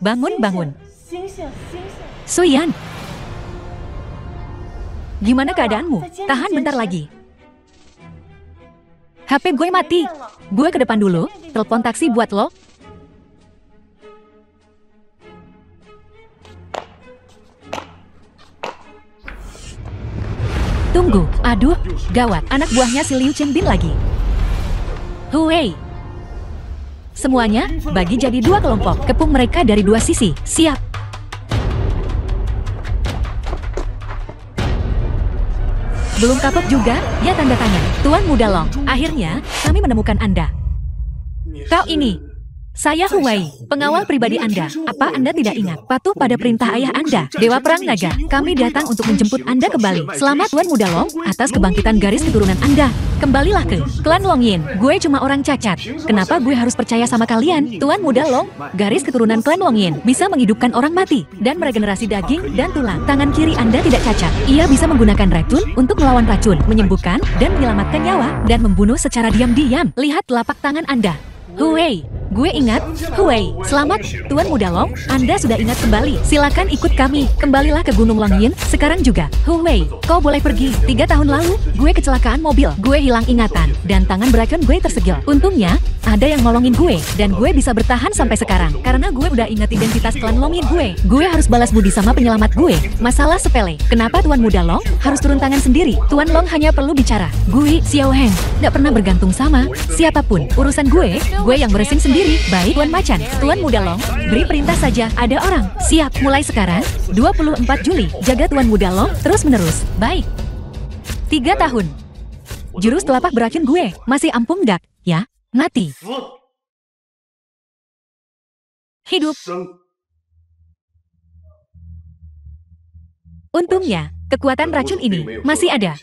Bangun, bangun. Suyan. Gimana keadaanmu? Tahan bentar lagi. HP gue mati. Gue ke depan dulu, telepon taksi buat lo. Tunggu, aduh, gawat, anak buahnya si Liu Chenbin lagi. Huey. Semuanya, bagi jadi 2 kelompok, kepung mereka dari 2 sisi, siap. Belum kapok juga, ya tanda tanya. Tuan Muda Long, akhirnya, kami menemukan Anda. Kau ini. Saya Huey, pengawal pribadi Anda. Apa Anda tidak ingat? Patuh pada perintah ayah Anda, Dewa Perang Naga. Kami datang untuk menjemput Anda kembali. Selamat Tuan Muda Long, atas kebangkitan garis keturunan Anda. Kembalilah ke klan Long Yin. Gue cuma orang cacat. Kenapa gue harus percaya sama kalian? Tuan Muda Long, garis keturunan klan Long Yin bisa menghidupkan orang mati dan meregenerasi daging dan tulang. Tangan kiri Anda tidak cacat. Ia bisa menggunakan racun untuk melawan racun, menyembuhkan dan menyelamatkan nyawa, dan membunuh secara diam-diam. Lihat telapak tangan Anda. Huey, gue ingat. Huey, selamat, Tuan Muda Long. Anda sudah ingat kembali. Silakan ikut kami. Kembalilah ke Gunung Long Yin sekarang juga. Huey, kau boleh pergi. 3 tahun lalu, gue kecelakaan mobil. Gue hilang ingatan, dan tangan beracun gue tersegel. Untungnya, ada yang nolongin gue, dan gue bisa bertahan sampai sekarang. Karena gue udah ingat identitas klan Long Yin gue. Gue harus balas budi sama penyelamat gue. Masalah sepele. Kenapa Tuan Muda Long harus turun tangan sendiri? Tuan Long hanya perlu bicara. Gue, Xiao Heng, gak pernah bergantung sama siapapun. Urusan gue yang beresin sendiri. Baik, Tuan Macan. Tuan Muda Long, beri perintah saja. Ada orang. Siap. Mulai sekarang, 24 Juli. Jaga Tuan Muda Long terus-menerus. Baik. 3 tahun. Jurus telapak beracun gue. Masih ampuh nggak? Ya? Mati. Hidup. Untungnya, kekuatan racun ini masih ada.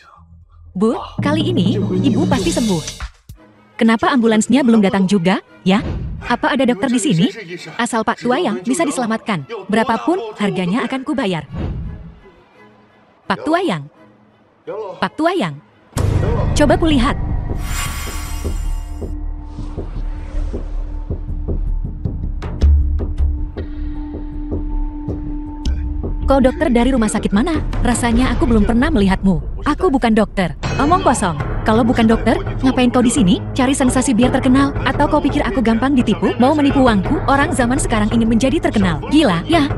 Bu, kali ini, Ibu pasti sembuh. Kenapa ambulansnya belum datang juga, ya? Apa ada dokter di sini? Asal Pak Tuayang bisa diselamatkan. Berapapun, harganya akan kubayar. Pak Tuayang. Pak Tuayang. Coba kulihat. Kau dokter dari rumah sakit mana? Rasanya aku belum pernah melihatmu. Aku bukan dokter. Omong kosong. Kalau bukan dokter, ngapain kau di sini? Cari sensasi biar terkenal? Atau kau pikir aku gampang ditipu? Mau menipu uangku? Orang zaman sekarang ingin menjadi terkenal. Gila, ya,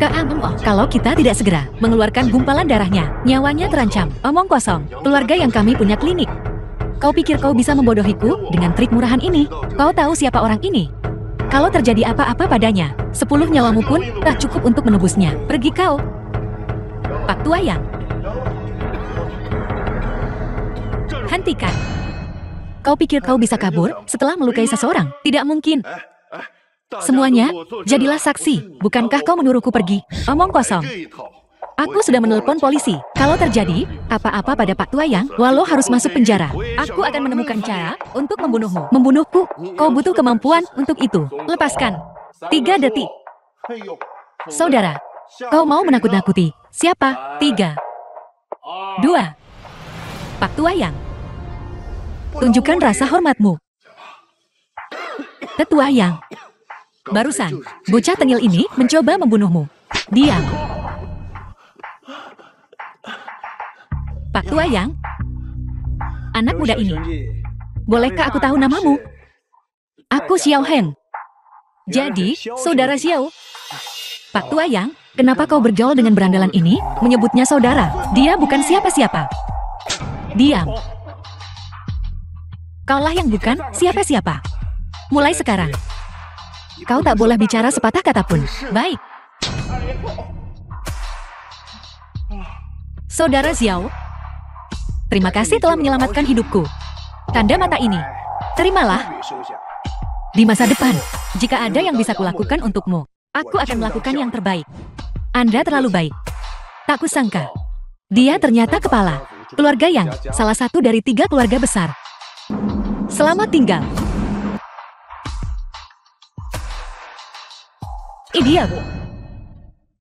kalau kita tidak segera mengeluarkan gumpalan darahnya, nyawanya terancam. Omong kosong. Keluarga yang kami punya klinik. Kau pikir kau bisa membodohiku dengan trik murahan ini? Kau tahu siapa orang ini? Kalau terjadi apa-apa padanya, 10 nyawamu pun tak cukup untuk menebusnya. Pergi kau. Pak Tuayang. Hentikan. Kau pikir kau bisa kabur setelah melukai seseorang? Tidak mungkin. Semuanya, jadilah saksi. Bukankah kau menyuruhku pergi? Omong kosong. Aku sudah menelpon polisi. Kalau terjadi apa-apa pada Pak Tuayang, walau harus masuk penjara. Aku akan menemukan cara untuk membunuhmu. Membunuhku? Kau butuh kemampuan untuk itu. Lepaskan. 3 detik. Saudara, kau mau menakut-nakuti siapa? 3, 2. Pak Tuayang. Tunjukkan rasa hormatmu. Tetuayang. Barusan, bocah tengil ini mencoba membunuhmu. Diam. Pak Tuayang. Anak muda ini. Bolehkah aku tahu namamu? Aku Xiao Heng. Jadi, saudara Xiao. Pak Tuayang, kenapa kau bergaul dengan berandalan ini? Menyebutnya saudara. Dia bukan siapa-siapa. Diam. Kaulah yang bukan siapa-siapa. Mulai sekarang, kau tak boleh bicara sepatah kata pun. Baik. Saudara Xiao, terima kasih telah menyelamatkan hidupku. Tanda mata ini. Terimalah. Di masa depan, jika ada yang bisa kulakukan untukmu, aku akan melakukan yang terbaik. Anda terlalu baik. Tak kusangka. Dia ternyata kepala keluarga yang salah satu dari 3 keluarga besar. Selamat tinggal. Ideal.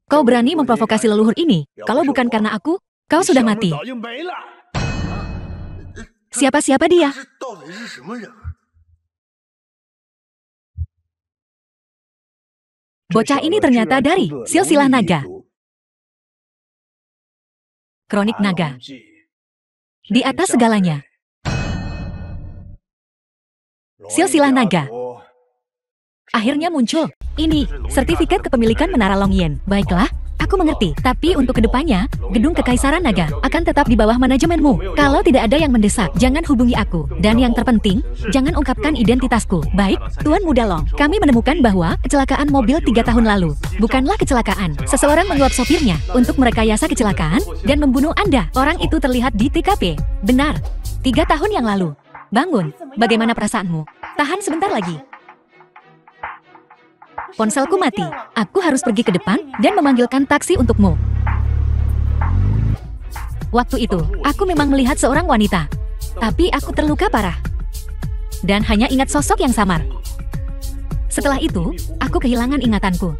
Kau berani memprovokasi leluhur ini. Kalau bukan karena aku, kau sudah mati. Siapa-siapa dia? Bocah ini ternyata dari silsilah naga. Kronik naga. Di atas segalanya. Silsilah naga. Akhirnya muncul. Ini, sertifikat kepemilikan Menara Longyan. Baiklah, aku mengerti. Tapi untuk kedepannya, Gedung Kekaisaran Naga akan tetap di bawah manajemenmu. Kalau tidak ada yang mendesak, jangan hubungi aku. Dan yang terpenting, jangan ungkapkan identitasku. Baik, Tuan Muda Long. Kami menemukan bahwa kecelakaan mobil 3 tahun lalu bukanlah kecelakaan. Seseorang menyuap sopirnya untuk merekayasa kecelakaan dan membunuh Anda. Orang itu terlihat di TKP. Benar, 3 tahun yang lalu. Bangun, bagaimana perasaanmu? Tahan sebentar lagi. Ponselku mati. Aku harus pergi ke depan dan memanggilkan taksi untukmu. Waktu itu, aku memang melihat seorang wanita. Tapi aku terluka parah. Dan hanya ingat sosok yang samar. Setelah itu, aku kehilangan ingatanku.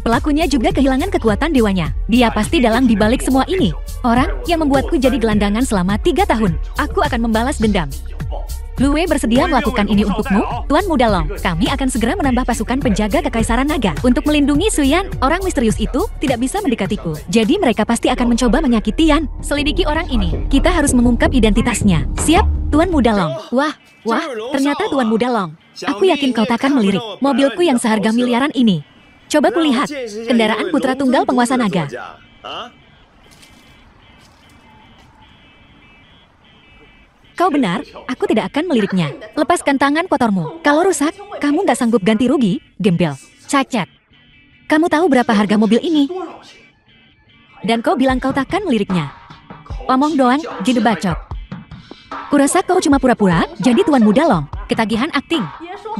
Pelakunya juga kehilangan kekuatan dewanya. Dia pasti dalang di balik semua ini. Orang yang membuatku jadi gelandangan selama 3 tahun. Aku akan membalas dendam. Lue bersedia melakukan ini untukmu, Tuan Muda Long. Kami akan segera menambah pasukan penjaga Kekaisaran Naga. Untuk melindungi Suyan, orang misterius itu tidak bisa mendekatiku. Jadi mereka pasti akan mencoba menyakiti Yan. Selidiki orang ini. Kita harus mengungkap identitasnya. Siap, Tuan Muda Long. Wah, ternyata Tuan Muda Long. Aku yakin kau takkan melirik mobilku yang seharga miliaran ini. Coba kulihat, kendaraan putra tunggal penguasa naga. Kau benar, aku tidak akan meliriknya. Lepaskan tangan kotormu. Kalau rusak, kamu nggak sanggup ganti rugi, gembel. Cacat. Kamu tahu berapa harga mobil ini? Dan kau bilang kau takkan meliriknya. Omong doang, jadi bacot. Kurasa kau cuma pura-pura, jadi Tuan Muda Long. Ketagihan akting.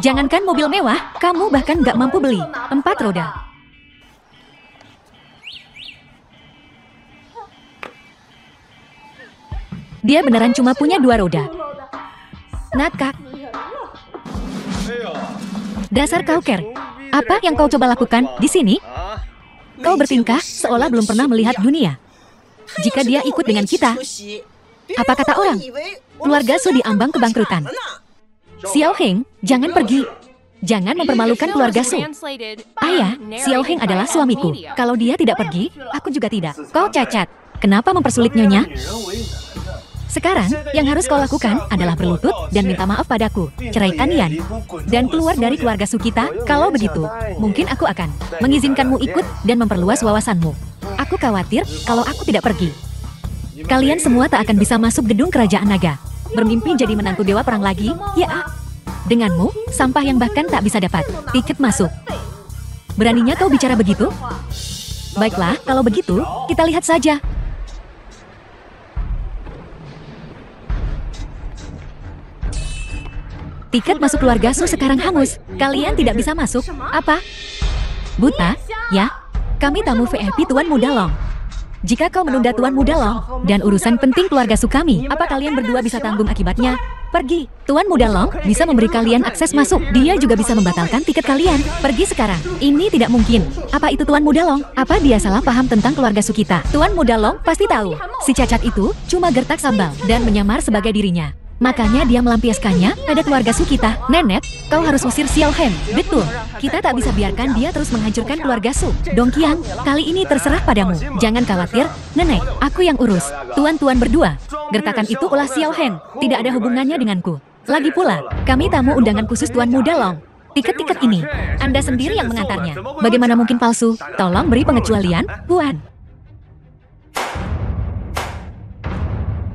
Jangankan mobil mewah, kamu bahkan nggak mampu beli 4 roda. Dia beneran cuma punya 2 roda. Ngakak. Dasar kau ker. Apa yang kau coba lakukan di sini? Kau bertingkah seolah belum pernah melihat dunia. Jika dia ikut dengan kita, apa kata orang? Keluarga Su diambang kebangkrutan. Xiao Heng, jangan pergi. Jangan mempermalukan keluarga Su. Ayah, Xiao Heng adalah suamiku. Kalau dia tidak pergi, aku juga tidak. Kau cacat. Kenapa mempersulit nyonya? Sekarang, yang harus kau lakukan adalah berlutut dan minta maaf padaku. Ceraikan Yan. Dan keluar dari keluarga Su kita. Kalau begitu, mungkin aku akan mengizinkanmu ikut dan memperluas wawasanmu. Aku khawatir kalau aku tidak pergi. Kalian semua tak akan bisa masuk gedung kerajaan naga. Bermimpi jadi menantu dewa perang lagi? Ya. Denganmu, sampah yang bahkan tak bisa dapat tiket masuk. Beraninya kau bicara begitu? Baiklah, kalau begitu, kita lihat saja. Tiket masuk keluarga Su sekarang hangus. Kalian tidak bisa masuk. Apa? Buta? Ya? Kami tamu VIP Tuan Muda Long. Jika kau menunda Tuan Muda Long dan urusan penting keluarga Su kami, apa kalian berdua bisa tanggung akibatnya? Pergi. Tuan Muda Long bisa memberi kalian akses masuk. Dia juga bisa membatalkan tiket kalian. Pergi sekarang. Ini tidak mungkin. Apa itu Tuan Muda Long? Apa dia salah paham tentang keluarga Su kita? Tuan Muda Long pasti tahu. Si cacat itu cuma gertak sambal dan menyamar sebagai dirinya. Makanya dia melampiaskannya pada keluarga Su kita. Nenek, kau harus usir Xiao Heng. Betul. Kita tak bisa biarkan dia terus menghancurkan keluarga Su. Dong Qiang, kali ini terserah padamu. Jangan khawatir, Nenek, aku yang urus. Tuan-tuan berdua. Gertakan itu ulah Xiao Heng. Tidak ada hubungannya denganku. Lagi pula, kami tamu undangan khusus Tuan Muda Long. Tiket-tiket ini, Anda sendiri yang mengantarnya. Bagaimana mungkin palsu? Tolong beri pengecualian, Tuan.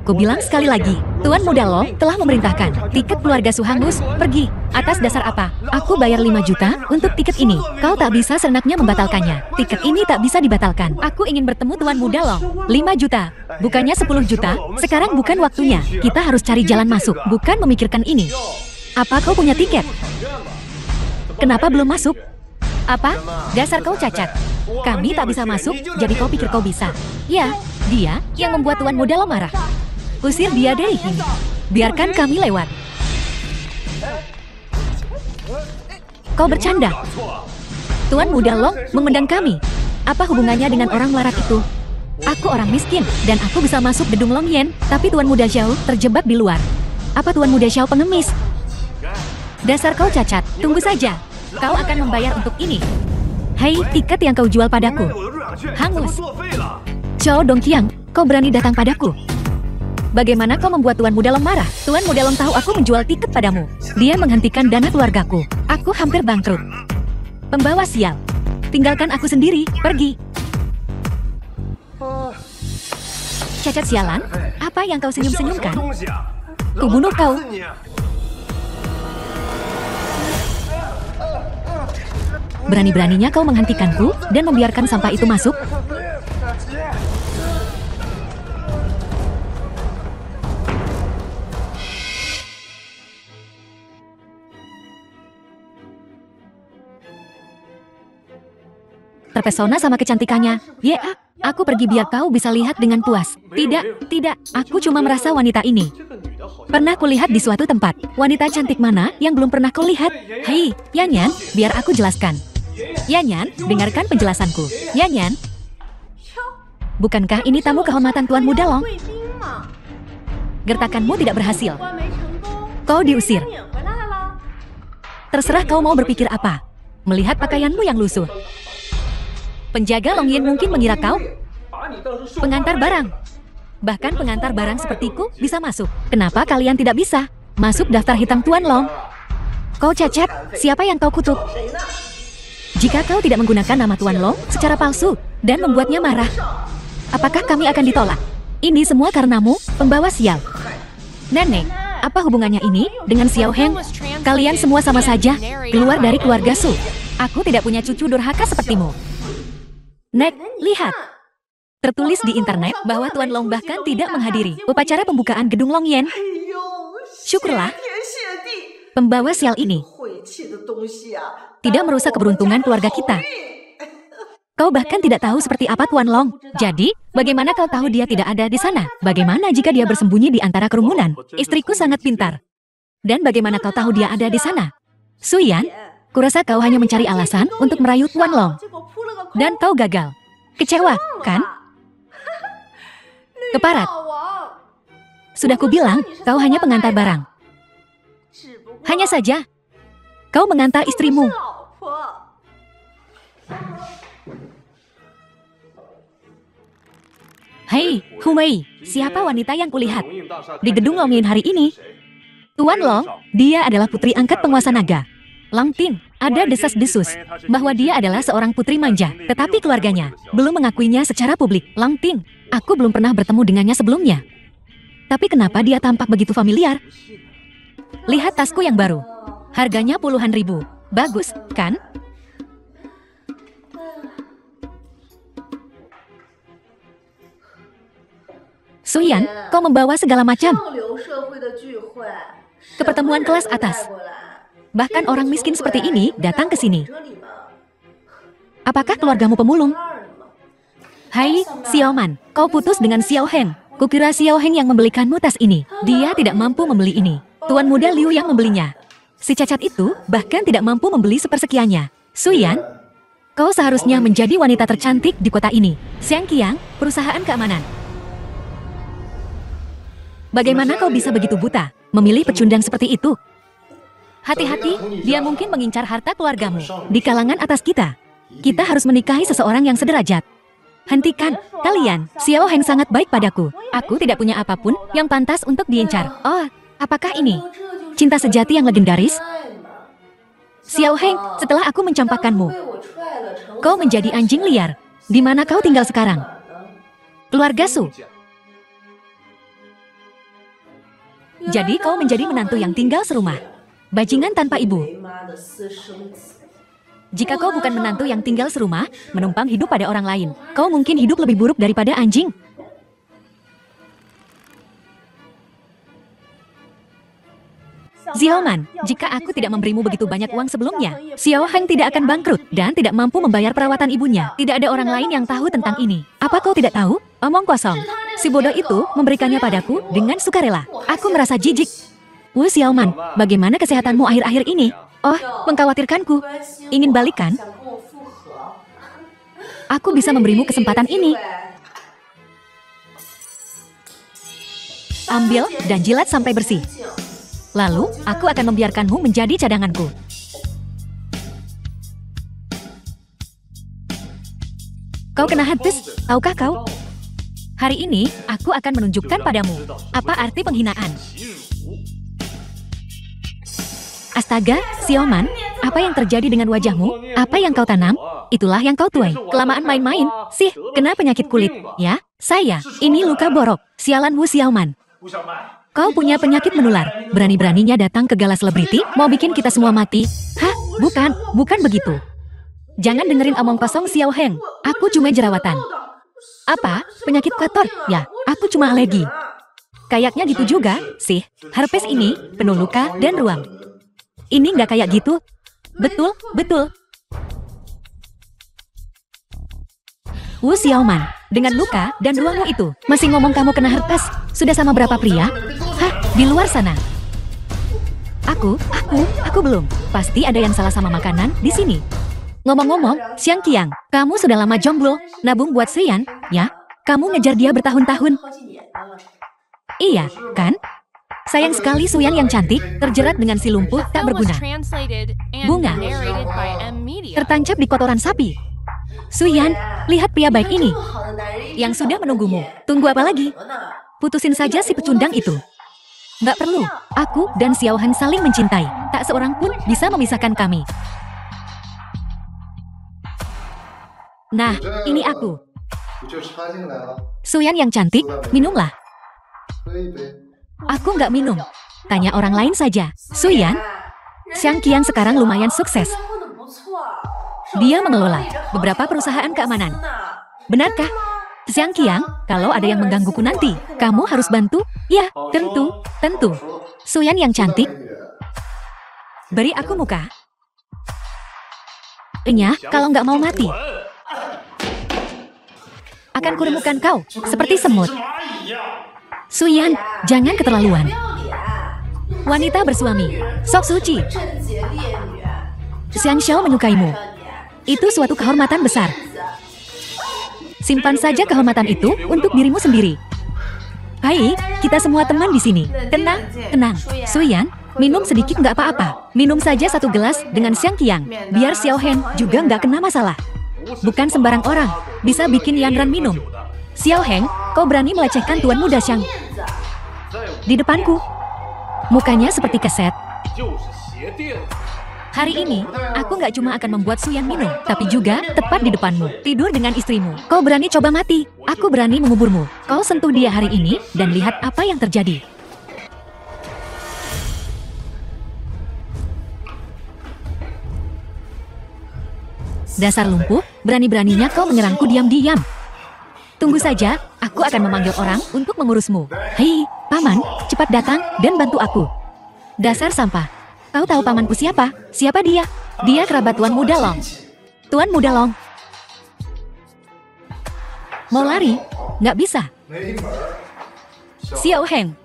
Ku bilang sekali lagi, Tuan Muda Long telah memerintahkan tiket keluarga Su hangus, pergi. Atas dasar apa? Aku bayar 5 juta untuk tiket ini. Kau tak bisa seenaknya membatalkannya. Tiket ini tak bisa dibatalkan. Aku ingin bertemu Tuan Muda Long. 5 juta. Bukannya 10 juta. Sekarang bukan waktunya. Kita harus cari jalan masuk, bukan memikirkan ini. Apa kau punya tiket? Kenapa belum masuk? Apa? Dasar kau cacat. Kami tak bisa masuk, jadi kau pikir kau bisa. Ya, dia yang membuat Tuan Muda Long marah. Usir dia dari sini. Biarkan kami lewat. Kau bercanda. Tuan Muda Long memendang kami. Apa hubungannya dengan orang melarat itu? Aku orang miskin, dan aku bisa masuk gedung Longyan, tapi Tuan Muda Xiao terjebak di luar. Apa Tuan Muda Xiao pengemis? Dasar kau cacat, tunggu saja. Kau akan membayar untuk ini. Hei, tiket yang kau jual padaku. Hangus. Chou Dongqiang, kau berani datang padaku? Bagaimana kau membuat Tuan Muda Long marah? Tuan Muda Long tahu aku menjual tiket padamu. Dia menghentikan dana keluargaku. Aku hampir bangkrut. Pembawa sial. Tinggalkan aku sendiri, pergi. Cacat sialan, apa yang kau senyum-senyumkan? Kubunuh kau. Berani-beraninya kau menghentikanku dan membiarkan sampah itu masuk? Terpesona sama kecantikannya. Ya, aku pergi biar kau bisa lihat dengan puas. Tidak, aku cuma merasa wanita ini pernah kulihat di suatu tempat. Wanita cantik mana yang belum pernah kau lihat? Hei, Yanyan, biar aku jelaskan. Yanyan, dengarkan penjelasanku. Yanyan, bukankah ini tamu kehormatan Tuan Muda Long? Gertakanmu tidak berhasil. Kau diusir. Terserah kau mau berpikir apa. Melihat pakaianmu yang lusuh. Penjaga Long Yin mungkin mengira kau pengantar barang. Bahkan pengantar barang sepertiku bisa masuk. Kenapa kalian tidak bisa masuk daftar hitam Tuan Long? Kau cacat, siapa yang kau kutuk? Jika kau tidak menggunakan nama Tuan Long secara palsu dan membuatnya marah, apakah kami akan ditolak? Ini semua karenamu, pembawa sial. Nenek, apa hubungannya ini dengan Xiao Heng? Kalian semua sama saja, keluar dari keluarga Su. Aku tidak punya cucu durhaka sepertimu. Nek, lihat. Tertulis di internet bahwa Tuan Long bahkan tidak menghadiri upacara pembukaan gedung Long Yen. Syukurlah, pembawa sial ini tidak merusak keberuntungan keluarga kita. Kau bahkan tidak tahu seperti apa Tuan Long. Jadi, bagaimana kau tahu dia tidak ada di sana? Bagaimana jika dia bersembunyi di antara kerumunan? Istriku sangat pintar. Dan bagaimana kau tahu dia ada di sana? Suyan, kurasa kau hanya mencari alasan untuk merayu Tuan Long. Dan kau gagal. Kecewa, kan? Keparat. Sudah kubilang, kau hanya pengantar barang. Hanya saja, kau mengantar istrimu. Hei, Humei, siapa wanita yang kulihat di gedung Long Yin hari ini? Tuan Long, dia adalah putri angkat penguasa naga. Lang Ting, ada desas-desus bahwa dia adalah seorang putri manja, tetapi keluarganya belum mengakuinya secara publik. Lang Ting, aku belum pernah bertemu dengannya sebelumnya. Tapi kenapa dia tampak begitu familiar? Lihat tasku yang baru. Harganya puluhan ribu. Bagus, kan? Suyan, kau membawa segala macam ke pertemuan kelas atas. Bahkan orang miskin seperti ini datang ke sini. Apakah keluargamu pemulung? Hai, Xiaoman, kau putus dengan Xiao Heng. Kukira Xiao Heng yang membelikanmu tas ini. Dia tidak mampu membeli ini. Tuan muda Liu yang membelinya. Si cacat itu bahkan tidak mampu membeli sepersekiannya. Suyan, kau seharusnya menjadi wanita tercantik di kota ini. Xiang Qiang, perusahaan keamanan. Bagaimana kau bisa begitu buta, memilih pecundang seperti itu? Hati-hati, dia mungkin mengincar harta keluargamu. Di kalangan atas kita, kita harus menikahi seseorang yang sederajat. Hentikan, kalian. Xiao Heng sangat baik padaku. Aku tidak punya apapun yang pantas untuk diincar. Oh, apakah ini cinta sejati yang legendaris? Xiao Heng, setelah aku mencampakkanmu, kau menjadi anjing liar. Di mana kau tinggal sekarang? Keluarga Su. Jadi kau menjadi menantu yang tinggal serumah. Bajingan tanpa ibu. Jika kau bukan menantu yang tinggal serumah, menumpang hidup pada orang lain, kau mungkin hidup lebih buruk daripada anjing. Xiaoman, jika aku tidak memberimu begitu banyak uang sebelumnya, Xiao Heng tidak akan bangkrut dan tidak mampu membayar perawatan ibunya. Tidak ada orang lain yang tahu tentang ini. Apa kau tidak tahu? Omong kosong. Si bodoh itu memberikannya padaku dengan sukarela. Aku merasa jijik. Wu Xiaoman, bagaimana kesehatanmu akhir-akhir ini? Oh, mengkhawatirkanku. Ingin balikan? Aku bisa memberimu kesempatan ini. Ambil dan jilat sampai bersih. Lalu, aku akan membiarkanmu menjadi cadanganku. Kau kena herpes, tahukah kau? Hari ini, aku akan menunjukkan padamu apa arti penghinaan. Astaga, Xiaoman, apa yang terjadi dengan wajahmu? Apa yang kau tanam? Itulah yang kau tuai. Kelamaan main-main, sih, kena penyakit kulit. Ya, saya, ini luka borok. Sialan Wu Xiaoman. Kau punya penyakit menular. Berani-beraninya datang ke gala selebriti, mau bikin kita semua mati. Hah? Bukan begitu. Jangan dengerin omong kosong Xiao Heng. Aku cuma jerawatan. Apa? Penyakit kotor? Ya, aku cuma alergi. Kayaknya gitu juga, sih. Herpes ini penuh luka dan ruam. Ini nggak kayak gitu. Betul. Wu Xiaoman, dengan luka dan ruangmu itu, masih ngomong kamu kena herpes. Sudah sama berapa pria? Hah, di luar sana. Aku belum. Pasti ada yang salah sama makanan di sini. Ngomong-ngomong, Xiang Qiang, kamu sudah lama jomblo, nabung buat Suyan, ya? Kamu ngejar dia bertahun-tahun. Iya, kan? Sayang sekali Suyan yang cantik, terjerat dengan si lumpuh tak berguna. Bunga, tertancap di kotoran sapi. Suyan, lihat pria baik ini, yang sudah menunggumu. Tunggu apa lagi? Putusin saja si pecundang itu. Nggak perlu, aku dan Xiao Han saling mencintai. Tak seorang pun bisa memisahkan kami. Nah, ini aku. Suyan yang cantik, minumlah. Aku nggak minum. Tanya orang lain saja. Suyan, Xiang Qiang sekarang lumayan sukses. Dia mengelola beberapa perusahaan keamanan. Benarkah? Xiang Qiang, kalau ada yang menggangguku nanti, kamu harus bantu? Ya, tentu. Suyan yang cantik. Beri aku muka. Kalau nggak mau mati. Akan kuremukkan kau, seperti semut. Suyan, jangan keterlaluan. Wanita bersuami, sok suci. Xiang Xiao menyukaimu. Itu suatu kehormatan besar. Simpan saja kehormatan itu untuk dirimu sendiri. Hai, kita semua teman di sini. Tenang. Suyan, minum sedikit nggak apa-apa. Minum saja satu gelas dengan Xiang Qiang. Biar Xiao Hen juga nggak kena masalah. Bukan sembarang orang bisa bikin Yanran minum. Xiao Heng, kau berani melecehkan tuan muda Xiang di depanku. Mukanya seperti keset. Hari ini, aku nggak cuma akan membuat Suyan minum, tapi juga tepat di depanmu, tidur dengan istrimu. Kau berani coba mati, aku berani menguburmu. Kau sentuh dia hari ini, dan lihat apa yang terjadi. Dasar lumpuh, berani-beraninya kau menyerangku diam-diam. Tunggu saja, aku akan memanggil orang untuk mengurusmu. Hei, paman, cepat datang dan bantu aku. Dasar sampah. Kau tahu pamanku siapa? Siapa dia? Dia kerabat Tuan Muda Long. Tuan Muda Long. Mau lari? Nggak bisa. Xiao Heng,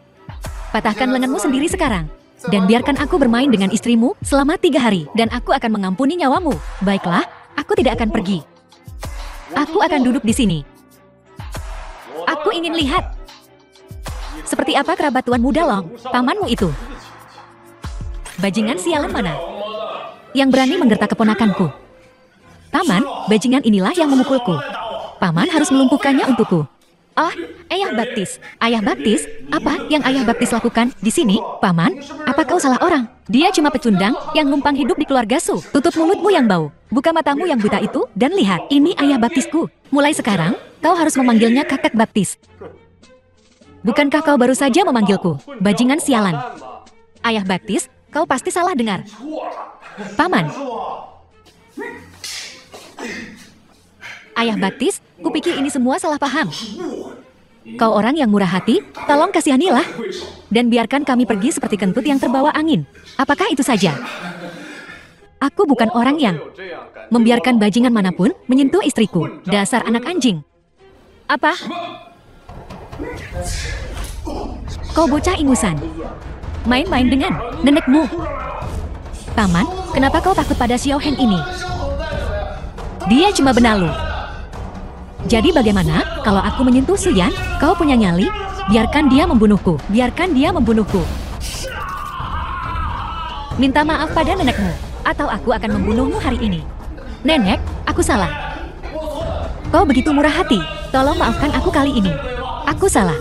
patahkan lenganmu sendiri sekarang. Dan biarkan aku bermain dengan istrimu selama 3 hari. Dan aku akan mengampuni nyawamu. Baiklah, aku tidak akan pergi. Aku akan duduk di sini. Aku ingin lihat seperti apa kerabat Tuan Muda Long, pamanmu itu. Bajingan sialan mana yang berani menggertak keponakanku? Paman, bajingan inilah yang memukulku. Paman harus melumpuhkannya untukku. Oh, Ayah Baptis. Ayah Baptis? Apa yang Ayah Baptis lakukan di sini, Paman? Apa kau salah orang? Dia cuma pecundang yang numpang hidup di keluarga Su. Tutup mulutmu yang bau. Buka matamu yang buta itu dan lihat. Ini Ayah Baptisku. Mulai sekarang, kau harus memanggilnya Kakak Baptis. Bukankah kau baru saja memanggilku? Bajingan sialan. Ayah Baptis, kau pasti salah dengar. Paman. Ayah Baptis, kupikir ini semua salah paham. Kau orang yang murah hati, tolong kasihanilah. Dan biarkan kami pergi seperti kentut yang terbawa angin. Apakah itu saja? Aku bukan orang yang membiarkan bajingan manapun menyentuh istriku. Dasar anak anjing. Apa? Kau bocah ingusan. Main-main dengan nenekmu. Paman, kenapa kau takut pada Xiao Heng ini? Dia cuma benalu. Jadi bagaimana kalau aku menyentuh Suyan? Kau punya nyali? Biarkan dia membunuhku. Biarkan dia membunuhku. Minta maaf pada nenekmu, atau aku akan membunuhmu hari ini. Nenek, aku salah. Kau begitu murah hati. Tolong maafkan aku kali ini. Aku salah.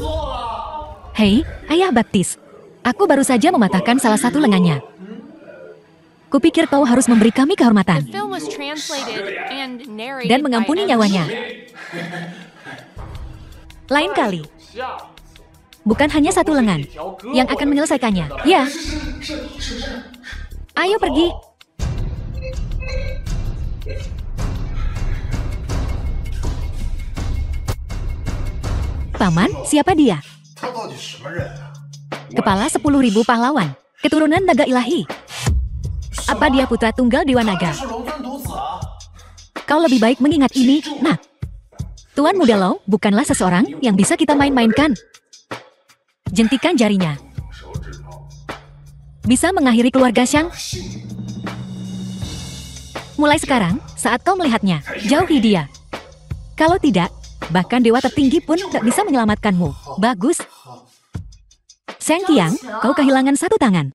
Hei, Ayah Baptis. Aku baru saja mematahkan salah satu lengannya. Kupikir kau harus memberi kami kehormatan dan mengampuni nyawanya. Lain kali. Bukan hanya satu lengan yang akan menyelesaikannya. Ya. Ayo pergi. Paman, siapa dia? Kepala 10.000 pahlawan, keturunan naga ilahi. Apa dia putra tunggal Dewa Naga? Kau lebih baik mengingat ini, nak. Tuan Muda Long bukanlah seseorang yang bisa kita main-mainkan. Jentikan jarinya. Bisa mengakhiri keluarga Xiang? Mulai sekarang, saat kau melihatnya, jauhi dia. Kalau tidak, bahkan dewa tertinggi pun tak bisa menyelamatkanmu. Bagus. Sheng Qiang, kau kehilangan satu tangan.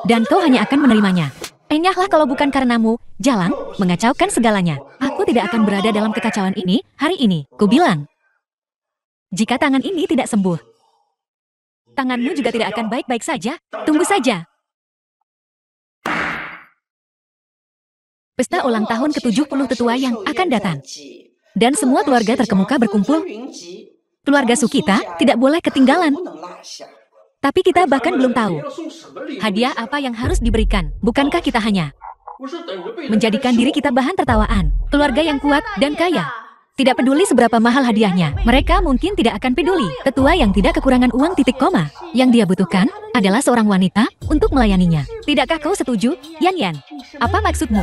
Dan kau hanya akan menerimanya. Enyahlah kalau bukan karenamu, Jalang mengacaukan segalanya. Aku tidak akan berada dalam kekacauan ini hari ini, ku bilang. Jika tangan ini tidak sembuh, tanganmu juga tidak akan baik-baik saja. Tunggu saja. Pesta ulang tahun ke-70 tetua yang akan datang. Dan semua keluarga terkemuka berkumpul. Keluarga Su kita tidak boleh ketinggalan. Tapi kita bahkan belum tahu hadiah apa yang harus diberikan. Bukankah kita hanya menjadikan diri kita bahan tertawaan? Keluarga yang kuat dan kaya. Tidak peduli seberapa mahal hadiahnya, mereka mungkin tidak akan peduli. Tetua yang tidak kekurangan uang titik koma. Yang dia butuhkan adalah seorang wanita untuk melayaninya. Tidakkah kau setuju, Yan Yan? Apa maksudmu?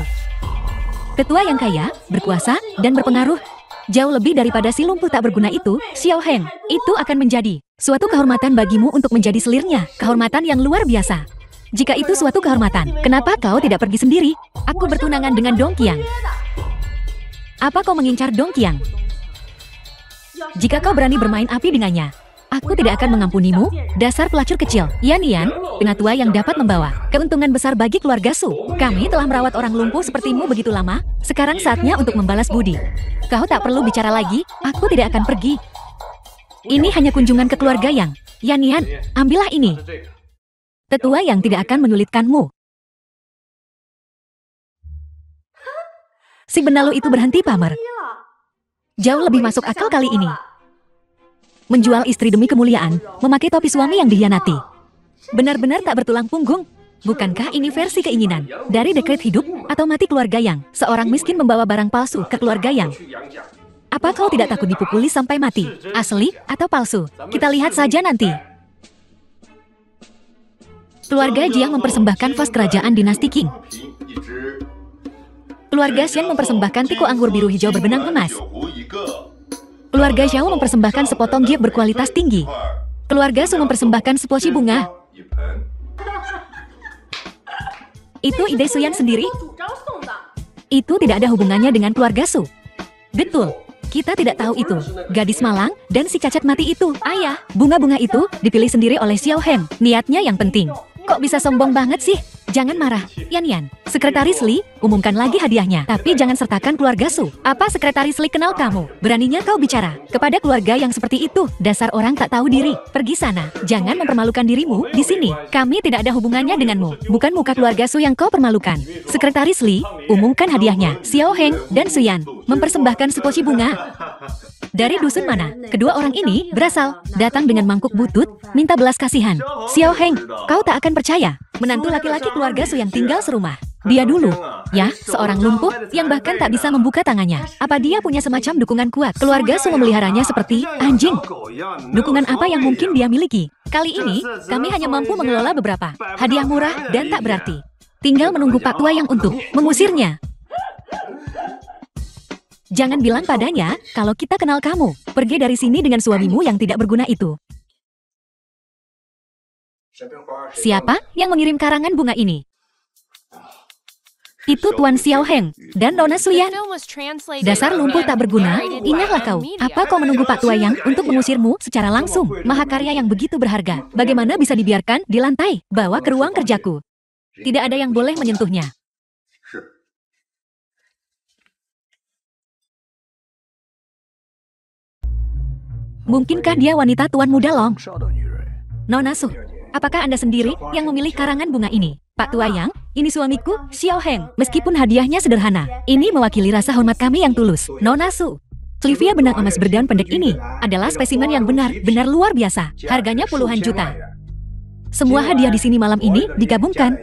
Tetua yang kaya, berkuasa, dan berpengaruh. Jauh lebih daripada si lumpuh tak berguna itu, Xiao Heng. Itu akan menjadi suatu kehormatan bagimu untuk menjadi selirnya. Kehormatan yang luar biasa. Jika itu suatu kehormatan, kenapa kau tidak pergi sendiri? Aku bertunangan dengan Dong Qiang. Apa kau mengincar Dong Qiang? Jika kau berani bermain api dengannya, aku tidak akan mengampunimu, dasar pelacur kecil. Yan Yan, penatua yang dapat membawa keuntungan besar bagi keluarga Su. Kami telah merawat orang lumpuh sepertimu begitu lama, sekarang saatnya untuk membalas budi. Kau tak perlu bicara lagi, aku tidak akan pergi. Ini hanya kunjungan ke keluarga Yang. Yan Yan, ambillah ini. Tetua yang tidak akan menyulitkanmu. Si benalu itu berhenti pamer. Jauh lebih masuk akal kali ini. Menjual istri demi kemuliaan, memakai topi suami yang dihianati. Benar-benar tak bertulang punggung. Bukankah ini versi keinginan dari dekret hidup atau mati keluarga Yang? Seorang miskin membawa barang palsu ke keluarga Yang. Apa kau tidak takut dipukuli sampai mati? Asli atau palsu? Kita lihat saja nanti. Keluarga Jiang mempersembahkan vas kerajaan dinasti Qing. Keluarga Xian mempersembahkan tiko anggur biru hijau berbenang emas. Keluarga Xiao mempersembahkan sepotong giok berkualitas tinggi. Keluarga Su mempersembahkan sepoci bunga. Itu ide Su Yan sendiri? Itu tidak ada hubungannya dengan keluarga Su. Betul, kita tidak tahu itu. Gadis malang dan si cacat mati itu. Ayah, bunga-bunga itu dipilih sendiri oleh Xiao Heng. Niatnya yang penting. Kok bisa sombong banget sih? Jangan marah, Yan Yan. Sekretaris Li, umumkan lagi hadiahnya. Tapi jangan sertakan keluarga Su. Apa Sekretaris Li kenal kamu? Beraninya kau bicara kepada keluarga yang seperti itu. Dasar orang tak tahu diri. Pergi sana. Jangan mempermalukan dirimu di sini. Kami tidak ada hubungannya denganmu. Bukan muka keluarga Su yang kau permalukan. Sekretaris Li, umumkan hadiahnya. Xiao Heng dan Su Yan mempersembahkan sepoci bunga. Dari dusun mana kedua orang ini berasal? Datang dengan mangkuk butut, minta belas kasihan. Xiao Heng, kau tak akan percaya. Menantu laki-laki keluarga Su yang tinggal serumah. Dia dulu, ya, seorang lumpuh yang bahkan tak bisa membuka tangannya. Apa dia punya semacam dukungan kuat? Keluarga Su memeliharanya seperti anjing. Dukungan apa yang mungkin dia miliki? Kali ini, kami hanya mampu mengelola beberapa hadiah murah dan tak berarti. Tinggal menunggu Pak Tua yang untuk mengusirnya. Jangan bilang padanya kalau kita kenal kamu. Pergi dari sini dengan suamimu yang tidak berguna itu. Siapa yang mengirim karangan bunga ini? Itu Tuan Xiao Heng dan Nona Su Yan. Dasar lumpuh tak berguna, ingatlah kau. Apa kau menunggu Pak Tua Yang untuk mengusirmu secara langsung? Mahakarya yang begitu berharga, bagaimana bisa dibiarkan di lantai? Bawa ke ruang kerjaku. Tidak ada yang boleh menyentuhnya. Mungkinkah dia wanita Tuan Muda Long? Nona Su, apakah Anda sendiri yang memilih karangan bunga ini? Pak Tua Yang, ini suamiku, Xiao Heng. Meskipun hadiahnya sederhana, ini mewakili rasa hormat kami yang tulus. Nona Su, Clivia benang emas berdaun pendek ini adalah spesimen yang benar-benar luar biasa. Harganya puluhan juta. Semua hadiah di sini malam ini digabungkan.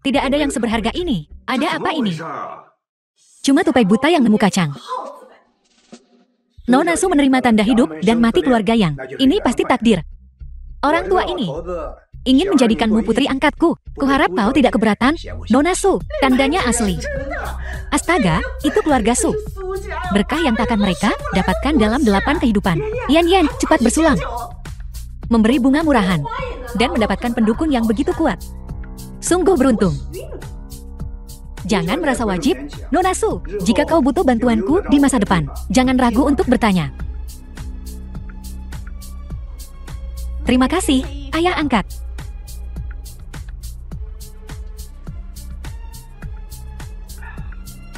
Tidak ada yang seberharga ini. Ada apa ini? Cuma tupai buta yang nemu kacang. Nona Su menerima tanda hidup dan mati keluarga Yang. Ini pasti takdir. Orang tua ini ingin menjadikanmu putri angkatku. Kuharap kau tidak keberatan. Nona Su, tandanya asli. Astaga, itu keluarga Su. Berkah yang takkan mereka dapatkan dalam 8 kehidupan. Yan, cepat bersulang. Memberi bunga murahan. Dan mendapatkan pendukung yang begitu kuat. Sungguh beruntung. Jangan merasa wajib, Nona Su. Jika kau butuh bantuanku di masa depan, jangan ragu untuk bertanya. Terima kasih, ayah angkat.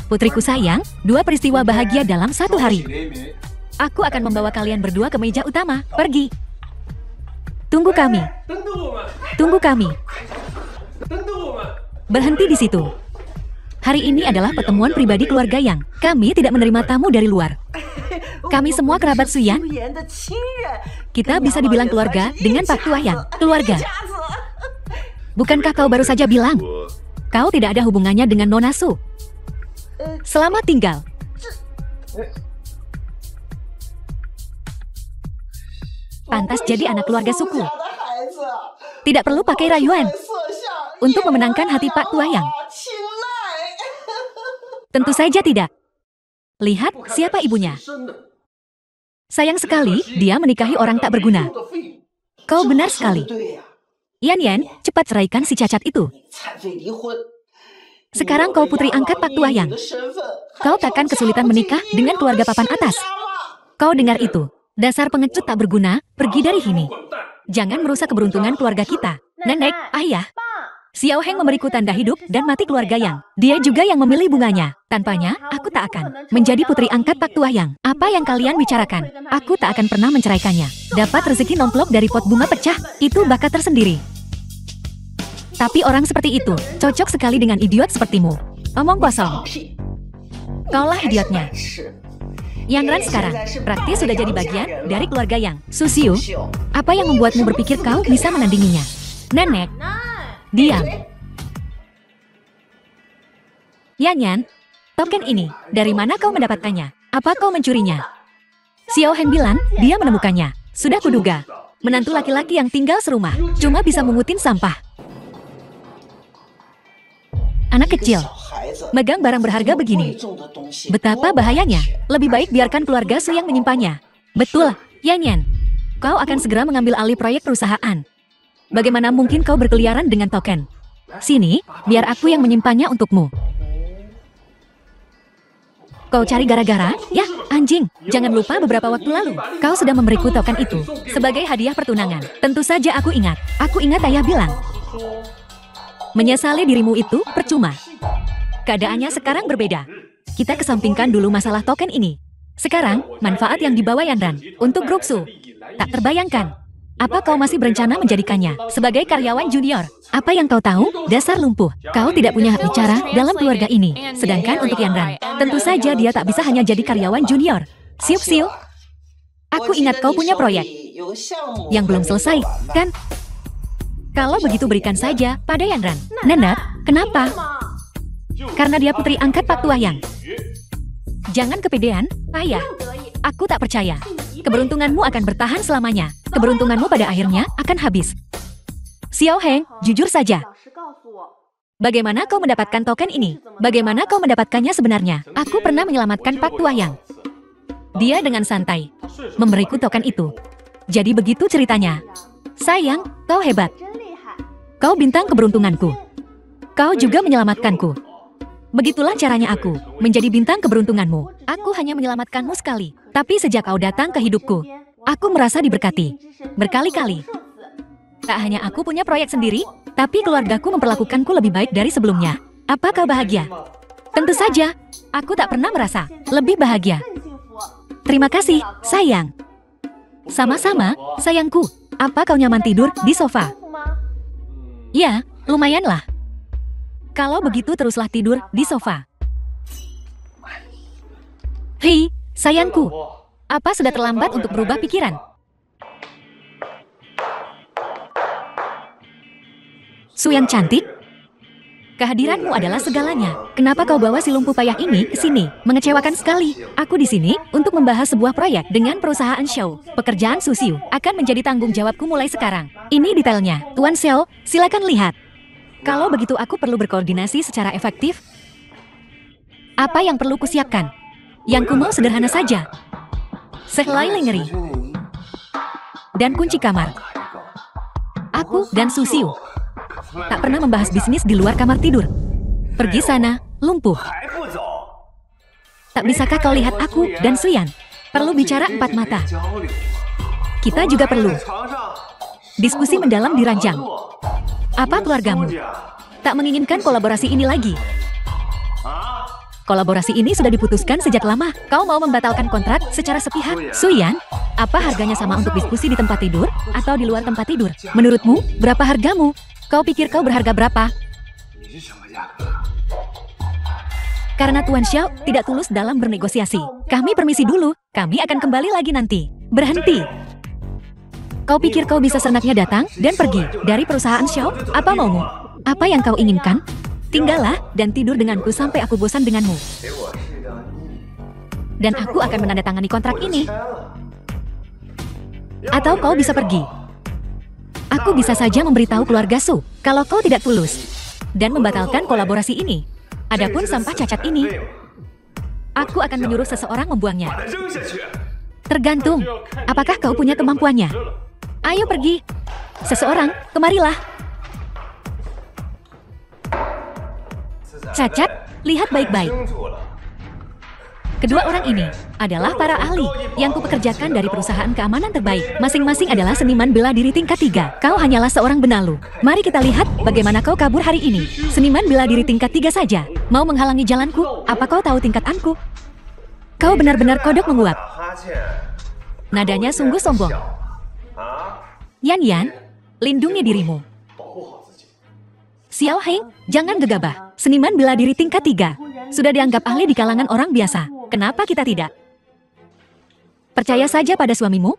Putriku sayang, 2 peristiwa bahagia dalam 1 hari. Aku akan membawa kalian berdua ke meja utama. Pergi. Tunggu kami. Tunggu kami. Berhenti di situ. Hari ini adalah pertemuan pribadi keluarga Yang. Kami tidak menerima tamu dari luar. Kami semua kerabat Su Yan. Kita bisa dibilang keluarga dengan Pak Tua Yang. Keluarga. Bukankah kau baru saja bilang kau tidak ada hubungannya dengan Nona Su? Selamat tinggal. Pantas jadi anak keluarga suku. Tidak perlu pakai rayuan untuk memenangkan hati Pak Tua Yang. Tentu saja tidak. Lihat siapa ibunya. Sayang sekali, dia menikahi orang tak berguna. Kau benar sekali. Yan, cepat ceraikan si cacat itu. Sekarang kau putri angkat Pak Tua Yang. Kau takkan kesulitan menikah dengan keluarga papan atas. Kau dengar itu? Dasar pengecut tak berguna, pergi dari sini. Jangan merusak keberuntungan keluarga kita. Nenek, ayah. Xiao Heng memberiku tanda hidup dan mati keluarga Yang. Dia juga yang memilih bunganya. Tanpanya, aku tak akan menjadi putri angkat Pak Tua Yang. Apa yang kalian bicarakan? Aku tak akan pernah menceraikannya. Dapat rezeki nomplok dari pot bunga pecah, itu bakat tersendiri. Tapi orang seperti itu, cocok sekali dengan idiot sepertimu. Omong kosong. Kaulah idiotnya. Yang Ran sekarang, praktis sudah jadi bagian dari keluarga Yang. Susiu, apa yang membuatmu berpikir kau bisa menandinginya? Nenek. Diam. Yan, token ini, dari mana kau mendapatkannya? Apa kau mencurinya? Xiao Heng bilang, dia menemukannya. Sudah kuduga. Menantu laki-laki yang tinggal serumah, cuma bisa mengutin sampah. Anak kecil, megang barang berharga begini. Betapa bahayanya. Lebih baik biarkan keluarga Su yang menyimpannya. Betul, Yan. Kau akan segera mengambil alih proyek perusahaan. Bagaimana mungkin kau berkeliaran dengan token? Sini, biar aku yang menyimpannya untukmu. Kau cari gara-gara? Ya, anjing. Jangan lupa beberapa waktu lalu, kau sudah memberiku token itu sebagai hadiah pertunangan. Tentu saja aku ingat. Aku ingat ayah bilang. Menyesali dirimu itu percuma. Keadaannya sekarang berbeda. Kita kesampingkan dulu masalah token ini. Sekarang, manfaat yang dibawa Yanran untuk grup Su. Tak terbayangkan. Apa kau masih berencana menjadikannya sebagai karyawan junior? Apa yang kau tahu? Dasar lumpuh. Kau tidak punya hak bicara dalam keluarga ini. Sedangkan untuk Yanran, tentu saja dia tak bisa hanya jadi karyawan junior. Siup. Aku ingat kau punya proyek yang belum selesai, kan? Kalau begitu berikan saja pada Yanran. Nenek, kenapa? Karena dia putri angkat Pak Tua Yang. Jangan kepedean, ayah. Aku tak percaya. Keberuntunganmu akan bertahan selamanya. Keberuntunganmu pada akhirnya akan habis. Xiao Heng, jujur saja. Bagaimana kau mendapatkan token ini? Bagaimana kau mendapatkannya sebenarnya? Aku pernah menyelamatkan Pak Tua Yang. Dia dengan santai memberiku token itu. Jadi begitu ceritanya. Sayang, kau hebat. Kau bintang keberuntunganku. Kau juga menyelamatkanku. Begitulah caranya aku menjadi bintang keberuntunganmu. Aku hanya menyelamatkanmu sekali. Tapi sejak kau datang ke hidupku, aku merasa diberkati. Berkali-kali. Tak hanya aku punya proyek sendiri, tapi keluargaku memperlakukanku lebih baik dari sebelumnya. Apa kau bahagia? Tentu saja, aku tak pernah merasa lebih bahagia. Terima kasih, sayang. Sama-sama, sayangku. Apa kau nyaman tidur di sofa? Ya, lumayanlah. Kalau begitu teruslah tidur di sofa. Hei, sayangku. Apa sudah terlambat untuk berubah pikiran? Su yang cantik? Kehadiranmu adalah segalanya. Kenapa kau bawa si lumpuh payah ini ke sini? Mengecewakan sekali. Aku di sini untuk membahas sebuah proyek dengan perusahaan Xiao. Pekerjaan Su Xiu akan menjadi tanggung jawabku mulai sekarang. Ini detailnya. Tuan Xiao, silakan lihat. Kalau begitu aku perlu berkoordinasi secara efektif. Apa yang perlu kusiapkan? Yang ku mau sederhana saja. Sehelai lengeri. Dan kunci kamar. Aku dan Su Xiu tak pernah membahas bisnis di luar kamar tidur. Pergi sana, lumpuh. Tak bisakah kau lihat aku dan Suyan? Perlu bicara empat mata. Kita juga perlu diskusi mendalam di ranjang. Apa keluargamu tak menginginkan kolaborasi ini lagi? Kolaborasi ini sudah diputuskan sejak lama. Kau mau membatalkan kontrak secara sepihak? Suyan, apa harganya sama untuk diskusi di tempat tidur atau di luar tempat tidur? Menurutmu, berapa hargamu? Kau pikir kau berharga berapa? Karena Tuan Xiao tidak tulus dalam bernegosiasi. Kami permisi dulu, kami akan kembali lagi nanti. Berhenti. Kau pikir kau bisa seenaknya datang dan pergi dari perusahaan Xiao? Apa maumu? Apa yang kau inginkan? Tinggallah dan tidur denganku sampai aku bosan denganmu. Dan aku akan menandatangani kontrak ini. Atau kau bisa pergi. Aku bisa saja memberitahu keluarga Su kalau kau tidak tulus dan membatalkan kolaborasi ini. Adapun sampah cacat ini, aku akan menyuruh seseorang membuangnya. Tergantung, apakah kau punya kemampuannya? Ayo pergi. Seseorang, kemarilah. Cacat, lihat baik-baik. Kedua orang ini adalah para ahli yang kupekerjakan dari perusahaan keamanan terbaik. Masing-masing adalah seniman bela diri tingkat 3. Kau hanyalah seorang benalu. Mari kita lihat bagaimana kau kabur hari ini. Seniman bela diri tingkat 3 saja. Mau menghalangi jalanku? Apa kau tahu tingkatanku? Kau benar-benar kodok menguap. Nadanya sungguh sombong. Yan, lindungi dirimu. Xiao Heng, jangan gegabah. Seniman bela diri tingkat 3. Sudah dianggap ahli di kalangan orang biasa. Kenapa kita tidak? Percaya saja pada suamimu.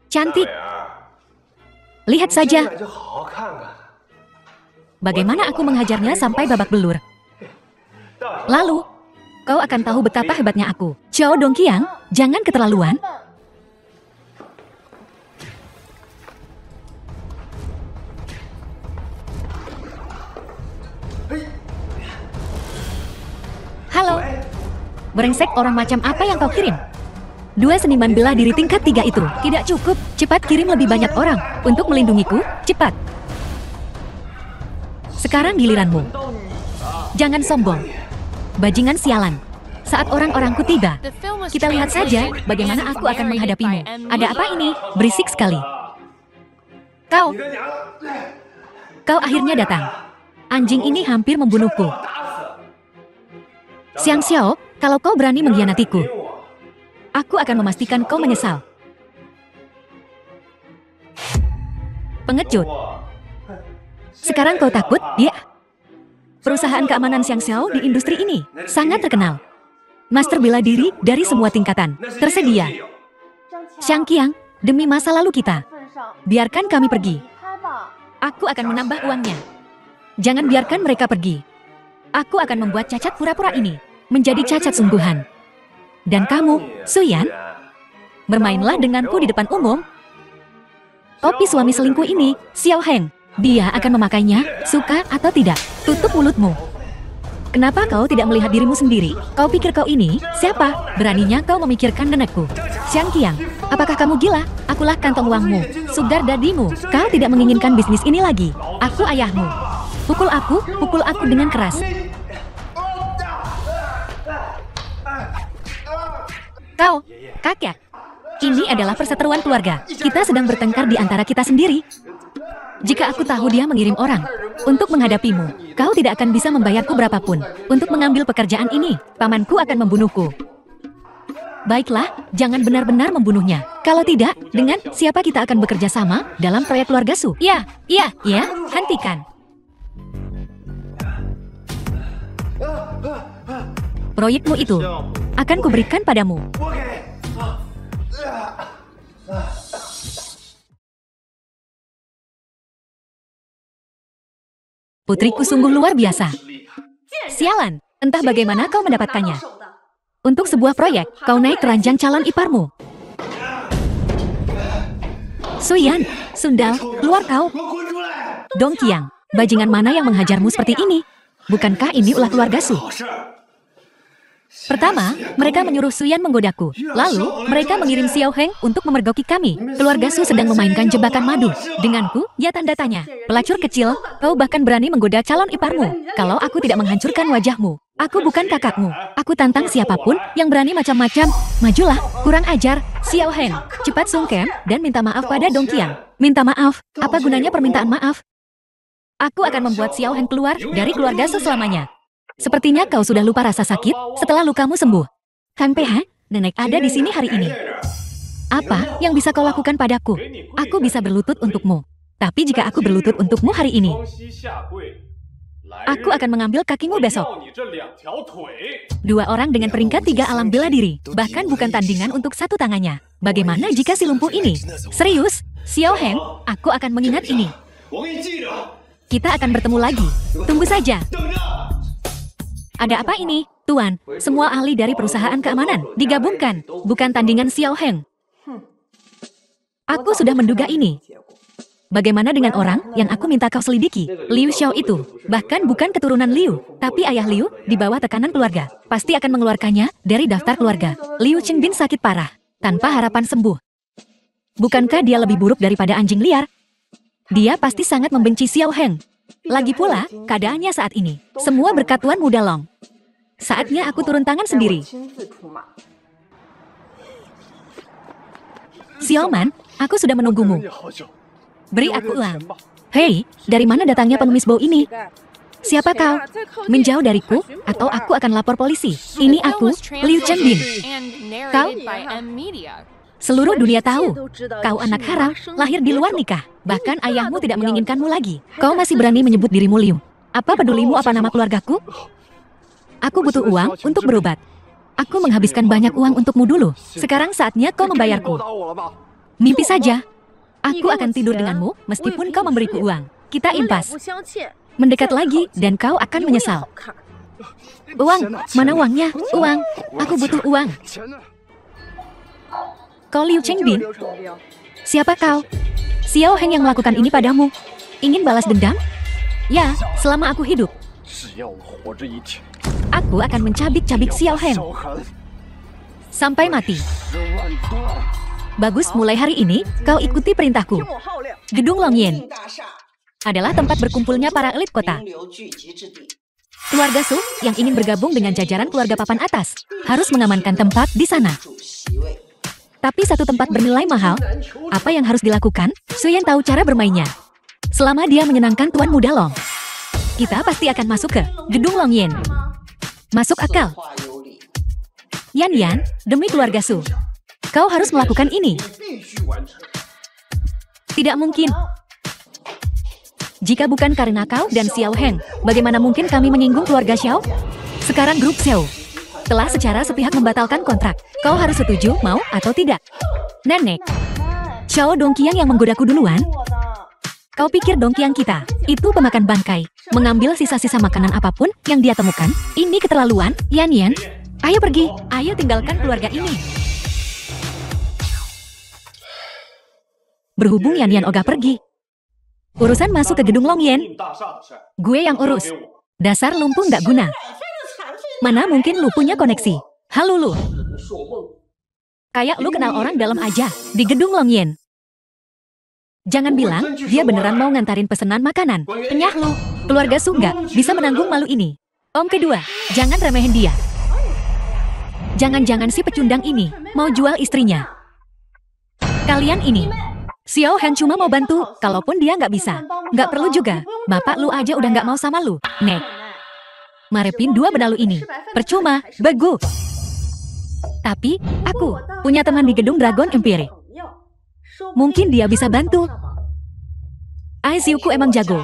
Cantik. Lihat saja. Bagaimana aku menghajarnya sampai babak belur. Lalu, kau akan tahu betapa hebatnya aku. Xiao Dongqiang, jangan keterlaluan. Halo. Brengsek, orang macam apa yang kau kirim? 2 seniman bela diri tingkat 3 itu tidak cukup. Cepat kirim lebih banyak orang untuk melindungiku. Cepat. Sekarang giliranmu. Jangan sombong. Bajingan sialan. Saat orang-orangku tiba, kita lihat saja bagaimana aku akan menghadapimu. Ada apa ini? Berisik sekali. Kau akhirnya datang. Anjing ini hampir membunuhku. Xiang Xiao, kalau kau berani mengkhianatiku, aku akan memastikan kau menyesal. Pengecut. Sekarang kau takut? Ya. Perusahaan keamanan Xiang Xiao di industri ini sangat terkenal. Master bela diri dari semua tingkatan tersedia. Xiang Qiang, demi masa lalu kita, biarkan kami pergi. Aku akan menambah uangnya. Jangan biarkan mereka pergi. Aku akan membuat cacat pura-pura ini menjadi cacat sungguhan. Dan kamu, Suyan, bermainlah denganku di depan umum. Topi suami selingkuh ini, Xiao Heng, dia akan memakainya, suka atau tidak. Tutup mulutmu. Kenapa kau tidak melihat dirimu sendiri? Kau pikir kau ini siapa? Beraninya kau memikirkan nenekku. Xiang Qiang, apakah kamu gila? Akulah kantong uangmu, sugar dadimu. Kau tidak menginginkan bisnis ini lagi. Aku ayahmu. Pukul aku dengan keras. Kau, kakek. Ini adalah perseteruan keluarga. Kita sedang bertengkar di antara kita sendiri. Jika aku tahu dia mengirim orang, Untuk menghadapimu, kau tidak akan bisa membayarku berapapun. Untuk mengambil pekerjaan ini, pamanku akan membunuhku. Baiklah, jangan benar-benar membunuhnya. Kalau tidak, dengan siapa kita akan bekerja sama dalam proyek keluarga Su? Ya, hentikan. Proyekmu itu akan kuberikan padamu. Putriku sungguh luar biasa. Sialan, entah bagaimana kau mendapatkannya. Untuk sebuah proyek, kau naik keranjang calon iparmu. Suyan, Sundal, keluar kau. Dong Qiang, bajingan mana yang menghajarmu seperti ini? Bukankah ini ulah keluarga Su? Pertama, mereka menyuruh Suyan menggodaku. Lalu, mereka mengirim Xiao Heng untuk memergoki kami. Keluarga Su sedang memainkan jebakan madu. Denganku, ya tanda tanya. Pelacur kecil, kau bahkan berani menggoda calon iparmu. Kalau aku tidak menghancurkan wajahmu. Aku bukan kakakmu. Aku tantang siapapun yang berani macam-macam. Majulah, kurang ajar. Xiao Heng, cepat sungkem dan minta maaf pada Dong Qiang. Minta maaf? Apa gunanya permintaan maaf? Aku akan membuat Xiao Heng keluar dari keluarga selamanya. Sepertinya kau sudah lupa rasa sakit setelah lukamu sembuh. Kang PH, nenek ada di sini hari ini. Apa yang bisa kau lakukan padaku? Aku bisa berlutut untukmu. Tapi jika aku berlutut untukmu hari ini, aku akan mengambil kakimu besok. Dua orang dengan peringkat 3 alam bela diri, bahkan bukan tandingan untuk satu tangannya. Bagaimana jika si lumpuh ini? Serius? Xiao Heng, aku akan mengingat ini. Kita akan bertemu lagi. Tunggu saja. Ada apa ini, Tuan? Semua ahli dari perusahaan keamanan digabungkan, bukan tandingan Xiao Heng. Aku sudah menduga ini. Bagaimana dengan orang yang aku minta kau selidiki? Liu Xiao itu, bahkan bukan keturunan Liu, tapi ayah Liu di bawah tekanan keluarga. Pasti akan mengeluarkannya dari daftar keluarga. Liu Qingbin sakit parah, tanpa harapan sembuh. Bukankah dia lebih buruk daripada anjing liar? Dia pasti sangat membenci Xiao Heng. Lagi pula, keadaannya saat ini, semua berkat Tuan Muda Long. Saatnya aku turun tangan sendiri. Xiaoman, aku sudah menunggumu. Beri aku uang. Hei, dari mana datangnya pengemis bau ini? Siapa kau? Menjauh dariku, atau aku akan lapor polisi. Ini aku, Liu Qingbin. Kau? Seluruh dunia tahu, kau anak haram, lahir di luar nikah. Bahkan ayahmu tidak menginginkanmu lagi. Kau masih berani menyebut dirimu Liu. Apa pedulimu apa nama keluargaku? Aku butuh uang untuk berobat. Aku menghabiskan banyak uang untukmu dulu. Sekarang saatnya kau membayarku. Mimpi saja. Aku akan tidur denganmu meskipun kau memberiku uang. Kita impas. Mendekat lagi dan kau akan menyesal. Uang, mana uangnya? Uang, aku butuh uang. Kau Liu Qingbin? Siapa kau? Xiao Heng yang melakukan ini padamu. Ingin balas dendam? Ya, selama aku hidup. Aku akan mencabik-cabik Xiao Heng sampai mati. Bagus, mulai hari ini, kau ikuti perintahku. Gedung Longyan adalah tempat berkumpulnya para elit kota. Keluarga Su yang ingin bergabung dengan jajaran keluarga papan atas harus mengamankan tempat di sana. Tapi satu tempat bernilai mahal. Apa yang harus dilakukan? Suyan tahu cara bermainnya. Selama dia menyenangkan Tuan Muda Long, kita pasti akan masuk ke Gedung Longyan. Masuk akal. Yan, demi keluarga Su, kau harus melakukan ini. Tidak mungkin. Jika bukan karena kau dan Xiao Heng, bagaimana mungkin kami menyinggung keluarga Xiao? Sekarang grup Xiao telah secara sepihak membatalkan kontrak. Kau harus setuju, mau atau tidak. Nenek, Xiao Dongqiang yang menggodaku duluan? Kau pikir Dongqiang kita itu pemakan bangkai, mengambil sisa-sisa makanan apapun yang dia temukan? Ini keterlaluan. Yan, ayo pergi, ayo tinggalkan keluarga ini. Berhubung Yan ogah pergi, urusan masuk ke gedung Longyan, gue yang urus. Dasar lumpuh nggak guna. Mana mungkin lu punya koneksi? Halo lu. Kayak lu kenal orang dalam aja di gedung Longyan. Jangan bilang dia beneran mau ngantarin pesanan makanan. Penyah lu. Keluarga Su nggak bisa menanggung malu ini. Om kedua, jangan remehin dia. Jangan-jangan si pecundang ini mau jual istrinya. Kalian ini, Xiao Heng cuma mau bantu, kalaupun dia nggak bisa. Nggak perlu juga. Bapak lu aja udah nggak mau sama lu. Nek. Marepin dua benalu ini. Percuma, bego. Tapi, aku punya teman di gedung Dragon Empire. Mungkin dia bisa bantu. Aisyuku emang jago.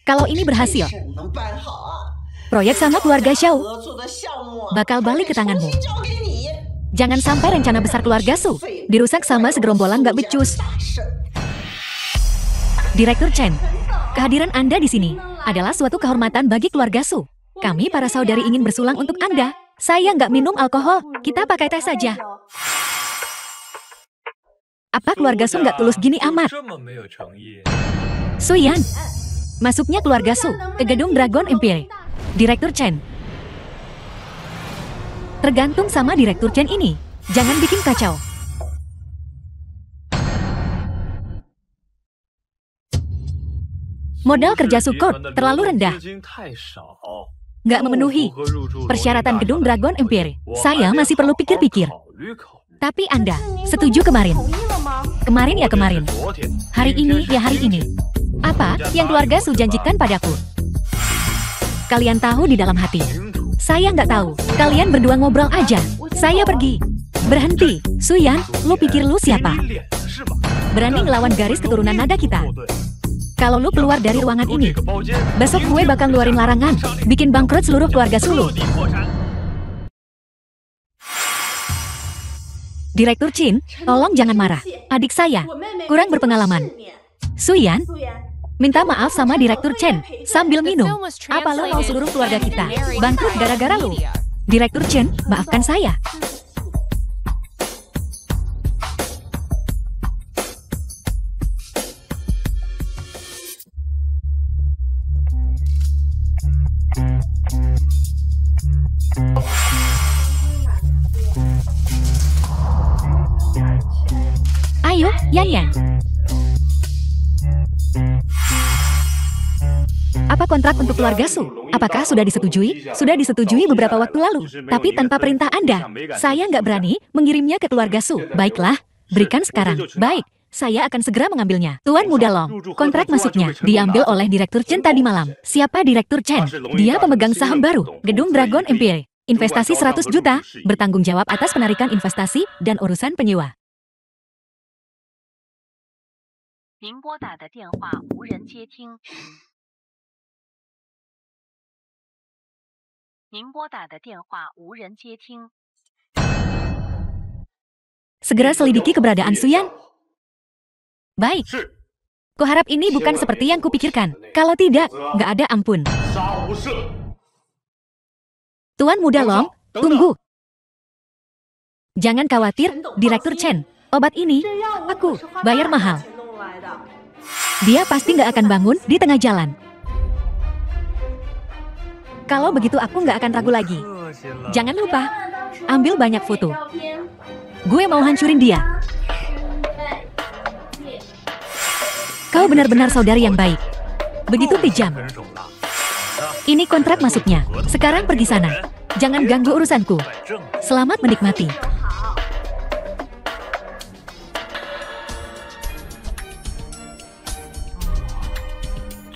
Kalau ini berhasil, proyek sama keluarga Xiao bakal balik ke tanganmu. Jangan sampai rencana besar keluarga Su dirusak sama segerombolan gak becus. Direktur Chen, kehadiran Anda di sini adalah suatu kehormatan bagi keluarga Su. Kami para saudari ingin bersulang untuk Anda. Saya nggak minum alkohol, kita pakai teh saja. Apa keluarga Su nggak tulus gini amat? Su Yan, masuknya keluarga Su ke gedung Dragon Empire. Direktur Chen, tergantung sama Direktur Chen ini. Jangan bikin kacau. Modal kerja Sukot terlalu rendah. Nggak memenuhi persyaratan gedung Dragon Empire. Saya masih perlu pikir-pikir. Tapi Anda setuju kemarin? Kemarin ya kemarin. Hari ini ya hari ini. Apa yang keluarga Su janjikan padaku? Kalian tahu di dalam hati. Saya nggak tahu. Kalian berdua ngobrol aja. Saya pergi. Berhenti. Su Yan, lu pikir lu siapa? Berani ngelawan garis keturunan nada kita? Kalau lu keluar dari ruangan ini, besok gue bakal ngeluarin larangan, bikin bangkrut seluruh keluarga Sulu. Direktur Chin, tolong jangan marah. Adik saya, kurang berpengalaman. Su Yan, minta maaf sama Direktur Chen, sambil minum. Apa lu mau seluruh keluarga kita bangkrut gara-gara lu? Direktur Chen, maafkan saya. Ayo, Yan Yan. Apa kontrak untuk keluarga Su? Apakah sudah disetujui? Sudah disetujui beberapa waktu lalu, tapi tanpa perintah Anda. Saya nggak berani mengirimnya ke keluarga Su. Baiklah, berikan sekarang. Baik, saya akan segera mengambilnya. Tuan Muda Long, kontrak masuknya diambil oleh Direktur Chen tadi malam. Siapa Direktur Chen? Dia pemegang saham baru, Gedung Dragon Empire. Investasi 100 juta, bertanggung jawab atas penarikan investasi dan urusan penyewa. 您拨打的电话无人接听。您拨打的电话无人接听。 Segera selidiki keberadaan Su Yan. Baik. Kuharap ini bukan seperti yang kupikirkan. Kalau tidak, nggak ada ampun. Tuan Muda Long, tunggu. Jangan khawatir, Direktur Chen. Obat ini, aku bayar mahal. Dia pasti nggak akan bangun di tengah jalan. Kalau begitu aku nggak akan ragu lagi. Jangan lupa, ambil banyak foto. Gue mau hancurin dia. Kau benar-benar saudari yang baik. Begitu kejam. Ini kontrak masuknya. Sekarang pergi sana. Jangan ganggu urusanku. Selamat menikmati.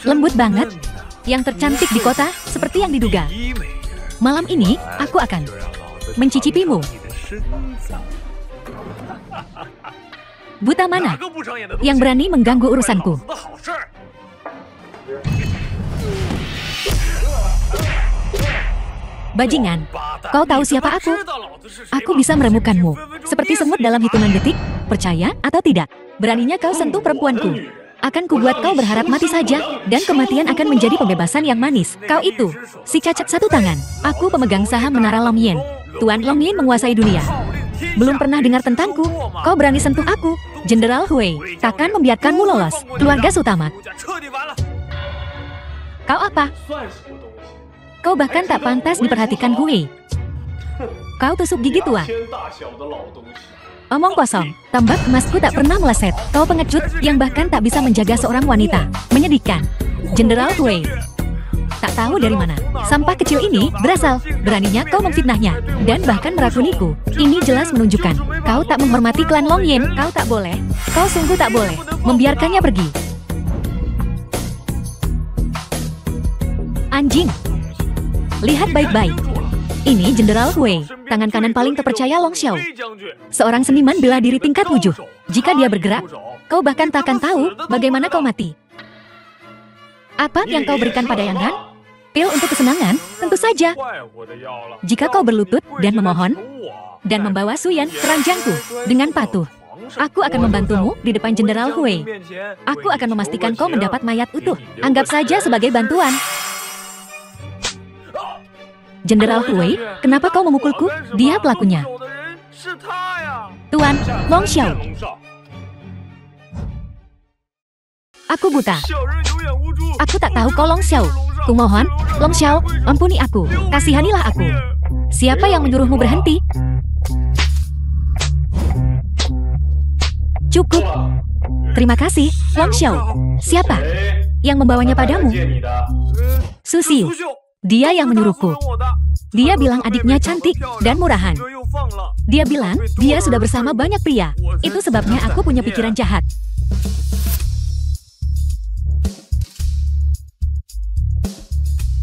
Lembut banget, yang tercantik di kota, seperti yang diduga. Malam ini, aku akan mencicipimu. Buta mana yang berani mengganggu urusanku? Bajingan, kau tahu siapa aku? Aku bisa meremukanmu, seperti semut dalam hitungan detik, percaya atau tidak. Beraninya kau sentuh perempuanku. Akan kubuat kau berharap mati saja, dan kematian akan menjadi pembebasan yang manis. Kau itu, si cacat satu tangan. Aku pemegang saham Menara Long Yin. Tuan Long Yin menguasai dunia. Belum pernah dengar tentangku. Kau berani sentuh aku, Jenderal Hui. Takkan membiarkanmu lolos. Keluarga Sutamat. Kau apa? Kau bahkan tak pantas diperhatikan Hui. Kau tusuk gigi tua. Omong kosong, tambak emasku tak pernah meleset. Kau pengecut yang bahkan tak bisa menjaga seorang wanita. Menyedihkan. Jenderal Hui. Tak tahu dari mana sampah kecil ini berasal. Beraninya kau memfitnahnya dan bahkan meracuniku. Ini jelas menunjukkan kau tak menghormati klan Long Yin. Kau tak boleh. Kau sungguh tak boleh membiarkannya pergi. Anjing. Lihat baik-baik. Ini Jenderal Hui, tangan kanan paling terpercaya Long Xiao. Seorang seniman bela diri tingkat 7. Jika dia bergerak, kau bahkan tak akan tahu bagaimana kau mati. Apa yang kau berikan pada Yang Han? Pil untuk kesenangan? Tentu saja. Jika kau berlutut dan memohon, dan membawa Suyan ke ranjangku dengan patuh, aku akan membantumu di depan Jenderal Hui. Aku akan memastikan kau mendapat mayat utuh. Anggap saja sebagai bantuan. Jenderal Hui, kenapa kau memukulku? Dia pelakunya. Tuan, Long Xiao. Aku buta. Aku tak tahu kau Long Xiao. Kumohon, Long Xiao, ampuni aku. Kasihanilah aku. Siapa yang menyuruhmu berhenti? Cukup. Terima kasih, Long Xiao. Siapa yang membawanya padamu? Susiu. Dia yang menyuruhku. Dia bilang adiknya cantik dan murahan. Dia bilang dia sudah bersama banyak pria. Itu sebabnya aku punya pikiran jahat.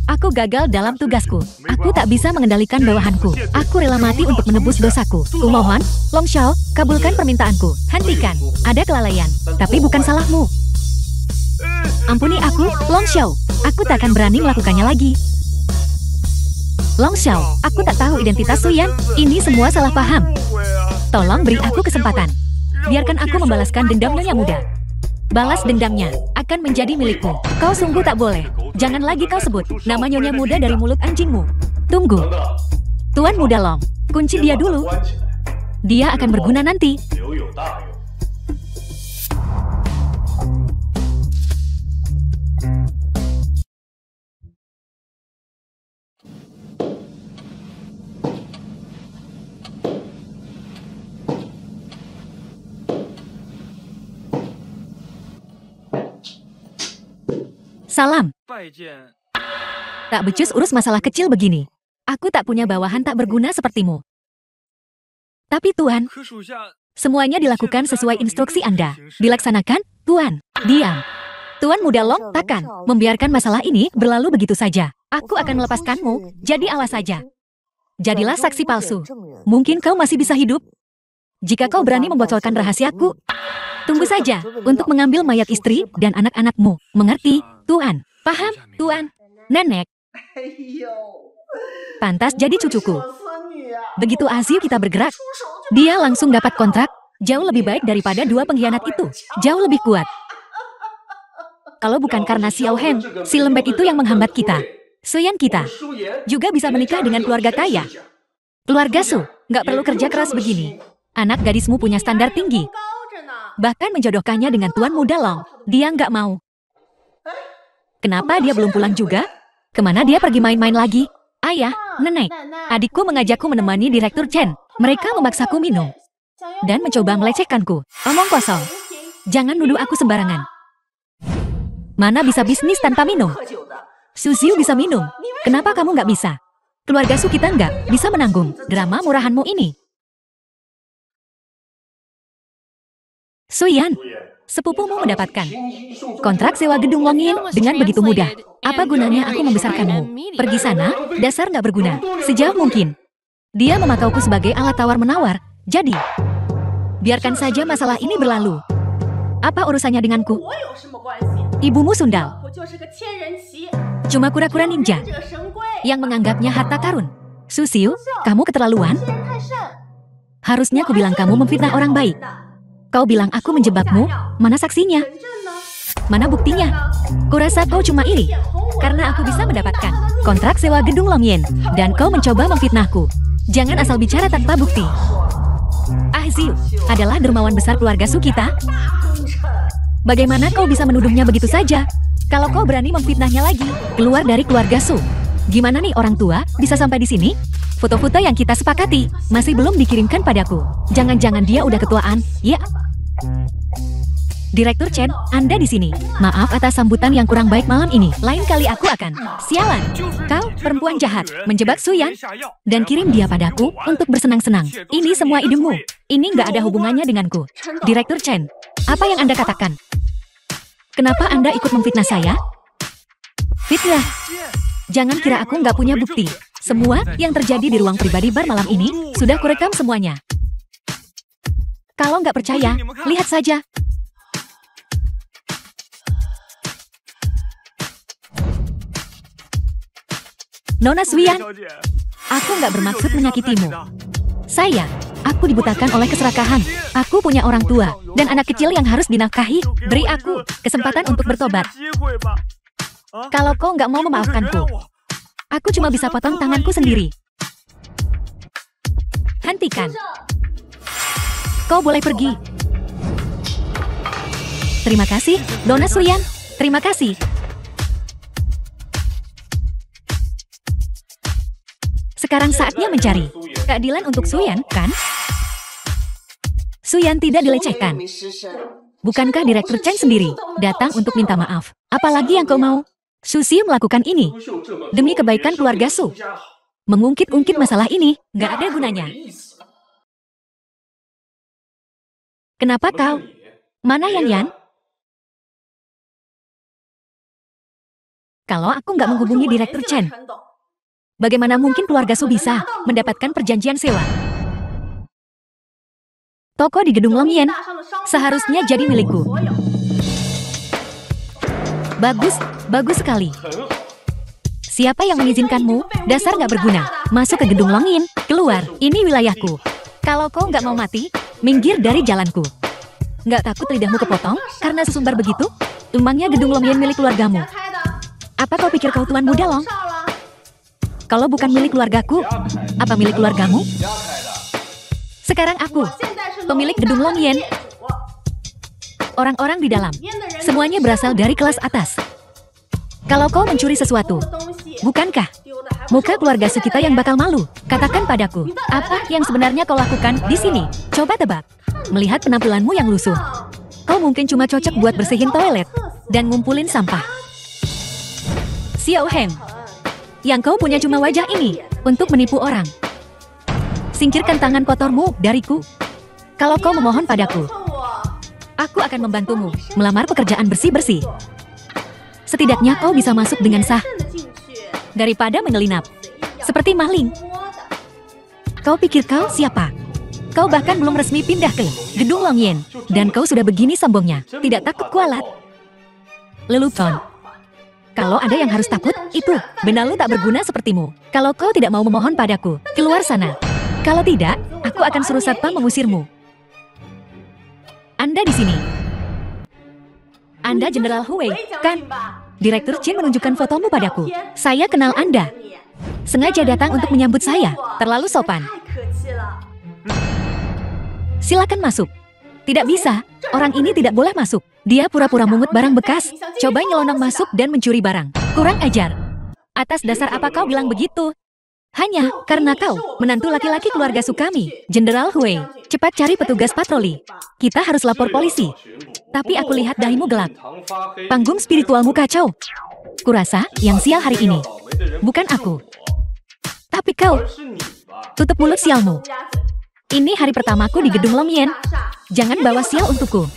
Aku gagal dalam tugasku. Aku tak bisa mengendalikan bawahanku. Aku rela mati untuk menebus dosaku. Kumohon, Long Xiao, kabulkan permintaanku. Hentikan. Ada kelalaian. Tapi bukan salahmu. Ampuni aku, Long Xiao. Aku tak akan berani melakukannya lagi. Long Xiao, aku tak tahu identitas Suyan. Ini semua salah paham. Tolong beri aku kesempatan. Biarkan aku membalaskan dendam Nyonya Muda. Balas dendamnya akan menjadi milikku. Kau sungguh tak boleh. Jangan lagi kau sebut nama Nyonya Muda dari mulut anjingmu. Tunggu. Tuan Muda Long, kunci dia dulu. Dia akan berguna nanti. Salam. Tak becus urus masalah kecil begini. Aku tak punya bawahan tak berguna sepertimu. Tapi Tuan, semuanya dilakukan sesuai instruksi Anda. Dilaksanakan, Tuan. Diam. Tuan Muda Long takkan membiarkan masalah ini berlalu begitu saja. Aku akan melepaskanmu, jadi awas saja. Jadilah saksi palsu. Mungkin kau masih bisa hidup. Jika kau berani membocorkan rahasiaku, tunggu saja untuk mengambil mayat istri dan anak-anakmu. Mengerti, Tuan? Paham, Tuan? Nenek. Pantas jadi cucuku. Begitu Aziu kita bergerak, dia langsung dapat kontrak jauh lebih baik daripada dua pengkhianat itu. Jauh lebih kuat. Kalau bukan karena Xiao Heng, si lembek itu yang menghambat kita, Suyan kita juga bisa menikah dengan keluarga kaya. Keluarga Su, nggak perlu kerja keras begini. Anak gadismu punya standar tinggi. Bahkan menjodohkannya dengan Tuan Muda Long, dia nggak mau. Kenapa dia belum pulang juga? Kemana dia pergi main-main lagi? Ayah, nenek, adikku mengajakku menemani Direktur Chen. Mereka memaksaku minum dan mencoba melecehkanku. Omong kosong. Jangan nuduh aku sembarangan. Mana bisa bisnis tanpa minum? Susiu bisa minum. Kenapa kamu nggak bisa? Keluarga Su kita nggak bisa menanggung drama murahanmu ini. Suyan, sepupumu mendapatkan kontrak sewa gedung Longyin dengan begitu mudah. Apa gunanya aku membesarkanmu? Pergi sana, dasar nggak berguna. Sejauh mungkin. Dia memakauku sebagai alat tawar-menawar. Jadi, biarkan saja masalah ini berlalu. Apa urusannya denganku? Ibumu sundal. Cuma kura-kura ninja yang menganggapnya harta karun. Susiu, kamu keterlaluan. Harusnya ku bilang kamu memfitnah orang baik. Kau bilang aku menjebakmu, mana saksinya? Mana buktinya? Kurasa kau cuma iri, karena aku bisa mendapatkan kontrak sewa gedung Longyin, dan kau mencoba memfitnahku. Jangan asal bicara tanpa bukti. Aziu adalah dermawan besar keluarga Su kita. Bagaimana kau bisa menuduhnya begitu saja? Kalau kau berani memfitnahnya lagi, keluar dari keluarga Su. Gimana nih orang tua, bisa sampai di sini? Foto-foto yang kita sepakati masih belum dikirimkan padaku. Jangan-jangan dia udah ketuaan, ya? Direktur Chen, Anda di sini. Maaf atas sambutan yang kurang baik malam ini. Lain kali aku akan. Sialan, kau perempuan jahat, menjebak Suyan dan kirim dia padaku untuk bersenang-senang. Ini semua idemu. Ini nggak ada hubungannya denganku. Direktur Chen, apa yang Anda katakan? Kenapa Anda ikut memfitnah saya? Fitnah. Jangan kira aku nggak punya bukti. Semua yang terjadi di ruang pribadi bar malam ini sudah kurekam semuanya. Kalau nggak percaya, lihat saja. Nona Suyan, aku nggak bermaksud menyakitimu. Aku dibutakan oleh keserakahan. Aku punya orang tua dan anak kecil yang harus dinafkahi. Beri aku kesempatan untuk bertobat. Kalau kau nggak mau memaafkanku, aku cuma bisa potong tanganku sendiri. Hentikan. Kau boleh pergi. Terima kasih, Nona Suyan. Terima kasih. Sekarang saatnya mencari keadilan untuk Suyan, kan? Suyan tidak dilecehkan. Bukankah Direktur Chen sendiri datang untuk minta maaf? Apalagi yang kau mau? Susi melakukan ini demi kebaikan keluarga Su. Mengungkit-ungkit masalah ini nggak ada gunanya. Kenapa kau? Mana Yan Yan? Kalau aku nggak menghubungi Direktur Chen, bagaimana mungkin keluarga Su bisa mendapatkan perjanjian sewa? Toko di gedung Longyan seharusnya jadi milikku. Bagus, bagus sekali. Siapa yang mengizinkanmu? Dasar nggak berguna. Masuk ke gedung Longyan, keluar. Ini wilayahku. Kalau kau nggak mau mati, minggir dari jalanku. Nggak takut lidahmu kepotong karena sesumbar begitu? Emangnya gedung Longyan milik keluargamu? Apa kau pikir kau tuan muda Long? Kalau bukan milik keluargaku, apa milik keluargamu? Sekarang aku pemilik gedung Longyan. Orang-orang di dalam, semuanya berasal dari kelas atas. Kalau kau mencuri sesuatu, bukankah muka keluarga kita yang bakal malu? Katakan padaku, apa yang sebenarnya kau lakukan di sini? Coba tebak. Melihat penampilanmu yang lusuh, kau mungkin cuma cocok buat bersihin toilet dan ngumpulin sampah. Xiao Heng, yang kau punya cuma wajah ini untuk menipu orang. Singkirkan tangan kotormu dariku. Kalau kau memohon padaku, aku akan membantumu melamar pekerjaan bersih-bersih. Setidaknya kau bisa masuk dengan sah, daripada menyelinap seperti maling. Kau pikir kau siapa? Kau bahkan belum resmi pindah ke gedung Longyan, dan kau sudah begini sombongnya. Tidak takut kualat? Lelucon. Kalau ada yang harus takut, itu benalu tak berguna sepertimu. Kalau kau tidak mau memohon padaku, keluar sana. Kalau tidak, aku akan suruh satpam mengusirmu. Anda di sini. Anda Jenderal Huwei, kan? Direktur Chen menunjukkan fotomu padaku. Saya kenal Anda. Sengaja datang untuk menyambut saya. Terlalu sopan. Silakan masuk. Tidak bisa. Orang ini tidak boleh masuk. Dia pura-pura mungut barang bekas. Coba nyelonong masuk dan mencuri barang. Kurang ajar. Atas dasar apa kau bilang begitu? Hanya karena kau menantu laki-laki keluarga Sukami, Jenderal Huwei. Cepat cari petugas patroli. Kita harus lapor polisi. Tapi aku lihat dahimu gelap. Panggung spiritualmu kacau. Kurasa yang sial hari ini bukan aku, tapi kau. Tutup mulut sialmu. Ini hari pertamaku di gedung Longyan. Jangan bawa sial untukku.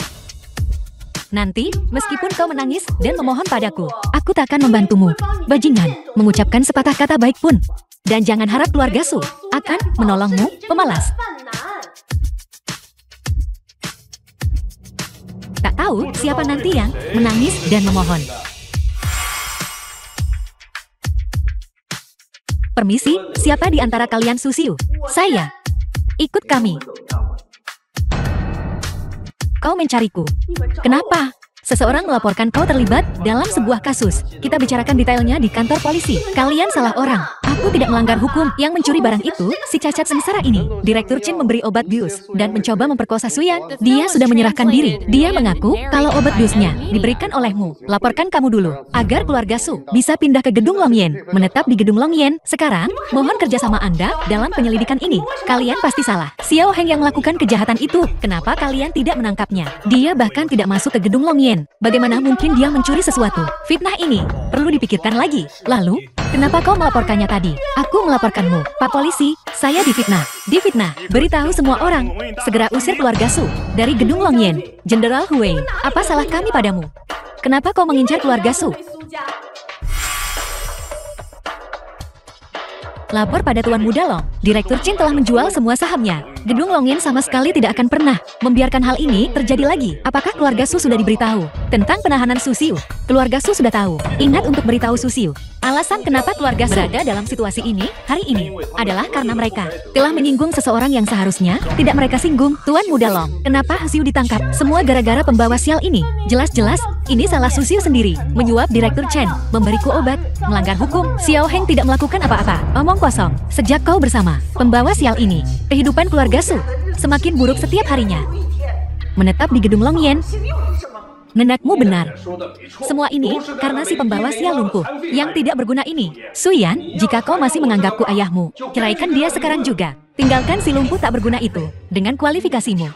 Nanti, meskipun kau menangis dan memohon padaku, aku tak akan membantumu. Bajingan, mengucapkan sepatah kata baik pun. Dan jangan harap keluarga Su akan menolongmu, pemalas. Tak tahu siapa nanti yang menangis dan memohon. Permisi, siapa di antara kalian Susiu? Saya. Ikut kami. Kau mencariku. Kenapa? Seseorang melaporkan kau terlibat dalam sebuah kasus. Kita bicarakan detailnya di kantor polisi. Kalian salah orang. Aku tidak melanggar hukum. Yang mencuri barang itu, si cacat sengsara ini. Direktur Chen memberi obat bius dan mencoba memperkosa Suyan. Dia sudah menyerahkan diri. Dia mengaku kalau obat biusnya diberikan olehmu. Laporkan kamu dulu, agar keluarga Su bisa pindah ke gedung Longyan. Menetap di gedung Longyan. Sekarang, mohon kerjasama Anda dalam penyelidikan ini. Kalian pasti salah. Xiao Heng yang melakukan kejahatan itu. Kenapa kalian tidak menangkapnya? Dia bahkan tidak masuk ke gedung Longyan. Bagaimana mungkin dia mencuri sesuatu? Fitnah ini perlu dipikirkan lagi. Lalu, kenapa kau melaporkannya tadi? Aku melaporkanmu. Pak Polisi, saya difitnah. Difitnah. Beritahu semua orang. Segera usir keluarga Su dari gedung Longyan. Jenderal Huwei, apa salah kami padamu? Kenapa kau mengincar keluarga Su? Lapor pada Tuan Muda Long, Direktur Chen telah menjual semua sahamnya. Gedung Longyan sama sekali tidak akan pernah membiarkan hal ini terjadi lagi. Apakah keluarga Su sudah diberitahu tentang penahanan Su Xiu? Keluarga Su sudah tahu. Ingat untuk beritahu Su Xiu. Alasan kenapa keluarga Su berada dalam situasi ini hari ini adalah karena mereka telah menyinggung seseorang yang seharusnya tidak mereka singgung. Tuan Muda Long, kenapa Xiu ditangkap? Semua gara-gara pembawa sial ini. Jelas-jelas ini salah Su Xiu sendiri. Menyuap Direktur Chen, memberiku obat, melanggar hukum. Xiao Heng tidak melakukan apa-apa. Omong kosong. Sejak kau bersama pembawa sial ini, kehidupan keluarga Su semakin buruk setiap harinya. Menetap di gedung Longyan. Nenekmu benar. Semua ini karena si pembawa sial lumpuh yang tidak berguna ini. Su Yan, jika kau masih menganggapku ayahmu, ceraikan dia sekarang juga. Tinggalkan si lumpuh tak berguna itu. Dengan kualifikasimu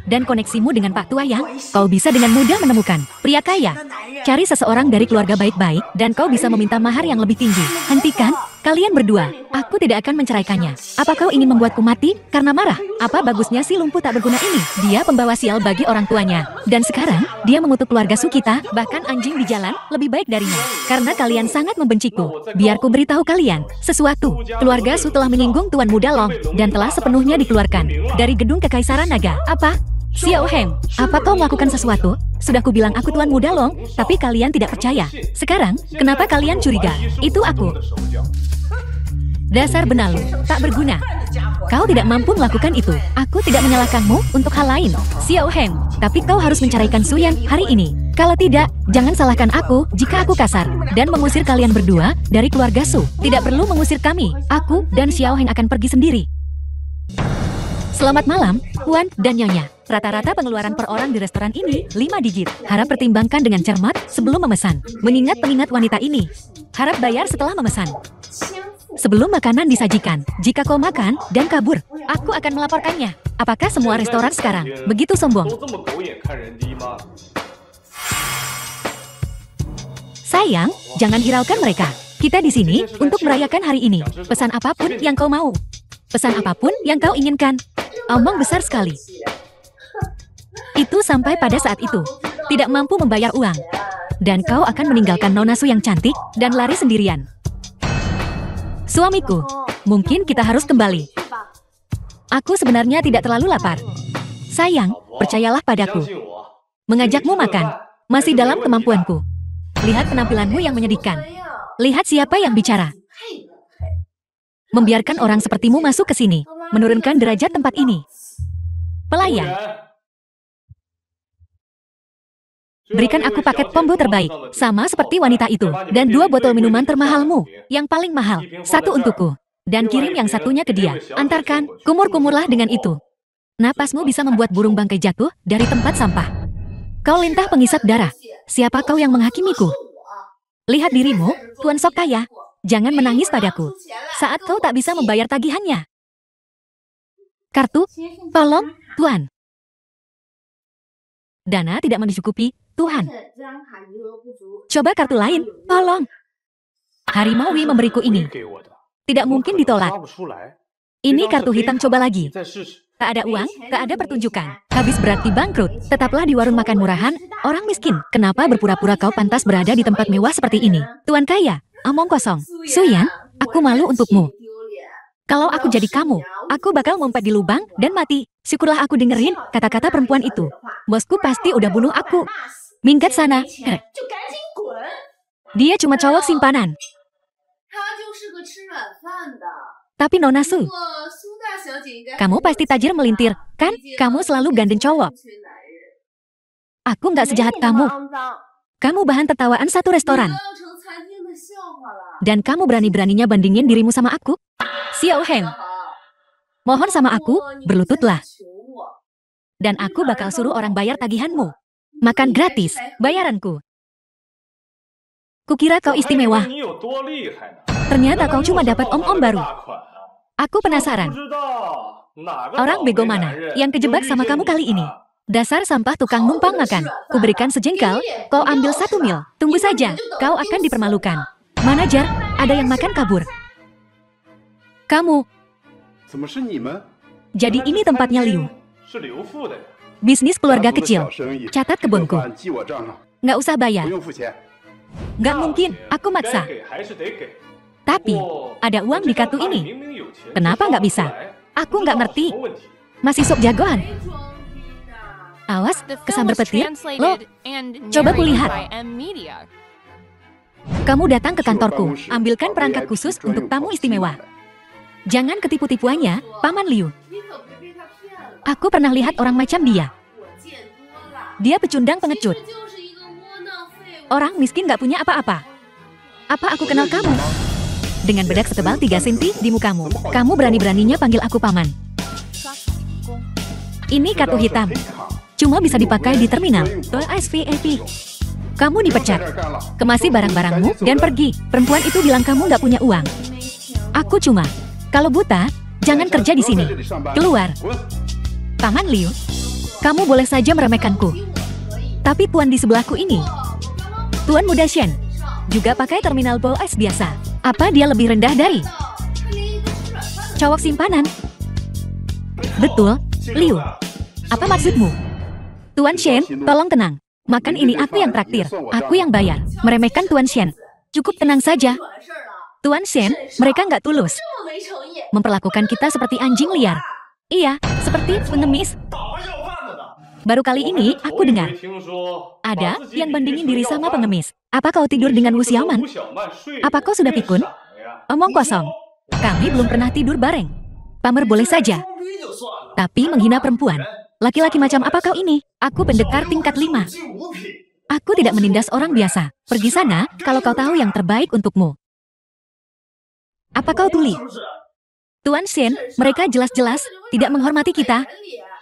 dan koneksimu dengan Pak Tua Yang, kau bisa dengan mudah menemukan pria kaya. Cari seseorang dari keluarga baik-baik dan kau bisa meminta mahar yang lebih tinggi. Hentikan kalian berdua. Aku tidak akan menceraikannya. Apa kau ingin membuatku mati karena marah? Apa bagusnya si lumpuh tak berguna ini? Dia pembawa sial bagi orang tuanya. Dan sekarang, dia mengutuk keluarga Su kita, bahkan anjing di jalan, lebih baik darinya. Karena kalian sangat membenciku. Biar ku beritahu kalian sesuatu. Keluarga Su telah menyinggung Tuan Muda Long dan telah sepenuhnya dikeluarkan dari gedung Kekaisaran Naga. Apa? Xiao Heng, apa kau melakukan sesuatu? Sudah kubilang aku Tuan Muda Long, tapi kalian tidak percaya. Sekarang, kenapa kalian curiga? Itu aku. Dasar benalu, tak berguna. Kau tidak mampu melakukan itu. Aku tidak menyalahkanmu untuk hal lain, Xiao Heng. Tapi kau harus menceraikan Su Yan hari ini. Kalau tidak, jangan salahkan aku jika aku kasar dan mengusir kalian berdua dari keluarga Su. Tidak perlu mengusir kami. Aku dan Xiao Heng akan pergi sendiri. Selamat malam, Tuan dan Nyonya. Rata-rata pengeluaran per orang di restoran ini 5 digit. Harap pertimbangkan dengan cermat sebelum memesan. Mengingat pengingat wanita ini. Harap bayar setelah memesan. Sebelum makanan disajikan, jika kau makan dan kabur, aku akan melaporkannya. Apakah semua restoran sekarang begitu sombong? Sayang, jangan hiraukan mereka. Kita di sini untuk merayakan hari ini. Pesan apapun yang kau mau. Pesan apapun yang kau inginkan. Omong besar sekali. Itu sampai pada saat itu. Tidak mampu membayar uang. Dan kau akan meninggalkan Nona Su yang cantik dan lari sendirian. Suamiku, mungkin kita harus kembali. Aku sebenarnya tidak terlalu lapar. Sayang, percayalah padaku. Mengajakmu makan, masih dalam kemampuanku. Lihat penampilanmu yang menyedihkan. Lihat siapa yang bicara. Membiarkan orang sepertimu masuk ke sini, menurunkan derajat tempat ini. Pelayan. Berikan aku paket combo terbaik, sama seperti wanita itu, dan 2 botol minuman termahalmu, yang paling mahal, 1 untukku, dan kirim yang satunya ke dia. Antarkan, kumur-kumurlah dengan itu. Napasmu bisa membuat burung bangkai jatuh dari tempat sampah. Kau lintah pengisap darah. Siapa kau yang menghakimiku? Lihat dirimu, Tuan Sok Kaya. Jangan menangis padaku. Saat kau tak bisa membayar tagihannya. Kartu, tolong, Tuan. Dana tidak mencukupi, Tuhan. Coba kartu lain, tolong. Harimau memberiku ini. Tidak mungkin ditolak. Ini kartu hitam, coba lagi. Tak ada uang, tak ada pertunjukan. Habis berarti bangkrut. Tetaplah di warung makan murahan, orang miskin. Kenapa berpura-pura kau pantas berada di tempat mewah seperti ini? Tuan kaya, omong kosong. Su Yan, aku malu untukmu. Kalau aku jadi kamu, aku bakal ngumpet di lubang dan mati. Syukurlah aku dengerin kata-kata perempuan itu. Bosku pasti udah bunuh aku. Minggat sana. Dia cuma cowok simpanan. Tapi Nona Su, kamu pasti tajir melintir, kan? Kamu selalu gandeng cowok. Aku nggak sejahat kamu. Kamu bahan tertawaan satu restoran. Dan kamu berani-beraninya bandingin dirimu sama aku? Xiao Heng, mohon sama aku, berlututlah. Dan aku bakal suruh orang bayar tagihanmu. Makan gratis, bayaranku. Kukira kau istimewa. Ternyata kau cuma dapat om-om baru. Aku penasaran. Orang bego mana yang kejebak sama kamu kali ini? Dasar sampah tukang numpang makan. Kuberikan sejengkal, kau ambil 1 mil. Tunggu saja, kau akan dipermalukan. Manajer, ada yang makan kabur. Kamu. Jadi ini tempatnya Liu. Bisnis keluarga kecil. Catat kebunku. Nggak usah bayar. Nggak mungkin, aku maksa. Tapi, ada uang di kartu ini. Kenapa nggak bisa? Aku nggak ngerti. Masih sok jagoan. Awas, kesambar petir. Lo, coba kulihat. Kamu datang ke kantorku, ambilkan perangkat khusus untuk tamu istimewa. Jangan ketipu tipuannya, Paman Liu. Aku pernah lihat orang macam dia. Dia pecundang pengecut. Orang miskin gak punya apa-apa. Apa aku kenal kamu? Dengan bedak setebal 3 cm di mukamu, kamu berani-beraninya panggil aku paman. Ini kartu hitam. Cuma bisa dipakai di terminal. VIP. Kamu dipecat. Kemasi barang-barangmu dan pergi. Perempuan itu bilang kamu gak punya uang. Aku cuma, kalau buta, jangan kerja di sini. Keluar. Paman Liu, kamu boleh saja meremehkanku. Tapi tuan di sebelahku ini, Tuan Muda Shen, juga pakai terminal POS biasa. Apa dia lebih rendah dari cowok simpanan? Betul, Liu. Apa maksudmu? Tuan Shen, tolong tenang. Makan ini aku yang traktir, aku yang bayar. Meremehkan Tuan Shen. Cukup tenang saja. Tuan Shen, mereka nggak tulus. Memperlakukan kita seperti anjing liar. Iya, seperti pengemis. Baru kali ini aku dengar ada yang bandingin diri sama pengemis. Apa kau tidur dengan Wu Xiaoman? Apa kau sudah pikun? Omong kosong. Kami belum pernah tidur bareng. Pamer boleh saja. Tapi menghina perempuan. Laki-laki macam apa kau ini? Aku pendekar tingkat 5. Aku tidak menindas orang biasa. Pergi sana kalau kau tahu yang terbaik untukmu. Apa kau tuli? Tuan Shen, mereka jelas-jelas tidak menghormati kita.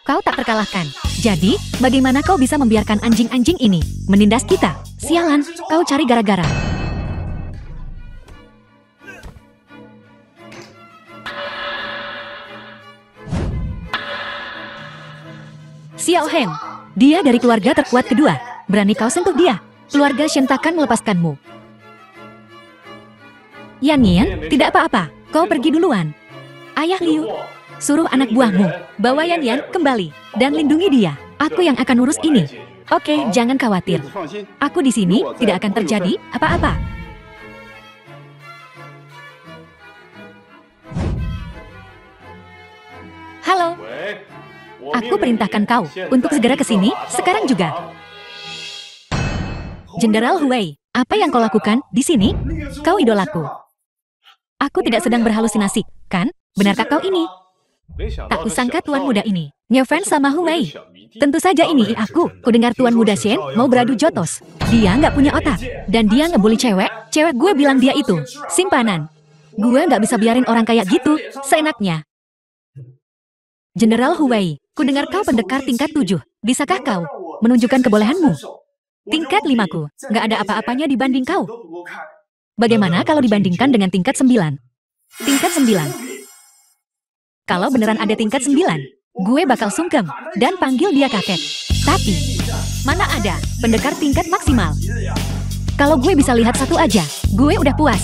Kau tak terkalahkan. Jadi, bagaimana kau bisa membiarkan anjing-anjing ini menindas kita? Sialan, kau cari gara-gara. Xiao Heng, dia dari keluarga terkuat kedua. Berani kau sentuh dia? Keluarga Shen takkan melepaskanmu. Yan Yan, tidak apa-apa. Kau pergi duluan. Ayah Liu, suruh anak buahmu bawa Yan Yan kembali dan lindungi dia. Aku yang akan urus ini. Oke, jangan khawatir. Aku di sini tidak akan terjadi apa-apa. Halo. Aku perintahkan kau untuk segera ke sini sekarang juga. Jenderal Huai, apa yang kau lakukan di sini? Kau idolaku. Aku tidak sedang berhalusinasi, kan? Benarkah kau ini? Tak kusangka tuan muda ini ngefans sama Huai. Tentu saja ini aku. Kudengar Tuan Muda Shen mau beradu jotos. Dia nggak punya otak. Dan dia ngebully cewek. Cewek gue bilang dia itu simpanan. Gue nggak bisa biarin orang kayak gitu seenaknya. Jenderal Huai, kudengar kau pendekar tingkat 7. Bisakah kau menunjukkan kebolehanmu? Tingkat 5ku, nggak ada apa-apanya dibanding kau. Bagaimana kalau dibandingkan dengan tingkat 9? Tingkat 9. Kalau beneran ada tingkat 9, gue bakal sungkem dan panggil dia kakek. Tapi, mana ada pendekar tingkat maksimal? Kalau gue bisa lihat satu aja, gue udah puas.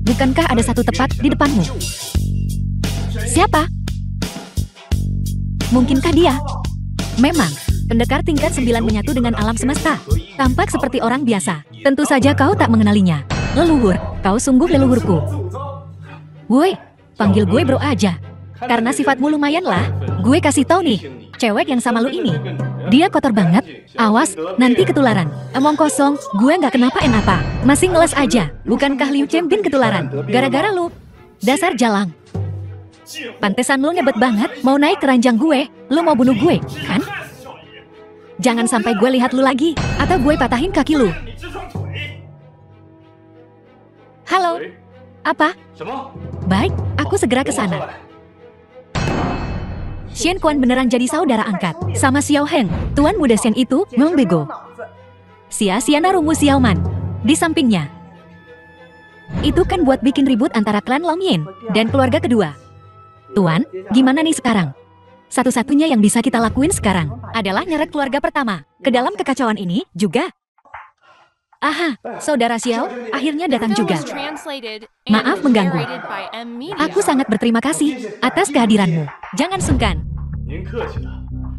Bukankah ada satu tepat di depanmu? Siapa? Mungkinkah dia? Memang, pendekar tingkat 9 menyatu dengan alam semesta. Tampak seperti orang biasa. Tentu saja kau tak mengenalinya. Leluhur, kau sungguh leluhurku. Woi, panggil gue bro aja. Karena sifatmu lumayan lah, gue kasih tau nih. Cewek yang sama lu ini, dia kotor banget. Awas, nanti ketularan. Omong kosong, gue nggak kenapa-enapa. Masih ngeles aja. Bukankah Liu Chenbin ketularan? Gara-gara lu. Dasar jalang. Pantesan lu ngebet banget, mau naik ke ranjang gue. Lu mau bunuh gue, kan? Jangan sampai gue lihat lu lagi, atau gue patahin kaki lu. Halo? Apa? Baik, aku segera ke sana. Shen Quan beneran jadi saudara angkat sama Xiao Heng. Tuan Muda Shen itu memang bego. Sia-sia naruh Wu Xiaoman di sampingnya. Itu kan buat bikin ribut antara klan Long Yin dan keluarga kedua. Tuan, gimana nih sekarang? Satu-satunya yang bisa kita lakuin sekarang adalah nyeret keluarga pertama ke dalam kekacauan ini juga. Aha, saudara Xiao akhirnya datang juga. Maaf mengganggu. Aku sangat berterima kasih atas kehadiranmu. Jangan sungkan.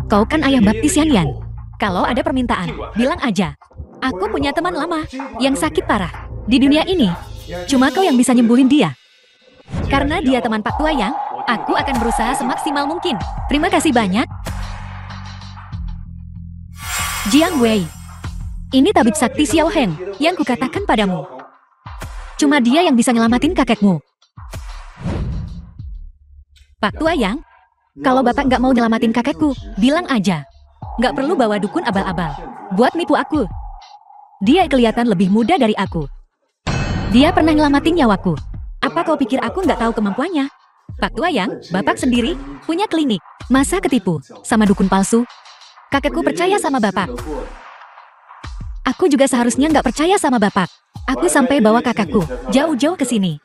Kau kan ayah baptis Yan Yan. Kalau ada permintaan, bilang aja. Aku punya teman lama yang sakit parah. Di dunia ini, cuma kau yang bisa nyembuhin dia. Karena dia teman Pak Tuayang, aku akan berusaha semaksimal mungkin. Terima kasih banyak. Jiang Wei. Ini tabib sakti Xiao Heng yang kukatakan padamu. Cuma dia yang bisa nyelamatin kakekmu. Pak Tuayang, kalau bapak nggak mau nyelamatin kakekku, bilang aja. Nggak perlu bawa dukun abal-abal. Buat nipu aku. Dia kelihatan lebih muda dari aku. Dia pernah nyelamatin nyawaku. Apa kau pikir aku nggak tahu kemampuannya? Pak Tuayang, bapak sendiri punya klinik. Masa ketipu sama dukun palsu? Kakekku percaya sama bapak. Aku juga seharusnya nggak percaya sama bapak. Aku sampai bawa kakakku jauh-jauh ke sini.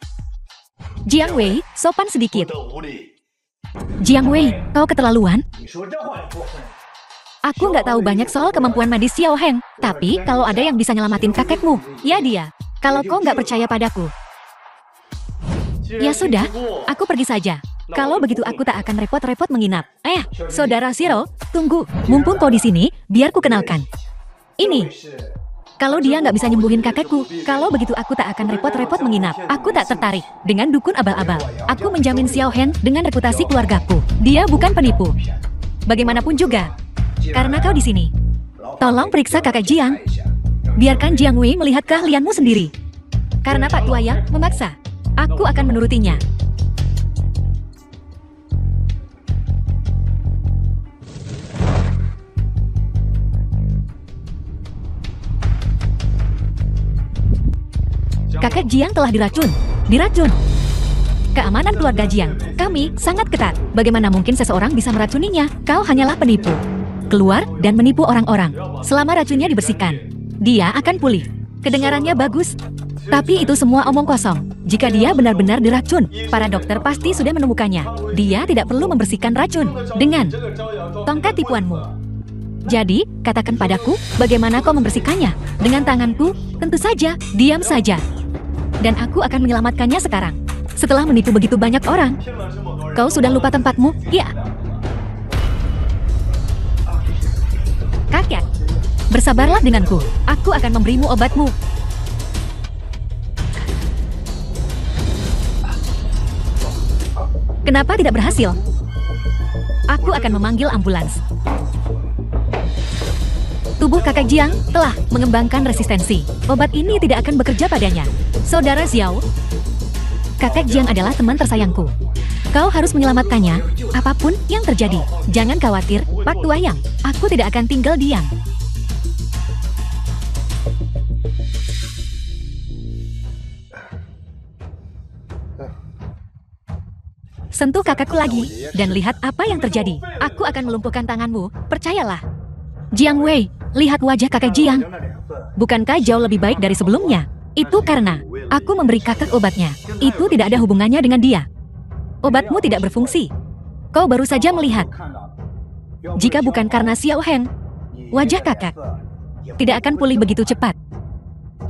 Jiang Wei, sopan sedikit. Jiang Wei, kau keterlaluan? Aku nggak tahu banyak soal kemampuan medis Xiao Heng, tapi kalau ada yang bisa nyelamatin kakekmu, ya dia. Kalau kau nggak percaya padaku, ya sudah, aku pergi saja. Kalau begitu aku tak akan repot-repot menginap. Saudara Zero, tunggu. Mumpung kau di sini, biar ku kenalkan. Ini. Kalau dia nggak bisa nyembuhin kakekku, kalau begitu aku tak akan repot-repot menginap. Aku tak tertarik dengan dukun abal-abal. Aku menjamin Xiao Heng dengan reputasi keluargaku. Dia bukan penipu. Bagaimanapun juga, karena kau di sini. Tolong periksa kakek Jiang. Biarkan Jiang Wei melihat keahlianmu sendiri. Karena Pak Tuayang memaksa, aku akan menurutinya. Kakek Jiang telah diracun. Diracun. Keamanan keluarga Jiang, kami sangat ketat. Bagaimana mungkin seseorang bisa meracuninya? Kau hanyalah penipu. Keluar dan menipu orang-orang. Selama racunnya dibersihkan, dia akan pulih. Kedengarannya bagus. Tapi itu semua omong kosong. Jika dia benar-benar diracun, para dokter pasti sudah menemukannya. Dia tidak perlu membersihkan racun dengan tongkat tipuanmu. Jadi, katakan padaku, bagaimana kau membersihkannya? Dengan tanganku? Tentu saja, diam saja. Dan aku akan menyelamatkannya sekarang. Setelah menipu begitu banyak orang. Kau sudah lupa tempatmu? Ya. Kakek, bersabarlah denganku. Aku akan memberimu obatmu. Kenapa tidak berhasil? Aku akan memanggil ambulans. Tubuh kakek Jiang telah mengembangkan resistensi. Obat ini tidak akan bekerja padanya. Saudara Xiao, kakek Jiang adalah teman tersayangku. Kau harus menyelamatkannya, apapun yang terjadi. Jangan khawatir, Pak Tuayang. Aku tidak akan tinggal diam. Sentuh kakakku lagi, dan lihat apa yang terjadi. Aku akan melumpuhkan tanganmu, percayalah. Jiang Wei, lihat wajah kakek Jiang. Bukankah jauh lebih baik dari sebelumnya? Itu karena aku memberi kakak obatnya. Itu tidak ada hubungannya dengan dia. Obatmu tidak berfungsi. Kau baru saja melihat. Jika bukan karena Xiao Heng, wajah kakak tidak akan pulih begitu cepat.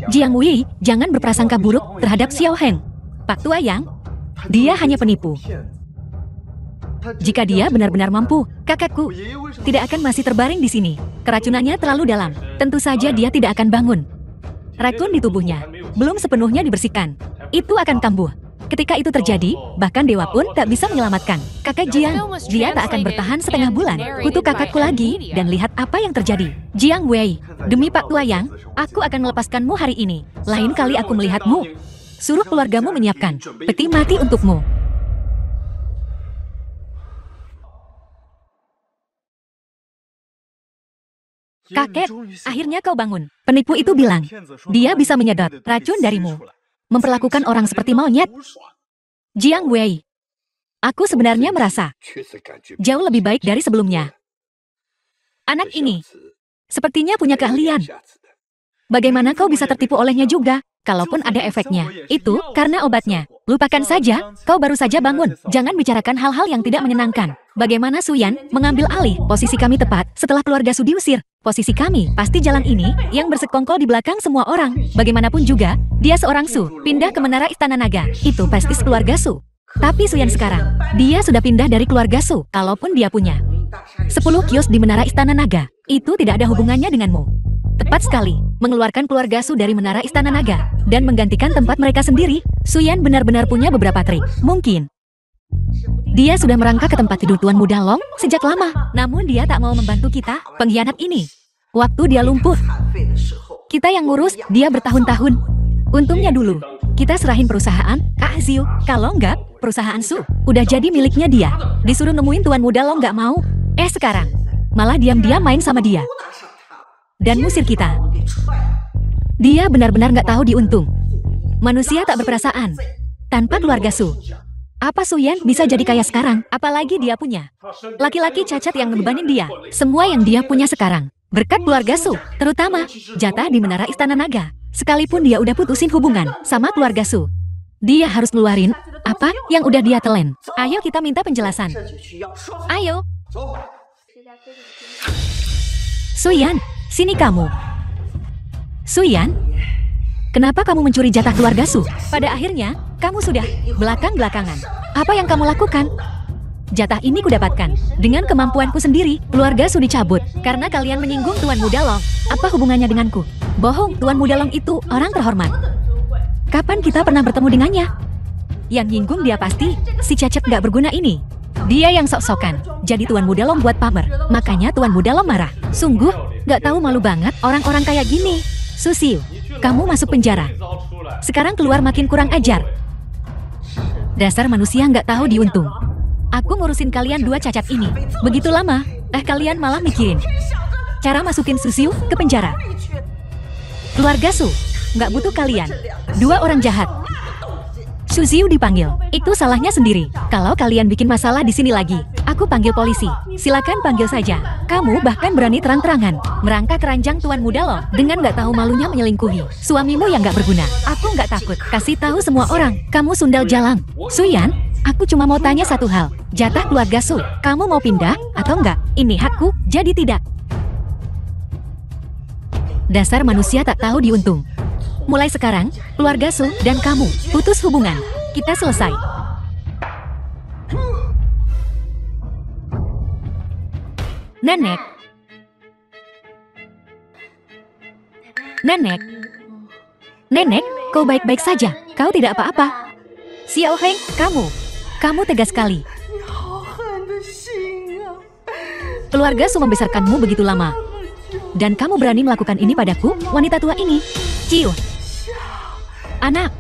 Jiang Wei, jangan berprasangka buruk terhadap Xiao Heng. Pak Tuayang, dia hanya penipu. Jika dia benar-benar mampu, kakakku tidak akan masih terbaring di sini. Keracunannya terlalu dalam. Tentu saja dia tidak akan bangun. Racun di tubuhnya belum sepenuhnya dibersihkan. Itu akan kambuh. Ketika itu terjadi, bahkan dewa pun tak bisa menyelamatkan. Kakek Jiang, dia tak akan bertahan setengah bulan. Kutuk kakakku lagi, dan lihat apa yang terjadi. Jiang Wei, demi Pak Tuayang, aku akan melepaskanmu hari ini. Lain kali aku melihatmu, suruh keluargamu menyiapkan peti mati untukmu. Kakek, akhirnya kau bangun. Penipu itu bilang, dia bisa menyedot racun darimu. Memperlakukan orang seperti monyet. Jiang Wei, aku sebenarnya merasa jauh lebih baik dari sebelumnya. Anak ini sepertinya punya keahlian. Bagaimana kau bisa tertipu olehnya juga? Kalaupun ada efeknya, itu karena obatnya. Lupakan saja, kau baru saja bangun. Jangan bicarakan hal-hal yang tidak menyenangkan. Bagaimana Suyan mengambil alih posisi kami tepat setelah keluarga Su diusir? Posisi kami pasti jalan ini yang bersekongkol di belakang semua orang. Bagaimanapun juga, dia seorang Su, pindah ke menara Istana Naga. Itu prestis keluarga Su. Tapi Suyan sekarang, dia sudah pindah dari keluarga Su. Kalaupun dia punya 10 kios di menara Istana Naga, itu tidak ada hubungannya denganmu. Tepat sekali, mengeluarkan keluarga Su dari menara Istana Naga, dan menggantikan tempat mereka sendiri. Su Yan benar-benar punya beberapa trik. Mungkin dia sudah merangkak ke tempat tidur Tuan Muda Long sejak lama, namun dia tak mau membantu kita, pengkhianat ini. Waktu dia lumpuh, kita yang ngurus dia bertahun-tahun. Untungnya dulu, kita serahin perusahaan Kak Ziu. Kalau enggak, perusahaan Su udah jadi miliknya dia. Disuruh nemuin Tuan Muda Long nggak mau. Sekarang, malah diam-diam main sama dia. Dan musir kita. Dia benar-benar nggak tahu diuntung. Manusia tak berperasaan. Tanpa keluarga Su, apa Su Yan bisa jadi kaya sekarang? Apalagi dia punya laki-laki cacat yang ngebebanin dia. Semua yang dia punya sekarang berkat keluarga Su, terutama jatah di menara Istana Naga. Sekalipun dia udah putusin hubungan sama keluarga Su, dia harus ngeluarin apa yang udah dia telan. Ayo kita minta penjelasan. Ayo. Su Yan, sini kamu. Su Yan, kenapa kamu mencuri jatah keluarga Su? Pada akhirnya, kamu sudah belakang-belakangan. Apa yang kamu lakukan? Jatah ini kudapatkan dengan kemampuanku sendiri. Keluarga Su dicabut karena kalian menyinggung Tuan Muda Long. Apa hubungannya denganku? Bohong, Tuan Muda Long itu orang terhormat. Kapan kita pernah bertemu dengannya? Yang nyinggung dia pasti si cacat gak berguna ini. Dia yang sok-sokan jadi Tuan Muda Long buat pamer. Makanya Tuan Muda Long marah. Sungguh gak tahu malu banget orang-orang kayak gini. Su Xiu, kamu masuk penjara. Sekarang keluar makin kurang ajar. Dasar manusia nggak tahu diuntung. Aku ngurusin kalian dua cacat ini begitu lama, kalian malah mikirin cara masukin Su Xiu ke penjara. Keluarga Su nggak butuh kalian. Dua orang jahat. Su Xiu dipanggil. Itu salahnya sendiri. Kalau kalian bikin masalah di sini lagi, aku panggil polisi. Silakan panggil saja. Kamu bahkan berani terang-terangan merangkak keranjang Tuan Muda Long dengan nggak tahu malunya menyelingkuhi suamimu yang nggak berguna. Aku nggak takut. Kasih tahu semua orang, kamu sundal jalang. Su Yan, aku cuma mau tanya satu hal. Jatah keluarga Su, kamu mau pindah atau enggak? Ini hakku, jadi tidak. Dasar manusia tak tahu diuntung. Mulai sekarang, keluarga Su dan kamu putus hubungan. Kita selesai. Nenek. Nenek. Nenek, kau baik-baik saja. Kau tidak apa-apa. Xiao Heng, kamu tegas sekali. Keluarga Su membesarkanmu begitu lama. Dan kamu berani melakukan ini padaku, wanita tua ini. Ciu. Anak.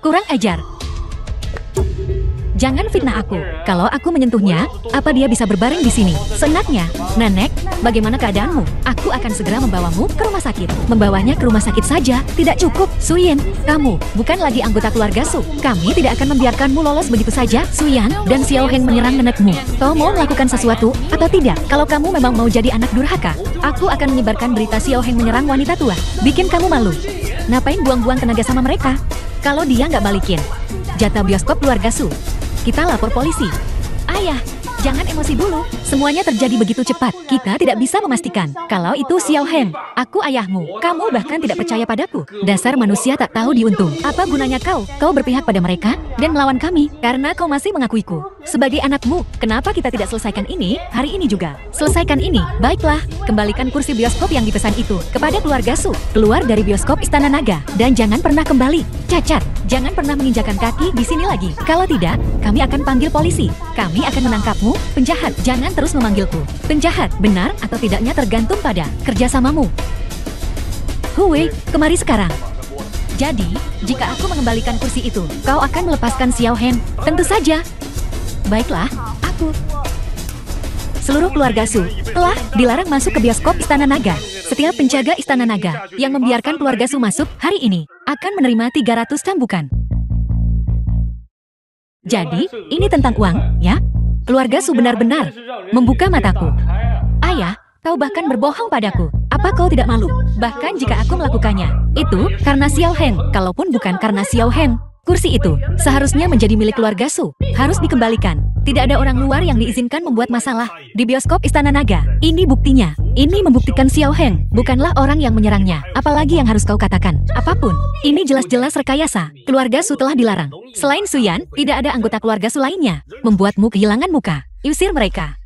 Kurang ajar. Jangan fitnah aku. Kalau aku menyentuhnya, apa dia bisa berbaring di sini? Senaknya. Nenek, bagaimana keadaanmu? Aku akan segera membawamu ke rumah sakit. Membawanya ke rumah sakit saja tidak cukup. Su Yan, kamu bukan lagi anggota keluarga Su. Kami tidak akan membiarkanmu lolos begitu saja. Su Yan dan Xiao Heng menyerang nenekmu. Kau mau melakukan sesuatu atau tidak? Kalau kamu memang mau jadi anak durhaka, aku akan menyebarkan berita Xiao Heng menyerang wanita tua. Bikin kamu malu. Ngapain buang-buang tenaga sama mereka? Kalau dia nggak balikin jatah bioskop keluarga Su, kita lapor polisi. Ayah, jangan emosi dulu. Semuanya terjadi begitu cepat. Kita tidak bisa memastikan kalau itu Xiao Heng. Aku ayahmu. Kamu bahkan tidak percaya padaku. Dasar manusia tak tahu diuntung. Apa gunanya kau? Kau berpihak pada mereka dan melawan kami karena kau masih mengakuiku sebagai anakmu. Kenapa kita tidak selesaikan ini hari ini juga? Selesaikan ini. Baiklah, kembalikan kursi bioskop yang dipesan itu kepada keluarga Su. Keluar dari bioskop Istana Naga dan jangan pernah kembali. Cacat, jangan pernah menginjakan kaki di sini lagi. Kalau tidak, kami akan panggil polisi. Kami akan menangkapmu, penjahat. Jangan terus memanggilku penjahat. Benar atau tidaknya tergantung pada kerjasamamu. Huwei, kemari sekarang. Jadi, jika aku mengembalikan kursi itu, kau akan melepaskan Xiao Heng? Tentu saja. Baiklah, aku. Seluruh keluarga Su telah dilarang masuk ke bioskop Istana Naga. Setiap penjaga Istana Naga yang membiarkan keluarga Su masuk hari ini akan menerima 300 cambukan. Jadi, ini tentang uang, ya? Keluarga Su benar-benar membuka mataku. Ayah, kau bahkan berbohong padaku. Apa kau tidak malu? Bahkan jika aku melakukannya, itu karena Xiao Heng. Kalaupun bukan karena Xiao Heng, kursi itu seharusnya menjadi milik keluarga Su. Harus dikembalikan. Tidak ada orang luar yang diizinkan membuat masalah di bioskop Istana Naga. Ini buktinya. Ini membuktikan Xiao Heng bukanlah orang yang menyerangnya. Apalagi yang harus kau katakan? Apapun. Ini jelas-jelas rekayasa. Keluarga Su telah dilarang. Selain Su Yan, tidak ada anggota keluarga Su lainnya. Membuatmu kehilangan muka. Usir mereka.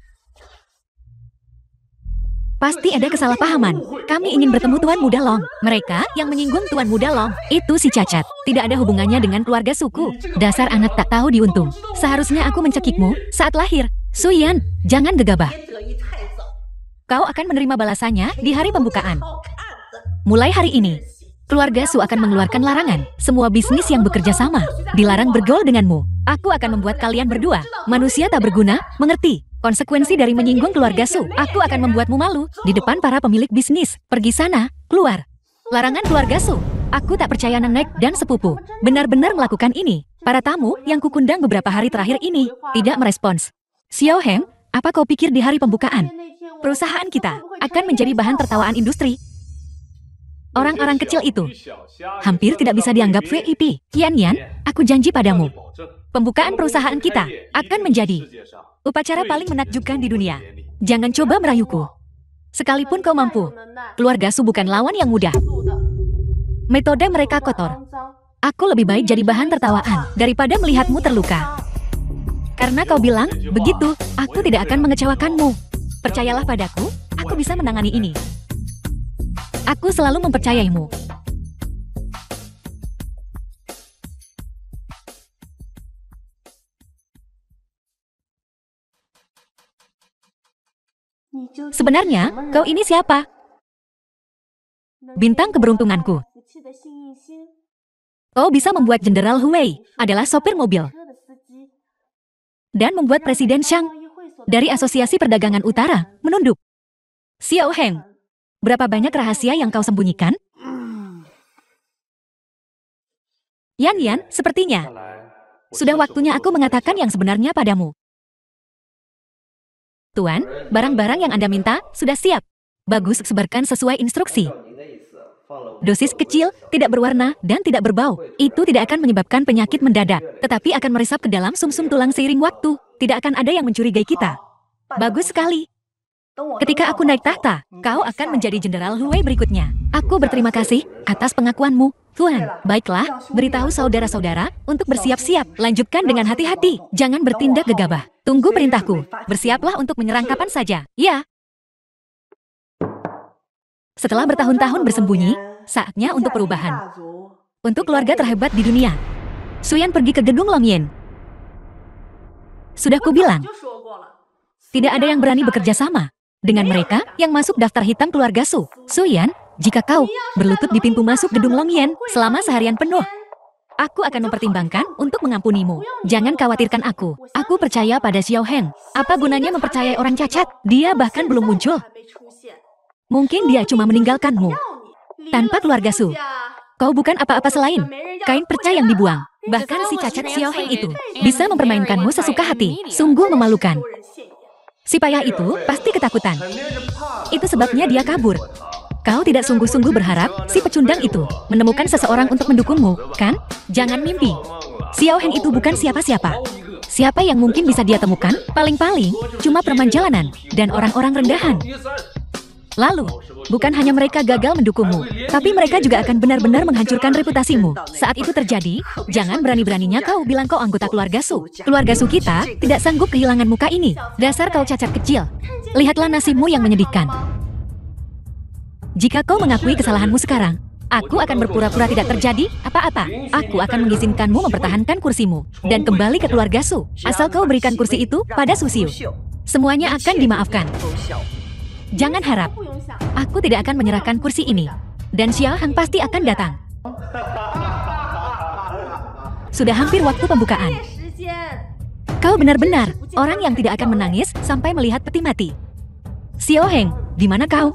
Pasti ada kesalahpahaman. Kami ingin bertemu Tuan Muda Long. Mereka yang menyinggung Tuan Muda Long, itu si cacat. Tidak ada hubungannya dengan keluarga suku. Dasar anak tak tahu diuntung. Seharusnya aku mencekikmu saat lahir. Suyan, jangan gegabah. Kau akan menerima balasannya di hari pembukaan. Mulai hari ini, keluarga Su akan mengeluarkan larangan. Semua bisnis yang bekerja sama dilarang bergaul denganmu. Aku akan membuat kalian berdua manusia tak berguna, mengerti? Konsekuensi dari menyinggung keluarga Su, aku akan membuatmu malu di depan para pemilik bisnis. Pergi sana, keluar. Larangan keluarga Su. Aku tak percaya nenek dan sepupu benar-benar melakukan ini. Para tamu yang kukundang beberapa hari terakhir ini tidak merespons. Xiao Heng, apa kau pikir di hari pembukaan perusahaan kita akan menjadi bahan tertawaan industri? Orang-orang kecil itu hampir tidak bisa dianggap VIP. Yan Yan, aku janji padamu, pembukaan perusahaan kita akan menjadi upacara paling menakjubkan di dunia. Jangan coba merayuku. Sekalipun kau mampu, keluarga Su bukan lawan yang mudah. Metode mereka kotor. Aku lebih baik jadi bahan tertawaan daripada melihatmu terluka. Karena kau bilang begitu, aku tidak akan mengecewakanmu. Percayalah padaku, aku bisa menangani ini. Aku selalu mempercayaimu. Sebenarnya, kau ini siapa? Bintang keberuntunganku. Kau bisa membuat Jenderal Huwei adalah sopir mobil. Dan membuat Presiden Shang dari Asosiasi Perdagangan Utara menunduk. Xiao Heng, berapa banyak rahasia yang kau sembunyikan? Yan Yan, sepertinya sudah waktunya aku mengatakan yang sebenarnya padamu. Tuan, barang-barang yang Anda minta sudah siap. Bagus, sebarkan sesuai instruksi. Dosis kecil, tidak berwarna, dan tidak berbau. Itu tidak akan menyebabkan penyakit mendadak, tetapi akan meresap ke dalam sumsum tulang seiring waktu. Tidak akan ada yang mencurigai kita. Bagus sekali. Ketika aku naik tahta, kau akan menjadi Jenderal Huwei berikutnya. Aku berterima kasih atas pengakuanmu, Tuan. Baiklah, beritahu saudara-saudara untuk bersiap-siap. Lanjutkan dengan hati-hati. Jangan bertindak gegabah. Tunggu perintahku. Bersiaplah untuk menyerang kapan saja. Ya. Setelah bertahun-tahun bersembunyi, saatnya untuk perubahan. Untuk keluarga terhebat di dunia. Suyan pergi ke gedung Longyan. Sudah kubilang, tidak ada yang berani bekerja sama dengan mereka yang masuk daftar hitam keluarga Su. Suyan, jika kau berlutut di pintu masuk gedung Longyan selama seharian penuh, aku akan mempertimbangkan untuk mengampunimu. Jangan khawatirkan aku. Aku percaya pada Xiao Heng. Apa gunanya mempercayai orang cacat? Dia bahkan belum muncul. Mungkin dia cuma meninggalkanmu. Tanpa keluarga Su, kau bukan apa-apa selain kain perca yang dibuang. Bahkan si cacat Xiao Heng itu bisa mempermainkanmu sesuka hati. Sungguh memalukan. Si payah itu pasti ketakutan. Itu sebabnya dia kabur. Kau tidak sungguh-sungguh berharap si pecundang itu menemukan seseorang untuk mendukungmu, kan? Jangan mimpi. Xiao Heng itu bukan siapa-siapa. Siapa yang mungkin bisa dia temukan? Paling-paling cuma preman jalanan dan orang-orang rendahan. Lalu, bukan hanya mereka gagal mendukungmu, tapi mereka juga akan benar-benar menghancurkan reputasimu. Saat itu terjadi, jangan berani-beraninya kau bilang kau anggota keluarga Su. Keluarga Su kita tidak sanggup kehilangan muka ini. Dasar kau cacat kecil. Lihatlah nasibmu yang menyedihkan. Jika kau mengakui kesalahanmu sekarang, aku akan berpura-pura tidak terjadi apa-apa. Aku akan mengizinkanmu mempertahankan kursimu dan kembali ke keluarga Su. Asal kau berikan kursi itu pada Su Xiu. Semuanya akan dimaafkan. Jangan harap, aku tidak akan menyerahkan kursi ini. Dan Xiao Heng pasti akan datang. Sudah hampir waktu pembukaan. Kau benar-benar orang yang tidak akan menangis sampai melihat peti mati. Xiao Heng, di mana kau?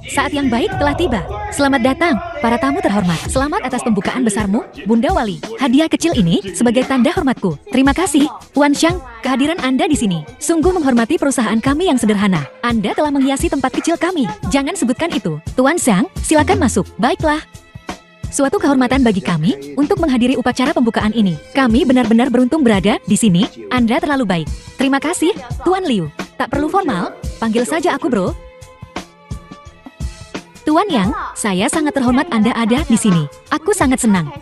Saat yang baik telah tiba. Selamat datang, para tamu terhormat. Selamat atas pembukaan besarmu, Bunda Wali. Hadiah kecil ini sebagai tanda hormatku. Terima kasih, Wan Xiang. Kehadiran Anda di sini sungguh menghormati perusahaan kami yang sederhana. Anda telah menghiasi tempat kecil kami. Jangan sebutkan itu. Tuan Xiang, silakan masuk. Baiklah. Suatu kehormatan bagi kami untuk menghadiri upacara pembukaan ini. Kami benar-benar beruntung berada di sini. Anda terlalu baik. Terima kasih, Tuan Liu. Tak perlu formal, panggil saja aku bro. Tuan Yang, saya sangat terhormat Anda ada di sini. Aku sangat senang.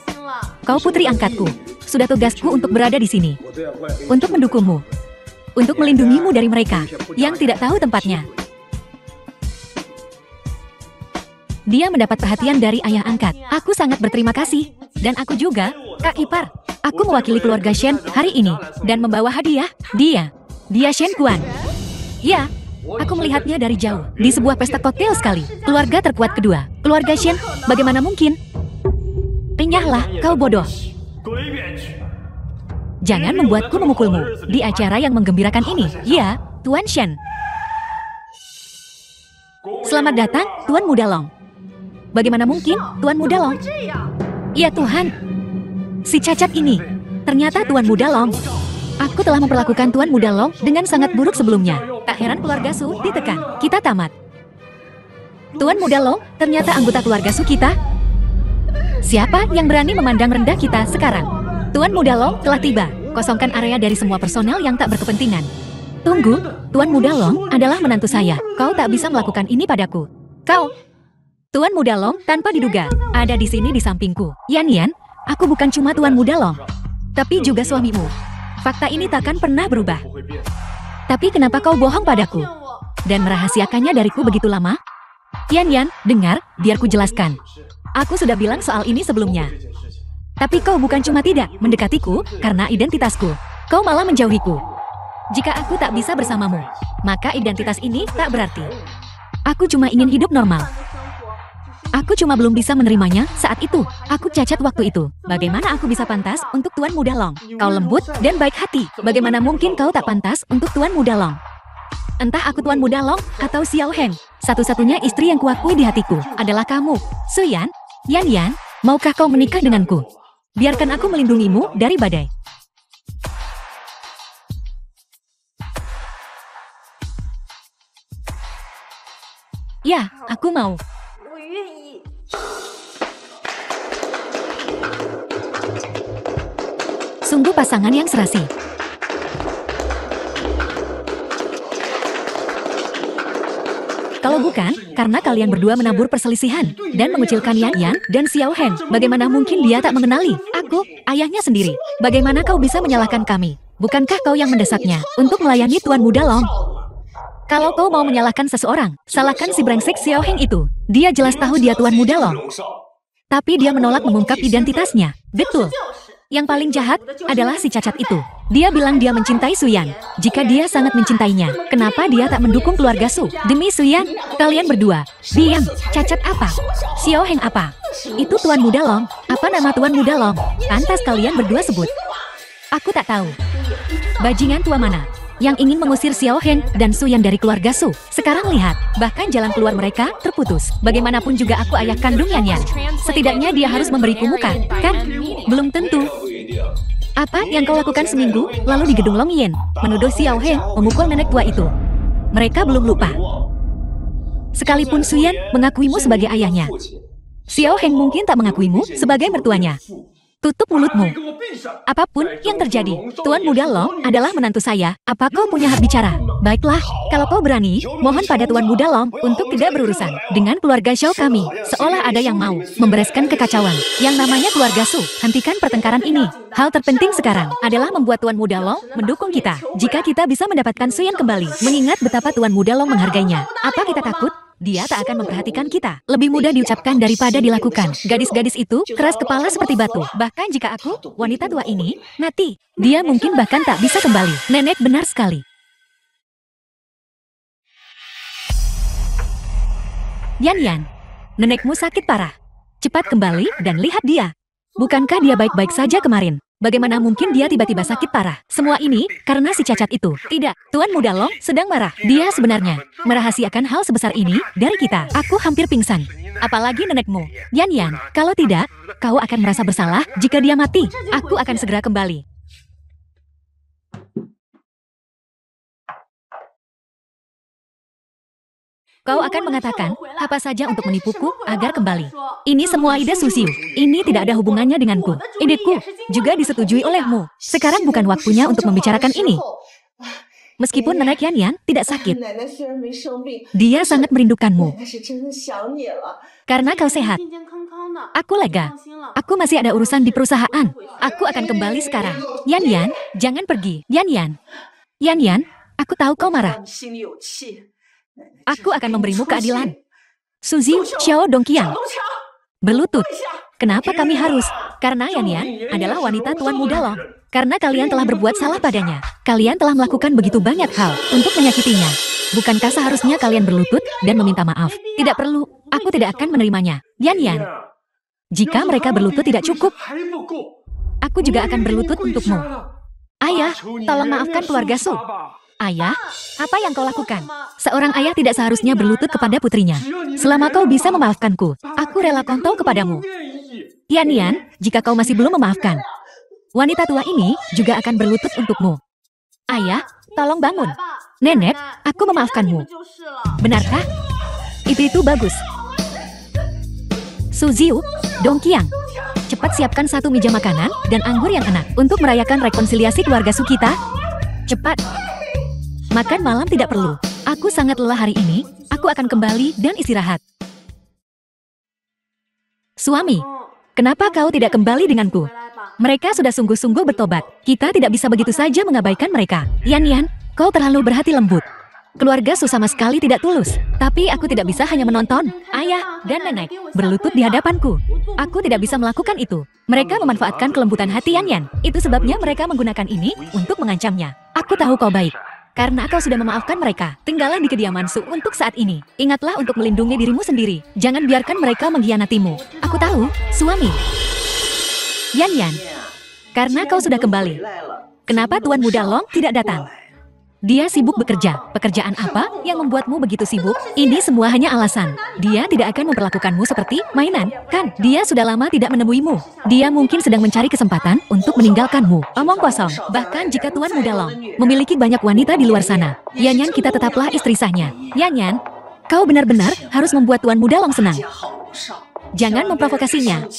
Kau putri angkatku. Sudah tugasku untuk berada di sini. Untuk mendukungmu. untuk melindungimu dari mereka yang tidak tahu tempatnya. Dia mendapat perhatian dari ayah angkat. Aku sangat berterima kasih. Dan aku juga, Kak Ipar. Aku mewakili keluarga Shen hari ini dan membawa hadiah. Dia Shen Kuan. Ya, aku melihatnya dari jauh di sebuah pesta koktail sekali. Keluarga terkuat kedua. Keluarga Shen, bagaimana mungkin? Renyahlah, kau bodoh. Jangan membuatku memukulmu di acara yang menggembirakan ini. Ya, Tuan Shen. Selamat datang, Tuan Muda Long. Bagaimana mungkin, Tuan Muda Long? Ya Tuhan, si cacat ini. Ternyata Tuan Muda Long. Aku telah memperlakukan Tuan Muda Long dengan sangat buruk sebelumnya. Tak heran keluarga Su ditekan. Kita tamat. Tuan Muda Long, ternyata anggota keluarga Su kita. Siapa yang berani memandang rendah kita sekarang? Tuan Muda Long telah tiba. Kosongkan area dari semua personel yang tak berkepentingan. Tunggu, Tuan Muda Long adalah menantu saya. Kau tak bisa melakukan ini padaku. Kau, Tuan Muda Long tanpa diduga, ada di sini di sampingku. Yan, aku bukan cuma Tuan Muda Long, tapi juga suamimu. Fakta ini takkan pernah berubah. Tapi kenapa kau bohong padaku? Dan merahasiakannya dariku begitu lama? Yan, dengar, biar ku jelaskan. Aku sudah bilang soal ini sebelumnya. Tapi kau bukan cuma tidak mendekatiku karena identitasku. Kau malah menjauhiku. Jika aku tak bisa bersamamu, maka identitas ini tak berarti. Aku cuma ingin hidup normal. Aku cuma belum bisa menerimanya saat itu. Aku cacat waktu itu. Bagaimana aku bisa pantas untuk Tuan Muda Long? Kau lembut dan baik hati. Bagaimana mungkin kau tak pantas untuk Tuan Muda Long? Entah aku Tuan Muda Long atau Xiao Heng, satu-satunya istri yang kuakui di hatiku adalah kamu. Suyan, Yan, maukah kau menikah denganku? Biarkan aku melindungimu dari badai. Ya, aku mau. Sungguh pasangan yang serasi. Kalau bukan, karena kalian berdua menabur perselisihan dan mengucilkan Yan dan Xiao Heng, bagaimana mungkin dia tak mengenali aku, ayahnya sendiri? Bagaimana kau bisa menyalahkan kami? Bukankah kau yang mendesaknya untuk melayani Tuan Muda Long? Kalau kau mau menyalahkan seseorang, salahkan si brengsek Xiao Heng itu. Dia jelas tahu dia Tuan Muda Long. Tapi dia menolak mengungkap identitasnya. Betul. Yang paling jahat adalah si cacat itu. Dia bilang dia mencintai Suyan. Jika dia sangat mencintainya, kenapa dia tak mendukung keluarga Su? Demi Suyan, kalian berdua. Diam, cacat apa? Xiao Heng apa? Itu Tuan Muda Long. Apa nama Tuan Muda Long? Pantas kalian berdua sebut. Aku tak tahu. Bajingan tua mana yang ingin mengusir Xiao Heng dan Suyan dari keluarga Su? Sekarang lihat, bahkan jalan keluar mereka terputus. Bagaimanapun juga aku ayah kandung Yan. Setidaknya dia harus memberiku muka, kan? Belum tentu. Apa yang kau lakukan seminggu lalu di gedung Long Yin? Menuduh Xiao Heng memukul nenek tua itu. Mereka belum lupa. Sekalipun Suyan mengakuimu sebagai ayahnya, Xiao Heng mungkin tak mengakuimu sebagai mertuanya. Tutup mulutmu. Apapun yang terjadi, Tuan Muda Long adalah menantu saya. Apa kau punya hak bicara? Baiklah, kalau kau berani, mohon pada Tuan Muda Long untuk tidak berurusan dengan keluarga Xiao kami. Seolah ada yang mau membereskan kekacauan yang namanya keluarga Su. Hentikan pertengkaran ini. Hal terpenting sekarang adalah membuat Tuan Muda Long mendukung kita. Jika kita bisa mendapatkan Suyan kembali, mengingat betapa Tuan Muda Long menghargainya. Apa kita takut? Dia tak akan memperhatikan kita. Lebih mudah diucapkan daripada dilakukan. Gadis-gadis itu keras kepala seperti batu. Bahkan jika aku, wanita tua ini, mati, dia mungkin bahkan tak bisa kembali. Nenek benar sekali. Yan, nenekmu sakit parah. Cepat kembali dan lihat dia. Bukankah dia baik-baik saja kemarin? Bagaimana mungkin dia tiba-tiba sakit parah? Semua ini karena si cacat itu. Tidak, Tuan Muda Long sedang marah. Dia sebenarnya merahasiakan hal sebesar ini dari kita. Aku hampir pingsan. Apalagi nenekmu. Yan, kalau tidak, kau akan merasa bersalah jika dia mati. Aku akan segera kembali. Kau akan mengatakan apa saja untuk menipuku agar kembali. Ini semua ide Susiu. Ini tidak ada hubungannya denganku. Ideku juga disetujui olehmu. Sekarang bukan waktunya untuk membicarakan ini. Meskipun nenek Yan tidak sakit, dia sangat merindukanmu. Karena kau sehat, aku lega. Aku masih ada urusan di perusahaan. Aku akan kembali sekarang. Yan, jangan pergi. Yan. Yan Yan, aku tahu kau marah. Aku akan memberimu keadilan. Suzy Xiao Dongqiang. Berlutut. Kenapa kami harus? Karena Yan Yan adalah wanita Tuan Muda Long. Karena kalian telah berbuat salah padanya. Kalian telah melakukan begitu banyak hal untuk menyakitinya. Bukankah seharusnya kalian berlutut dan meminta maaf? Tidak perlu, aku tidak akan menerimanya. Yan Yan, jika mereka berlutut tidak cukup, aku juga akan berlutut untukmu. Ayah, tolong maafkan keluarga Su. Ayah, apa yang kau lakukan? Seorang ayah tidak seharusnya berlutut kepada putrinya. Selama kau bisa memaafkanku, aku rela kontol kepadamu. Yan Yan, jika kau masih belum memaafkan, wanita tua ini juga akan berlutut untukmu. Ayah, tolong bangun. Nenek, aku memaafkanmu. Benarkah? Itu bagus. Suziu, Dongqiang, cepat siapkan 1 meja makanan dan anggur yang enak untuk merayakan rekonsiliasi keluarga Su kita. Cepat. Makan malam tidak perlu. Aku sangat lelah hari ini. Aku akan kembali dan istirahat. Suami, kenapa kau tidak kembali denganku? Mereka sudah sungguh-sungguh bertobat. Kita tidak bisa begitu saja mengabaikan mereka. Yan Yan, kau terlalu berhati lembut. Keluarga Su sama sekali tidak tulus. Tapi aku tidak bisa hanya menonton ayah dan nenek berlutut di hadapanku. Aku tidak bisa melakukan itu. Mereka memanfaatkan kelembutan hati Yan Yan. Itu sebabnya mereka menggunakan ini untuk mengancamnya. Aku tahu kau baik. Karena kau sudah memaafkan mereka, tinggallah di kediaman Su untuk saat ini. Ingatlah untuk melindungi dirimu sendiri. Jangan biarkan mereka mengkhianatimu. Aku tahu, suami. Yan Yan, karena kau sudah kembali. Kenapa Tuan Muda Long tidak datang? Dia sibuk bekerja. Pekerjaan apa yang membuatmu begitu sibuk? Ini semua hanya alasan. Dia tidak akan memperlakukanmu seperti mainan, kan? Dia sudah lama tidak menemuimu. Dia mungkin sedang mencari kesempatan untuk meninggalkanmu. Omong kosong. Bahkan jika Tuan Muda Long memiliki banyak wanita di luar sana, Yan Yan kita tetaplah istri sahnya. Yan Yan, kau benar-benar harus membuat Tuan Muda Long senang. Jangan memprovokasinya.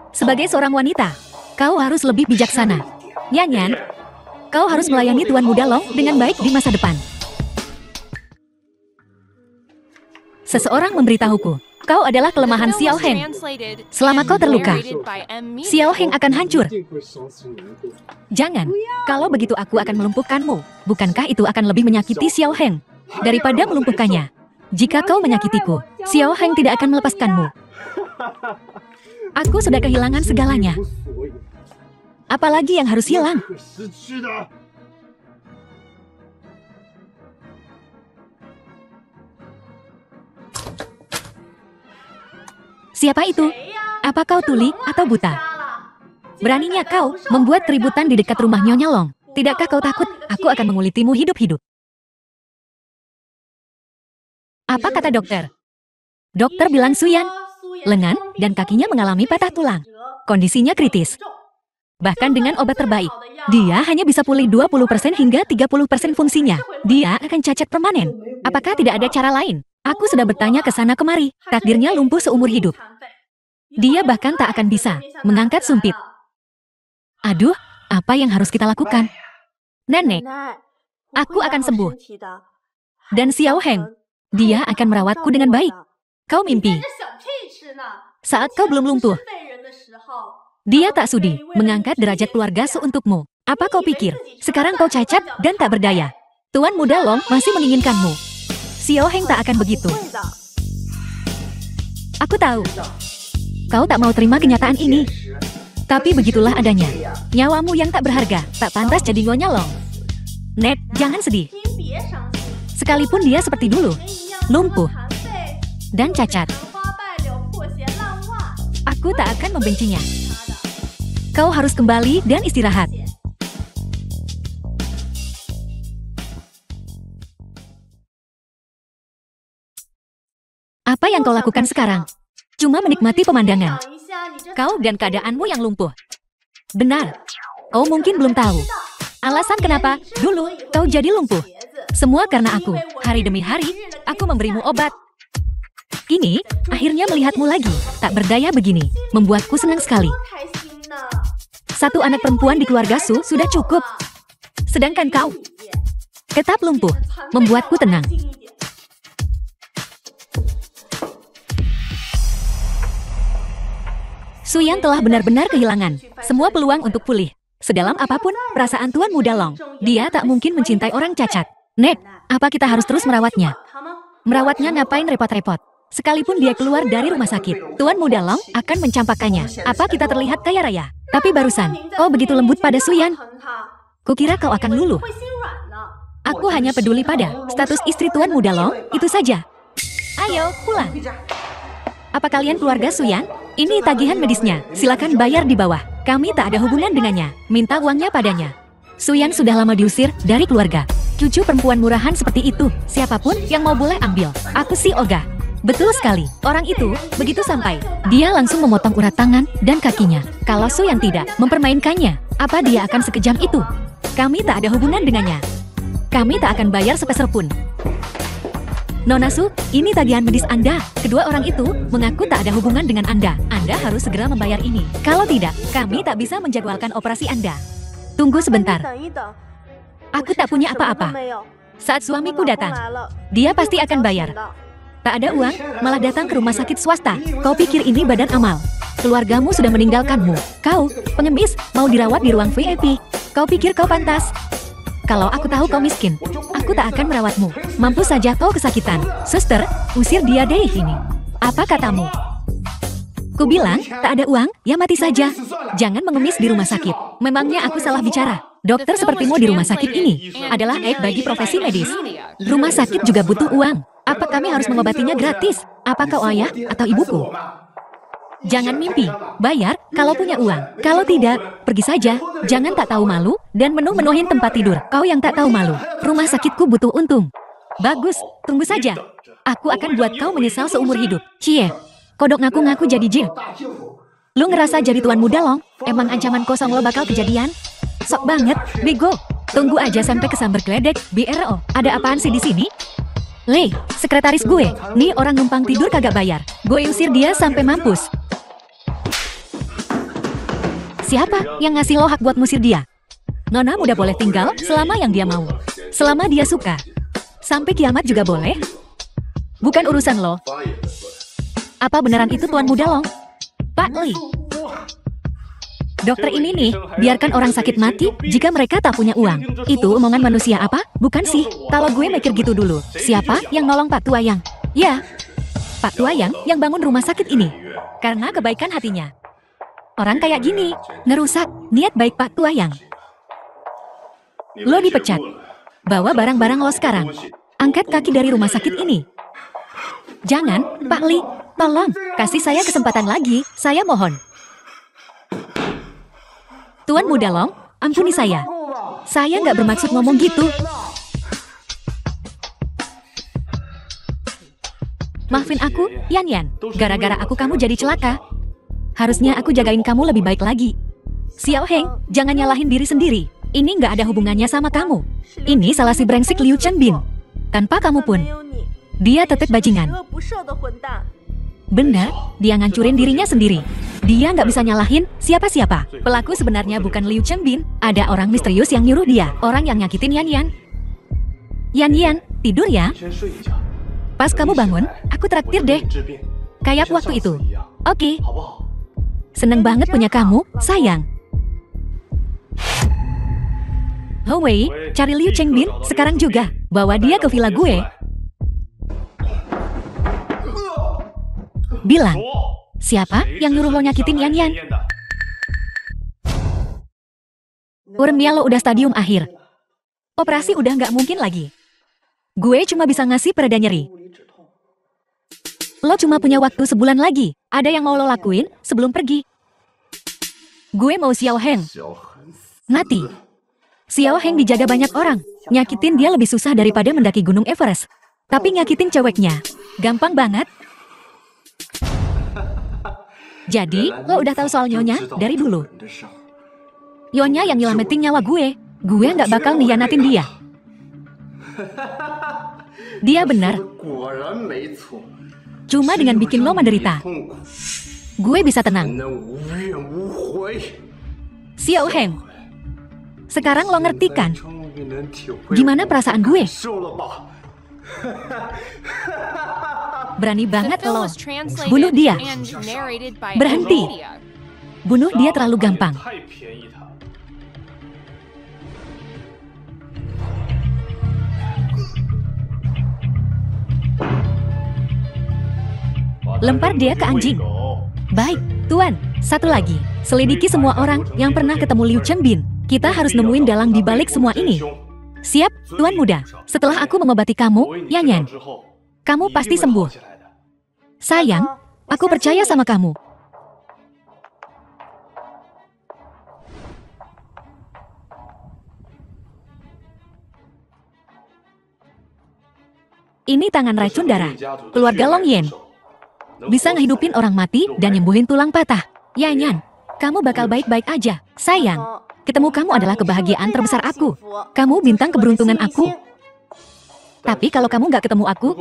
Sebagai seorang wanita, kau harus lebih bijaksana. Yan Yan, kau harus melayani Tuan Muda Long dengan baik di masa depan. Seseorang memberitahuku, kau adalah kelemahan Xiao Heng. Selama kau terluka, Xiao Heng akan hancur. Jangan, kalau begitu aku akan melumpuhkanmu. Bukankah itu akan lebih menyakiti Xiao Heng daripada melumpuhkannya? Jika kau menyakitiku, Xiao Heng tidak akan melepaskanmu. Aku sudah kehilangan segalanya. Apalagi yang harus hilang? Siapa itu? Apa kau tuli atau buta? Beraninya kau membuat keributan di dekat rumah Nyonya Long. Tidakkah kau takut aku akan mengulitimu hidup-hidup? Apa kata dokter? Dokter bilang Suyan, lengan dan kakinya mengalami patah tulang. Kondisinya kritis. Bahkan dengan obat terbaik, dia hanya bisa pulih 20% hingga 30% fungsinya. Dia akan cacat permanen. Apakah tidak ada cara lain? Aku sudah bertanya ke sana kemari. Takdirnya lumpuh seumur hidup. Dia bahkan tak akan bisa mengangkat sumpit. Aduh, apa yang harus kita lakukan? Nenek, aku akan sembuh. Dan Xiao Heng, dia akan merawatku dengan baik. Kau mimpi. Saat kau belum lumpuh, dia tak sudi mengangkat derajat keluarga Su untukmu. Apa kau pikir? Sekarang kau cacat dan tak berdaya. Tuan Muda Long masih menginginkanmu. Xiao Heng tak akan begitu. Aku tahu. Kau tak mau terima kenyataan ini. Tapi begitulah adanya. Nyawamu yang tak berharga, tak pantas jadi Nyonya Long. Net, jangan sedih. Sekalipun dia seperti dulu, lumpuh dan cacat, aku tak akan membencinya. Kau harus kembali dan istirahat. Apa yang kau lakukan sekarang? Cuma menikmati pemandangan. Kau dan keadaanmu yang lumpuh. Benar. Kau mungkin belum tahu alasan kenapa dulu kau jadi lumpuh. Semua karena aku. Hari demi hari, aku memberimu obat. Kini, akhirnya melihatmu lagi. Tak berdaya begini. Membuatku senang sekali. Satu anak perempuan di keluarga Su sudah cukup. Sedangkan kau tetap lumpuh. Membuatku tenang. Suyan telah benar-benar kehilangan semua peluang untuk pulih. Sedalam apapun perasaan Tuan Muda Long, dia tak mungkin mencintai orang cacat. Nek, apa kita harus terus merawatnya? Merawatnya ngapain repot-repot? Sekalipun dia keluar dari rumah sakit, Tuan Muda Long akan mencampakkannya. Apa kita terlihat kaya raya? Tapi barusan, kau begitu lembut pada Suyan. Kukira kau akan luluh. Aku hanya peduli pada status istri Tuan Muda Long, itu saja. Ayo, pulang. Apa kalian keluarga Suyan? Ini tagihan medisnya, silakan bayar di bawah. Kami tak ada hubungan dengannya, minta uangnya padanya. Suyan sudah lama diusir dari keluarga. Cucu perempuan murahan seperti itu, siapapun yang mau boleh ambil. Aku si Oga. Betul sekali, orang itu, begitu sampai, dia langsung memotong urat tangan dan kakinya. Kalau Suyan tidak mempermainkannya, apa dia akan sekejam itu? Kami tak ada hubungan dengannya. Kami tak akan bayar sepeser pun. Nona Su, ini tagihan medis Anda. Kedua orang itu mengaku tak ada hubungan dengan Anda. Anda harus segera membayar ini. Kalau tidak, kami tak bisa menjadwalkan operasi Anda. Tunggu sebentar. Aku tak punya apa-apa. Saat suamiku datang, dia pasti akan bayar. Tak ada uang, malah datang ke rumah sakit swasta. Kau pikir ini badan amal? Keluargamu sudah meninggalkanmu. Kau, pengemis, mau dirawat di ruang VIP. Kau pikir kau pantas? Kalau aku tahu kau miskin, aku tak akan merawatmu. Mampus saja kau kesakitan. Suster, usir dia deh ini. Apa katamu? Ku bilang, tak ada uang, ya mati saja. Jangan mengemis di rumah sakit. Memangnya aku salah bicara? Dokter sepertimu di rumah sakit ini adalah aib bagi profesi medis. Rumah sakit juga butuh uang. Apa kami harus mengobatinya gratis? Apa kau ayah atau ibuku? Jangan mimpi, bayar kalau punya uang. Kalau tidak, pergi saja. Jangan tak tahu malu dan menuhin tempat tidur. Kau yang tak tahu malu. Rumah sakitku butuh untung. Bagus, tunggu saja. Aku akan buat kau menyesal seumur hidup. Cie, kodok ngaku-ngaku jadi jin. Lu ngerasa jadi Tuan Muda Long? Emang ancaman kosong lo bakal kejadian? Sok banget, bego. Tunggu aja sampai kesamber geledek, BRO. Ada apaan sih di sini? Le, sekretaris gue. Nih orang numpang tidur kagak bayar. Gue usir dia sampai mampus. Siapa yang ngasih lo hak buat ngusir dia? Nona muda boleh tinggal selama yang dia mau. Selama dia suka. Sampai kiamat juga boleh. Bukan urusan lo. Apa beneran itu Tuan Muda Long? Pak Li. Dokter ini nih, biarkan orang sakit mati jika mereka tak punya uang. Itu omongan manusia apa? Bukan sih. Kalau gue mikir gitu dulu. Siapa yang nolong Pak Tuayang? Ya, Pak Tuayang yang bangun rumah sakit ini. Karena kebaikan hatinya. Orang kayak gini, ngerusak niat baik Pak Tuayang. Lo dipecat. Bawa barang-barang lo sekarang. Angkat kaki dari rumah sakit ini. Jangan, Pak Li. Tolong, kasih saya kesempatan lagi. Saya mohon. Tuan Muda Long, ampuni saya. Saya nggak bermaksud ngomong gitu. Maafin aku, Yan Yan. Gara-gara aku kamu jadi celaka. Harusnya aku jagain kamu lebih baik lagi. Xiao Heng, jangan nyalahin diri sendiri. Ini nggak ada hubungannya sama kamu. Ini salah si brengsek Liu Chenbin. Tanpa kamu pun, dia tetap bajingan. Benar, dia ngancurin dirinya sendiri. Dia nggak bisa nyalahin siapa-siapa. Pelaku sebenarnya bukan Liu Chenbin. Ada orang misterius yang nyuruh dia. Orang yang nyakitin Yan Yan. Yan Yan, tidur ya. Pas kamu bangun, aku traktir deh. Kayak waktu itu. Oke. Seneng banget punya kamu, sayang. Howei, cari Liu Chenbin sekarang juga. Bawa dia ke villa gue. Bilang, siapa yang nyuruh lo nyakitin Yan Yan? Urmia lo udah stadium akhir. Operasi udah nggak mungkin lagi. Gue cuma bisa ngasih pereda nyeri. Lo cuma punya waktu sebulan lagi. Ada yang mau lo lakuin sebelum pergi? Gue mau Xiao Heng mati. Xiao Heng dijaga banyak orang. Nyakitin dia lebih susah daripada mendaki Gunung Everest. Tapi nyakitin ceweknya gampang banget. Jadi, lo udah tahu soal Nyonya dari dulu. Nyonya yang nyelamatin nyawa gue. Gue nggak bakal ngianatin dia. Dia benar. Cuma dengan bikin lo menderita, gue bisa tenang. Xiao Heng, sekarang lo ngerti kan gimana perasaan gue? Berani banget lo. Bunuh dia. Berhenti. Bunuh dia terlalu gampang. Lempar dia ke anjing. Baik, Tuan. Satu lagi. Selidiki semua orang yang pernah ketemu Liu Chengbin. Kita harus nemuin dalang di balik semua ini. Siap, Tuan Muda. Setelah aku mengobati kamu, Yanyan, kamu pasti sembuh. Sayang, aku percaya sama kamu. Ini tangan racun darah. Keluarga Long Yen. Bisa ngehidupin orang mati dan nyembuhin tulang patah. Yanyan, kamu bakal baik-baik aja. Sayang, ketemu kamu adalah kebahagiaan terbesar aku. Kamu bintang keberuntungan aku. Tapi kalau kamu nggak ketemu aku,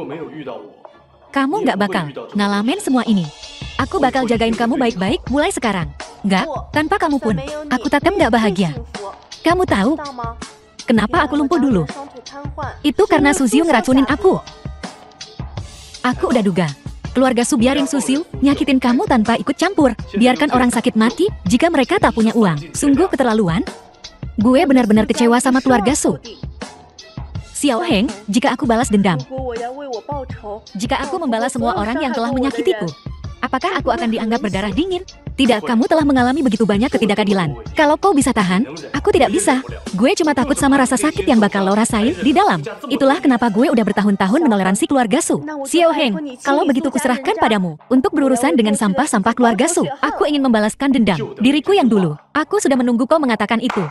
kamu nggak bakal ngalamin semua ini. Aku bakal jagain kamu baik-baik mulai sekarang. Nggak, tanpa kamu pun, aku tetap nggak bahagia. Kamu tahu kenapa aku lumpuh dulu? Itu karena Suziu ngeracunin aku. Aku udah duga. Keluarga Su biarin Suziu nyakitin kamu tanpa ikut campur. Biarkan orang sakit mati jika mereka tak punya uang. Sungguh keterlaluan. Gue benar-benar kecewa sama keluarga Su. Xiao Heng, jika aku balas dendam, jika aku membalas semua orang yang telah menyakitiku, apakah aku akan dianggap berdarah dingin? Tidak, kamu telah mengalami begitu banyak ketidakadilan. Kalau kau bisa tahan, aku tidak bisa. Gue cuma takut sama rasa sakit yang bakal lo rasain di dalam. Itulah kenapa gue udah bertahun-tahun menoleransi keluarga Su. Xiao Heng, kalau begitu kuserahkan padamu untuk berurusan dengan sampah-sampah keluarga Su. Aku ingin membalaskan dendam diriku yang dulu. Aku sudah menunggu kau mengatakan itu.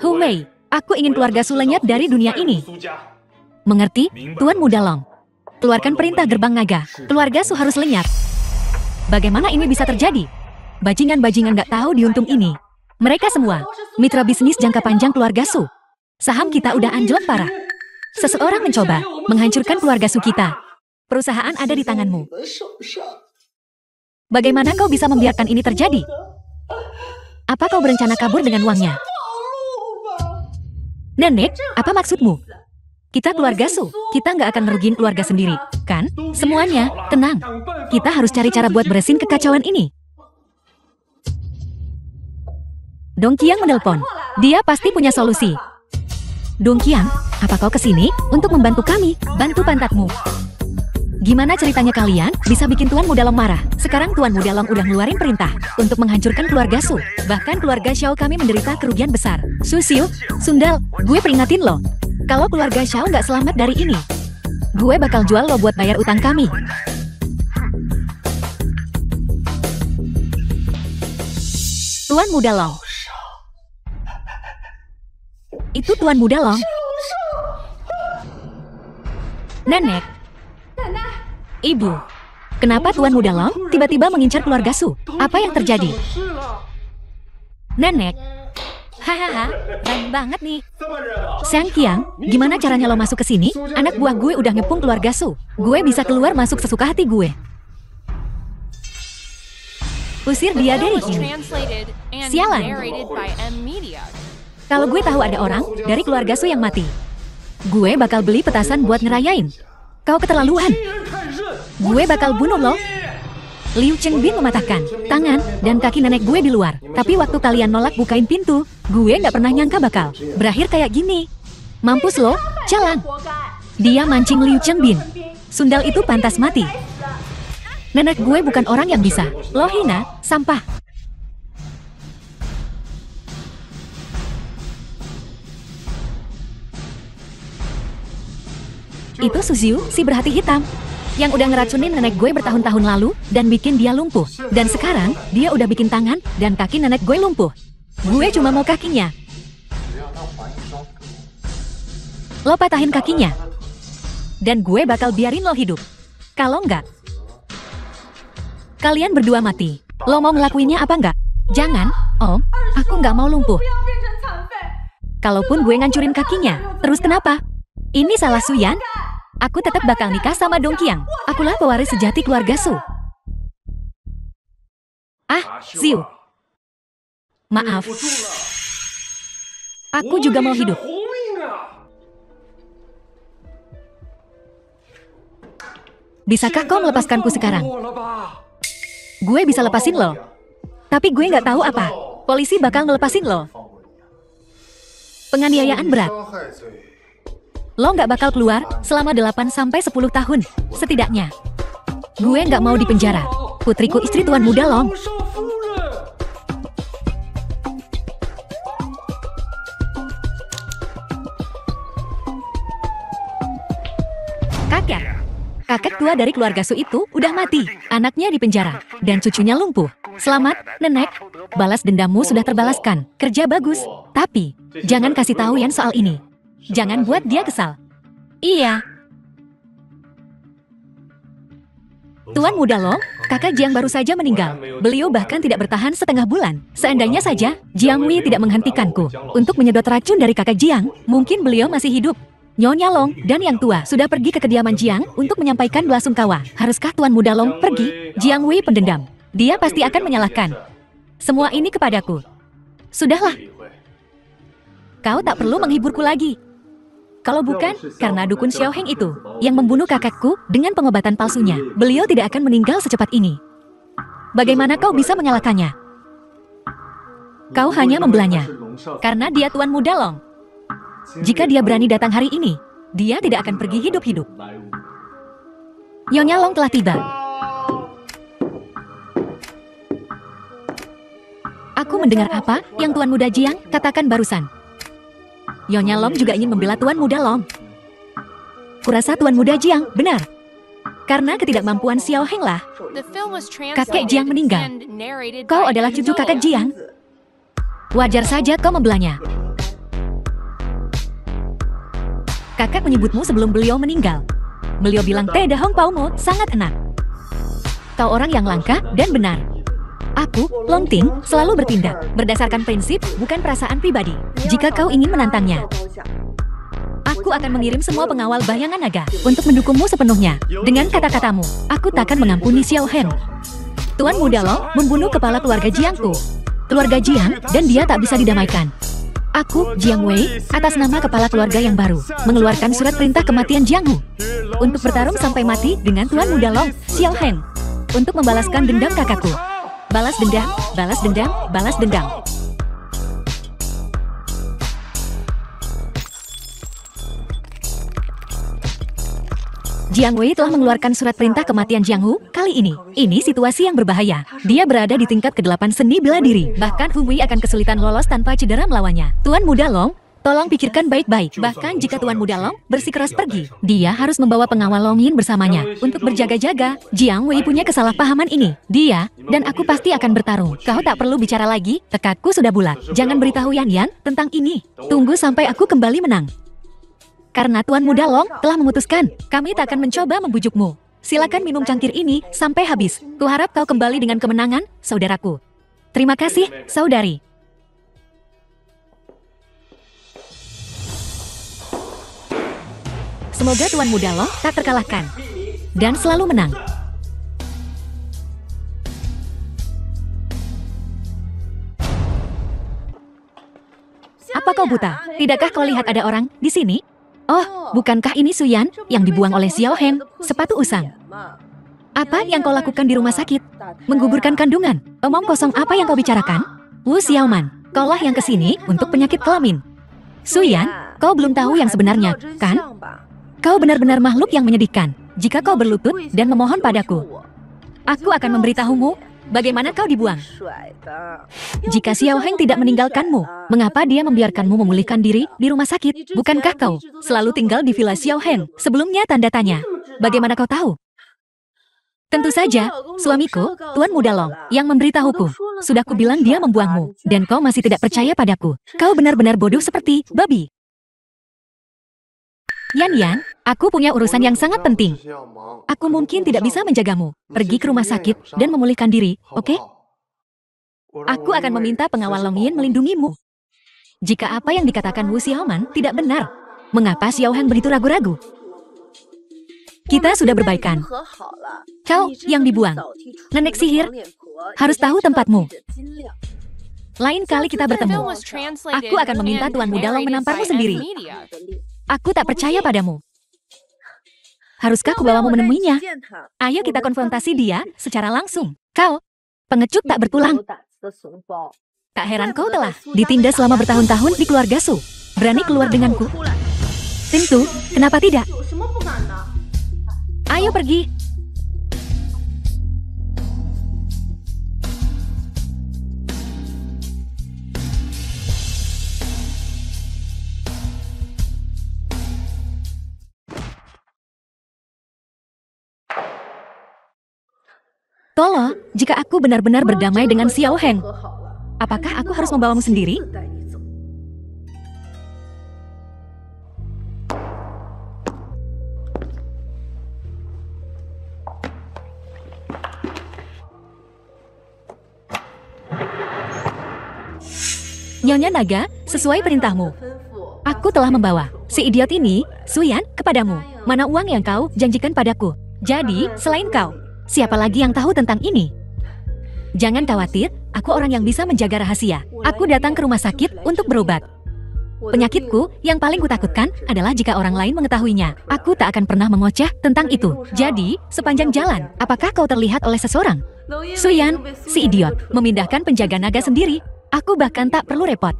Hu Mei, aku ingin keluarga Su lenyap dari dunia ini. Mengerti, Tuan Muda Long? Keluarkan perintah gerbang naga. Keluarga Su harus lenyap. Bagaimana ini bisa terjadi? Bajingan-bajingan gak tahu diuntung ini. Mereka semua mitra bisnis jangka panjang keluarga Su. Saham kita udah anjlok parah. Seseorang mencoba menghancurkan keluarga Su kita. Perusahaan ada di tanganmu. Bagaimana kau bisa membiarkan ini terjadi? Apa kau berencana kabur dengan uangnya? Nenek, apa maksudmu? Kita keluarga Su, kita nggak akan merugiin keluarga sendiri, kan? Semuanya, tenang. Kita harus cari cara buat beresin kekacauan ini. Dong Qiang menelpon. Dia pasti punya solusi. Dong Qiang, apa kau kesini untuk membantu kami? Bantu pantatmu. Gimana ceritanya kalian bisa bikin Tuan Muda Long marah? Sekarang Tuan Muda Long udah ngeluarin perintah untuk menghancurkan keluarga Su. Bahkan keluarga Xiao kami menderita kerugian besar. Susiu, Sundal, gue peringatin lo. Kalau keluarga Xiao nggak selamat dari ini, gue bakal jual lo buat bayar utang kami. Tuan Muda Long. Itu Tuan Muda Long. Nenek. Ibu. Kenapa Tuan Muda Long tiba-tiba mengincar keluarga Su? Apa yang terjadi? Nenek. Hahaha, keren banget nih. Sang Qiang, gimana caranya lo masuk ke sini? Anak buah gue udah ngepung keluarga Su. Gue bisa keluar masuk sesuka hati gue. Usir dia dari sini. Sialan. Kalau gue tahu ada orang dari keluarga Su yang mati, gue bakal beli petasan buat ngerayain. Kau keterlaluan. Gue bakal bunuh lo. Liu Chengbin mematahkan tangan dan kaki nenek gue di luar. Tapi waktu kalian nolak bukain pintu, gue nggak pernah nyangka bakal berakhir kayak gini. Mampus lo, jalan. Dia mancing Liu Chengbin. Sundal itu pantas mati. Nenek gue bukan orang yang bisa lo hina, sampah. Itu Suziu, si berhati hitam, yang udah ngeracunin nenek gue bertahun-tahun lalu dan bikin dia lumpuh. Dan sekarang, dia udah bikin tangan dan kaki nenek gue lumpuh. Gue cuma mau kakinya. Lo patahin kakinya. Dan gue bakal biarin lo hidup. Kalau enggak, kalian berdua mati. Lo mau ngelakuinnya apa enggak? Jangan, Om, aku nggak mau lumpuh. Kalaupun gue ngancurin kakinya, terus kenapa? Ini salah Suyan? Aku tetap bakal nikah sama Dong Qiang. Akulah pewaris sejati keluarga Su. Ah, Ziu. Maaf. Aku juga mau hidup. Bisakah kau melepaskanku sekarang? Gue bisa lepasin lo. Tapi gue nggak tahu apa. Polisi bakal ngelepasin lo. Penganiayaan berat. Lo nggak bakal keluar selama 8-10 tahun, setidaknya. Gue nggak mau dipenjara. Putriku istri Tuan Muda Long. Kakek tua dari keluarga Su itu udah mati. Anaknya di penjara, dan cucunya lumpuh. Selamat, nenek. Balas dendammu sudah terbalaskan. Kerja bagus. Tapi, jangan kasih tahu Yan soal ini. Jangan buat dia kesal. Iya. Tuan Muda Long, kakak Jiang baru saja meninggal. Beliau bahkan tidak bertahan setengah bulan. Seandainya saja, Jiang Wei tidak menghentikanku untuk menyedot racun dari kakak Jiang, mungkin beliau masih hidup. Nyonya Long dan yang tua sudah pergi ke kediaman Jiang untuk menyampaikan belasungkawa. Haruskah Tuan Muda Long pergi? Jiang Wei pendendam. Dia pasti akan menyalahkan semua ini kepadaku. Sudahlah. Kau tak perlu menghiburku lagi. Kalau bukan, karena dukun Xiao Heng itu yang membunuh kakakku dengan pengobatan palsunya, beliau tidak akan meninggal secepat ini. Bagaimana kau bisa menyalahkannya? Kau hanya membelanya karena dia Tuan Muda Long. Jika dia berani datang hari ini, dia tidak akan pergi hidup-hidup. Nyonya Long telah tiba. Aku mendengar apa yang Tuan Muda Jiang katakan barusan. Nyonya Long juga ingin membela Tuan Muda Long. Kurasa Tuan Muda Jiang benar. Karena ketidakmampuan Xiao Heng lah, kakek Jiang meninggal. Kau adalah cucu kakek Jiang. Wajar saja kau membelanya. Kakak menyebutmu sebelum beliau meninggal. Beliau bilang Teh Dahong Paumo sangat enak. Kau orang yang langka dan benar. Aku, Long Ting, selalu bertindak berdasarkan prinsip, bukan perasaan pribadi. Jika kau ingin menantangnya, aku akan mengirim semua pengawal bayangan naga untuk mendukungmu sepenuhnya. Dengan kata-katamu, aku takkan mengampuni Xiao Heng. Tuan Muda Long membunuh kepala keluarga Jiangku. Keluarga Jiang, dan dia tak bisa didamaikan. Aku, Jiang Wei, atas nama kepala keluarga yang baru, mengeluarkan surat perintah kematian Jiang Hu untuk bertarung sampai mati dengan Tuan Muda Long, Xiao Heng, untuk membalaskan dendam kakakku. Balas dendam, balas dendam, balas dendam. Jiang Wei telah mengeluarkan surat perintah kematian Jiang Hu kali ini. Ini situasi yang berbahaya. Dia berada di tingkat ke-8 seni bela diri. Bahkan Hu Wei akan kesulitan lolos tanpa cedera melawannya. Tuan Muda Long, tolong pikirkan baik-baik. Bahkan jika Tuan Muda Long bersikeras pergi, dia harus membawa pengawal Long Yin bersamanya untuk berjaga-jaga. Jiang Wei punya kesalahpahaman ini. Dia dan aku pasti akan bertarung. Kau tak perlu bicara lagi, tekadku sudah bulat. Jangan beritahu Yan Yan tentang ini. Tunggu sampai aku kembali menang. Karena Tuan Muda Long telah memutuskan, kami tak akan mencoba membujukmu. Silakan minum cangkir ini sampai habis. Kuharap kau kembali dengan kemenangan, saudaraku. Terima kasih, saudari. Semoga Tuan Muda Long tak terkalahkan dan selalu menang. Apa kau buta? Tidakkah kau lihat ada orang di sini? Oh, bukankah ini Suyan yang dibuang oleh Xiao Heng, sepatu usang? Apa yang kau lakukan di rumah sakit? Menggugurkan kandungan? Omong kosong apa yang kau bicarakan? Wu Xiaoman, kaulah yang kesini untuk penyakit kelamin. Suyan, kau belum tahu yang sebenarnya, kan? Kau benar-benar makhluk yang menyedihkan. Jika kau berlutut dan memohon padaku, aku akan memberitahumu bagaimana kau dibuang. Jika Xiao Heng tidak meninggalkanmu, mengapa dia membiarkanmu memulihkan diri di rumah sakit? Bukankah kau selalu tinggal di villa Xiao Heng? Sebelumnya tanda tanya. Bagaimana kau tahu? Tentu saja, suamiku, Tuan Muda Long, yang memberitahuku. Sudah kubilang dia membuangmu, dan kau masih tidak percaya padaku. Kau benar-benar bodoh seperti babi. Yan Yan, aku punya urusan yang sangat penting. Aku mungkin tidak bisa menjagamu. Pergi ke rumah sakit dan memulihkan diri, oke? Aku akan meminta pengawal Long Yin melindungimu. Jika apa yang dikatakan Wu Xiaoman tidak benar, mengapa Xiao Heng begitu ragu-ragu? Kita sudah berbaikan. Kau yang dibuang. Nenek sihir, harus tahu tempatmu. Lain kali kita bertemu, aku akan meminta Tuan Muda Long menamparmu sendiri. Aku tak percaya padamu. Haruskah kubawamu menemuinya? Ayo kita konfrontasi dia secara langsung. Kau, pengecut tak bertulang. Tak heran kau telah ditindas selama bertahun-tahun di keluarga Su. Berani keluar denganku? Tentu, kenapa tidak? Ayo pergi. Tolo, jika aku benar-benar berdamai dengan Xiao Heng, apakah aku harus membawamu sendiri? Nyonya Naga, sesuai perintahmu. Aku telah membawa si idiot ini, Suyan, kepadamu. Mana uang yang kau janjikan padaku? Jadi, selain kau, siapa lagi yang tahu tentang ini? Jangan khawatir, aku orang yang bisa menjaga rahasia. Aku datang ke rumah sakit untuk berobat. Penyakitku yang paling kutakutkan adalah jika orang lain mengetahuinya. Aku tak akan pernah mengoceh tentang itu. Jadi, sepanjang jalan, apakah kau terlihat oleh seseorang? Suyan, si idiot, memindahkan penjaga naga sendiri. Aku bahkan tak perlu repot.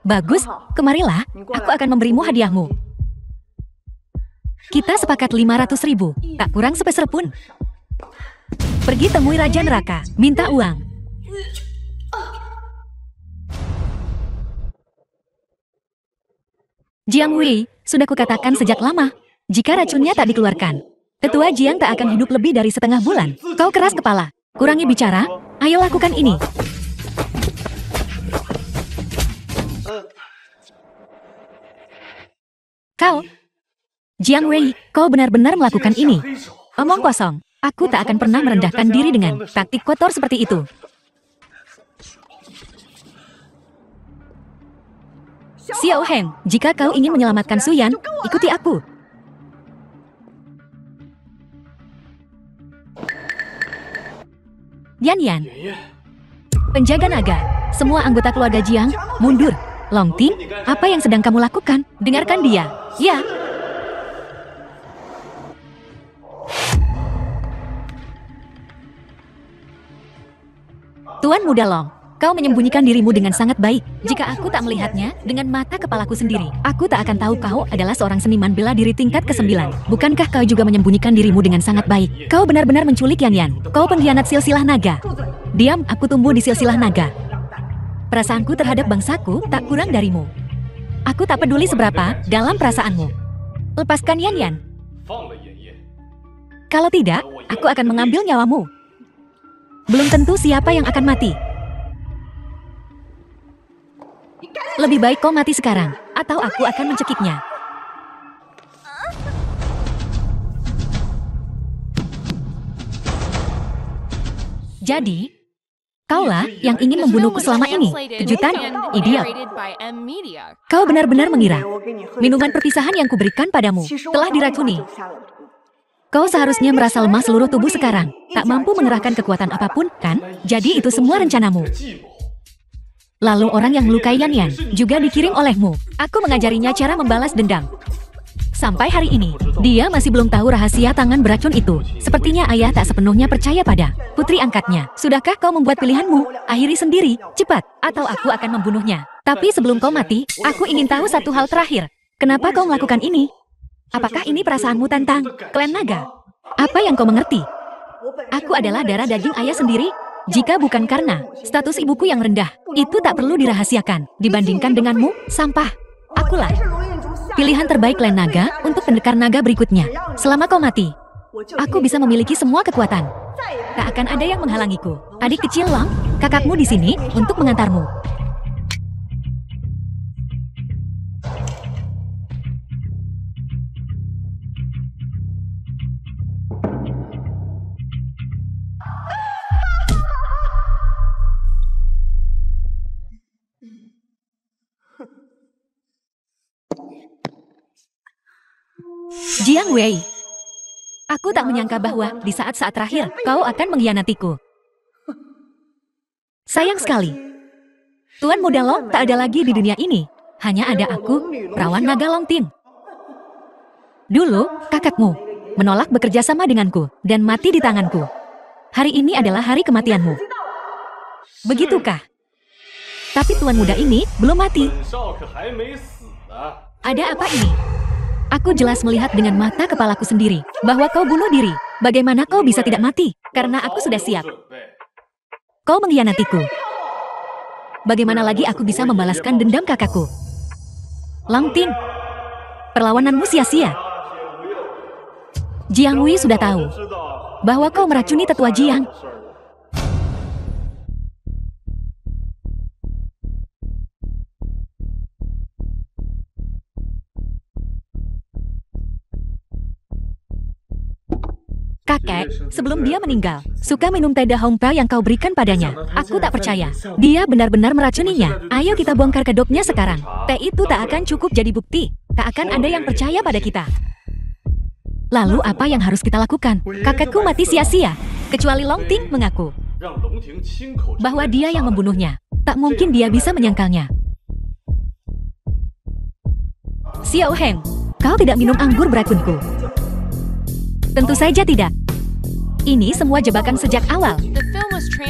Bagus, kemarilah, aku akan memberimu hadiahmu. Kita sepakat 500.000, tak kurang sepeser pun. Pergi temui Raja Neraka, minta uang. Jiang Wei, sudah kukatakan sejak lama, jika racunnya tak dikeluarkan, Tetua Jiang tak akan hidup lebih dari setengah bulan. Kau keras kepala, kurangi bicara, ayo lakukan ini. Kau, Jiang Wei, kau benar-benar melakukan ini. Omong kosong, aku tak akan pernah merendahkan diri dengan taktik kotor seperti itu. Xiao Heng, jika kau ingin menyelamatkan Suyan, ikuti aku. Yan Yan, penjaga naga, semua anggota keluarga Jiang, mundur. Long Ting, apa yang sedang kamu lakukan? Dengarkan dia. Ya. Tuan Muda Long, kau menyembunyikan dirimu dengan sangat baik. Jika aku tak melihatnya dengan mata kepalaku sendiri, aku tak akan tahu kau adalah seorang seniman bela diri tingkat ke-9. Bukankah kau juga menyembunyikan dirimu dengan sangat baik? Kau benar-benar menculik Yan Yan. Kau pengkhianat silsilah naga. Diam, aku tumbuh di silsilah naga. Perasaanku terhadap bangsaku tak kurang darimu. Aku tak peduli seberapa dalam perasaanmu. Lepaskan Yan Yan. Kalau tidak, aku akan mengambil nyawamu. Belum tentu siapa yang akan mati. Lebih baik kau mati sekarang, atau aku akan mencekiknya. Jadi, kaulah yang ingin membunuhku selama ini. Kejutan, idiot. Kau benar-benar mengira minuman perpisahan yang kuberikan padamu telah diracuni. Kau seharusnya merasa lemah seluruh tubuh sekarang. Tak mampu mengerahkan kekuatan apapun, kan? Jadi itu semua rencanamu. Lalu orang yang melukai Yan Yan juga dikirim olehmu. Aku mengajarinya cara membalas dendam. Sampai hari ini, dia masih belum tahu rahasia tangan beracun itu. Sepertinya ayah tak sepenuhnya percaya pada putri angkatnya. Sudahkah kau membuat pilihanmu? Akhiri sendiri, cepat, atau aku akan membunuhnya. Tapi sebelum kau mati, aku ingin tahu satu hal terakhir. Kenapa kau melakukan ini? Apakah ini perasaanmu tentang klan naga? Apa yang kau mengerti? Aku adalah darah daging ayah sendiri. Jika bukan karena status ibuku yang rendah, itu tak perlu dirahasiakan. Dibandingkan denganmu, sampah. Akulah pilihan terbaik klan naga untuk pendekar naga berikutnya. Selama kau mati, aku bisa memiliki semua kekuatan. Tak akan ada yang menghalangiku. Adik kecil Long, kakakmu di sini untuk mengantarmu. Jiang Wei, aku tak menyangka bahwa di saat-saat terakhir kau akan mengkhianatiku. Sayang sekali. Tuan Muda Long tak ada lagi di dunia ini. Hanya ada aku, perawan naga Long Ting. Dulu, kakakmu menolak bekerja sama denganku dan mati di tanganku. Hari ini adalah hari kematianmu. Begitukah? Tapi Tuan Muda ini belum mati. Ada apa ini? Aku jelas melihat dengan mata kepalaku sendiri bahwa kau bunuh diri. Bagaimana kau bisa tidak mati? Karena aku sudah siap. Kau mengkhianatiku. Bagaimana lagi aku bisa membalaskan dendam kakakku? Long Ting, perlawananmu sia-sia. Jiang Wei sudah tahu bahwa kau meracuni tetua Jiang. Kakek, sebelum dia meninggal, suka minum teh Dahongpa yang kau berikan padanya. Aku tak percaya. Dia benar-benar meracuninya. Ayo kita bongkar kedoknya sekarang. Teh itu tak akan cukup jadi bukti. Tak akan ada yang percaya pada kita. Lalu apa yang harus kita lakukan? Kakekku mati sia-sia. Kecuali Long Ting mengaku bahwa dia yang membunuhnya. Tak mungkin dia bisa menyangkalnya. Xiao Heng, kau tidak minum anggur berakunku. Tentu saja tidak. Ini semua jebakan sejak awal.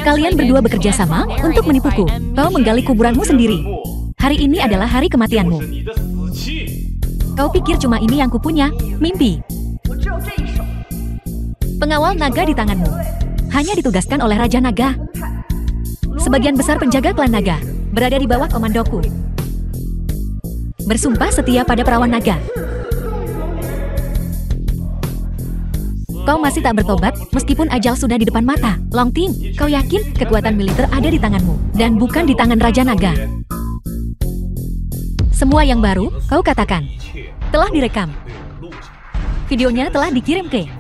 Kalian berdua bekerja sama untuk menipuku. Kau menggali kuburanmu sendiri. Hari ini adalah hari kematianmu. Kau pikir cuma ini yang kupunya? Mimpi. Pengawal naga di tanganmu. Hanya ditugaskan oleh Raja Naga. Sebagian besar penjaga klan naga berada di bawah komandoku. Bersumpah setia pada perawan naga. Kau masih tak bertobat, meskipun ajal sudah di depan mata. Long Ting, kau yakin kekuatan militer ada di tanganmu, dan bukan di tangan Raja Naga? Semua yang baru, kau katakan, telah direkam. Videonya telah dikirim ke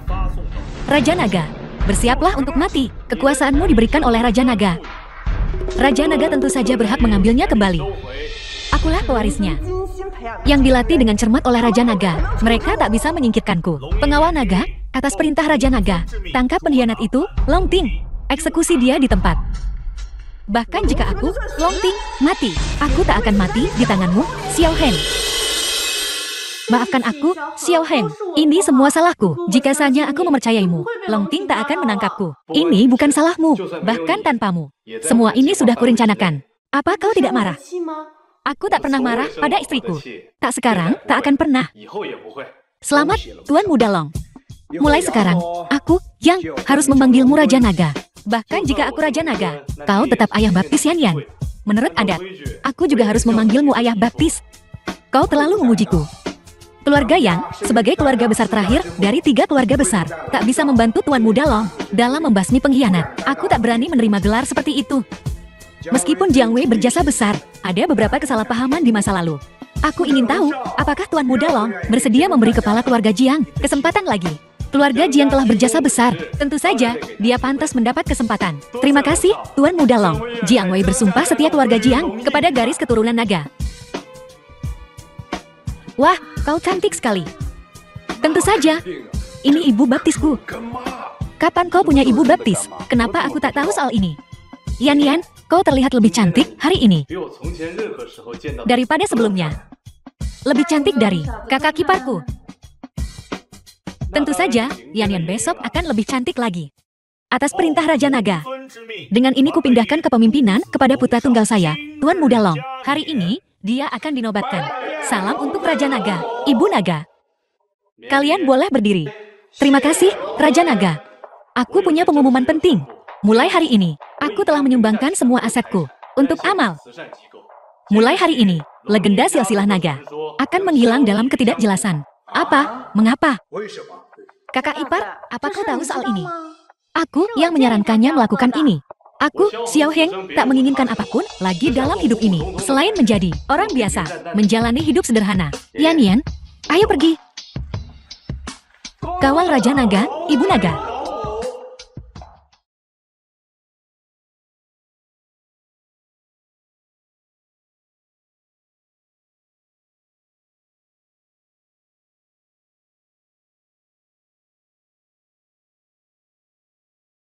Raja Naga. Bersiaplah untuk mati. Kekuasaanmu diberikan oleh Raja Naga. Raja Naga tentu saja berhak mengambilnya kembali. Akulah pewarisnya, yang dilatih dengan cermat oleh Raja Naga. Mereka tak bisa menyingkirkanku. Pengawal naga, atas perintah Raja Naga, tangkap pengkhianat itu, Long Ting. Eksekusi dia di tempat. Bahkan jika aku, Long Ting, mati, aku tak akan mati di tanganmu, Xiao Heng. Maafkan aku, Xiao Heng. Ini semua salahku. Jika saja aku mempercayaimu, Long Ting tak akan menangkapku. Ini bukan salahmu, bahkan tanpamu. Semua ini sudah kurencanakan. Apa kau tidak marah? Aku tak pernah marah pada istriku. Tak sekarang, tak akan pernah. Selamat, Tuan Muda Long. Mulai sekarang, aku yang harus memanggilmu Raja Naga. Bahkan jika aku Raja Naga, kau tetap ayah baptis Yan Yan. Menurut adat, aku juga harus memanggilmu ayah baptis. Kau terlalu memujiku. Keluarga Yang, sebagai keluarga besar terakhir dari 3 keluarga besar, tak bisa membantu Tuan Muda Long dalam membasmi pengkhianat. Aku tak berani menerima gelar seperti itu. Meskipun Jiang Wei berjasa besar, ada beberapa kesalahpahaman di masa lalu. Aku ingin tahu, apakah Tuan Muda Long bersedia memberi kepala keluarga Jiang kesempatan lagi? Keluarga Jiang telah berjasa besar. Tentu saja, dia pantas mendapat kesempatan. Terima kasih, Tuan Muda Long. Jiang Wei bersumpah setia keluarga Jiang kepada garis keturunan naga. Wah, kau cantik sekali. Tentu saja, ini ibu baptisku. Kapan kau punya ibu baptis? Kenapa aku tak tahu soal ini? Yan Yan, kau terlihat lebih cantik hari ini daripada sebelumnya. Lebih cantik dari kakak kiparku. Tentu saja, Yan Yan besok akan lebih cantik lagi. Atas perintah Raja Naga. Dengan ini kupindahkan kepemimpinan kepada putra tunggal saya, Tuan Muda Long. Hari ini, dia akan dinobatkan. Salam untuk Raja Naga, Ibu Naga. Kalian boleh berdiri. Terima kasih, Raja Naga. Aku punya pengumuman penting. Mulai hari ini, aku telah menyumbangkan semua asetku untuk amal. Mulai hari ini, legenda silsilah naga akan menghilang dalam ketidakjelasan. Apa? Mengapa? Kakak ipar, apa kau tahu soal ini? Aku yang menyarankannya melakukan ini. Aku, Xiao Heng, tak menginginkan apapun lagi dalam hidup ini selain menjadi orang biasa, menjalani hidup sederhana. Yan Yan, ayo pergi. Kawal Raja Naga, Ibu Naga.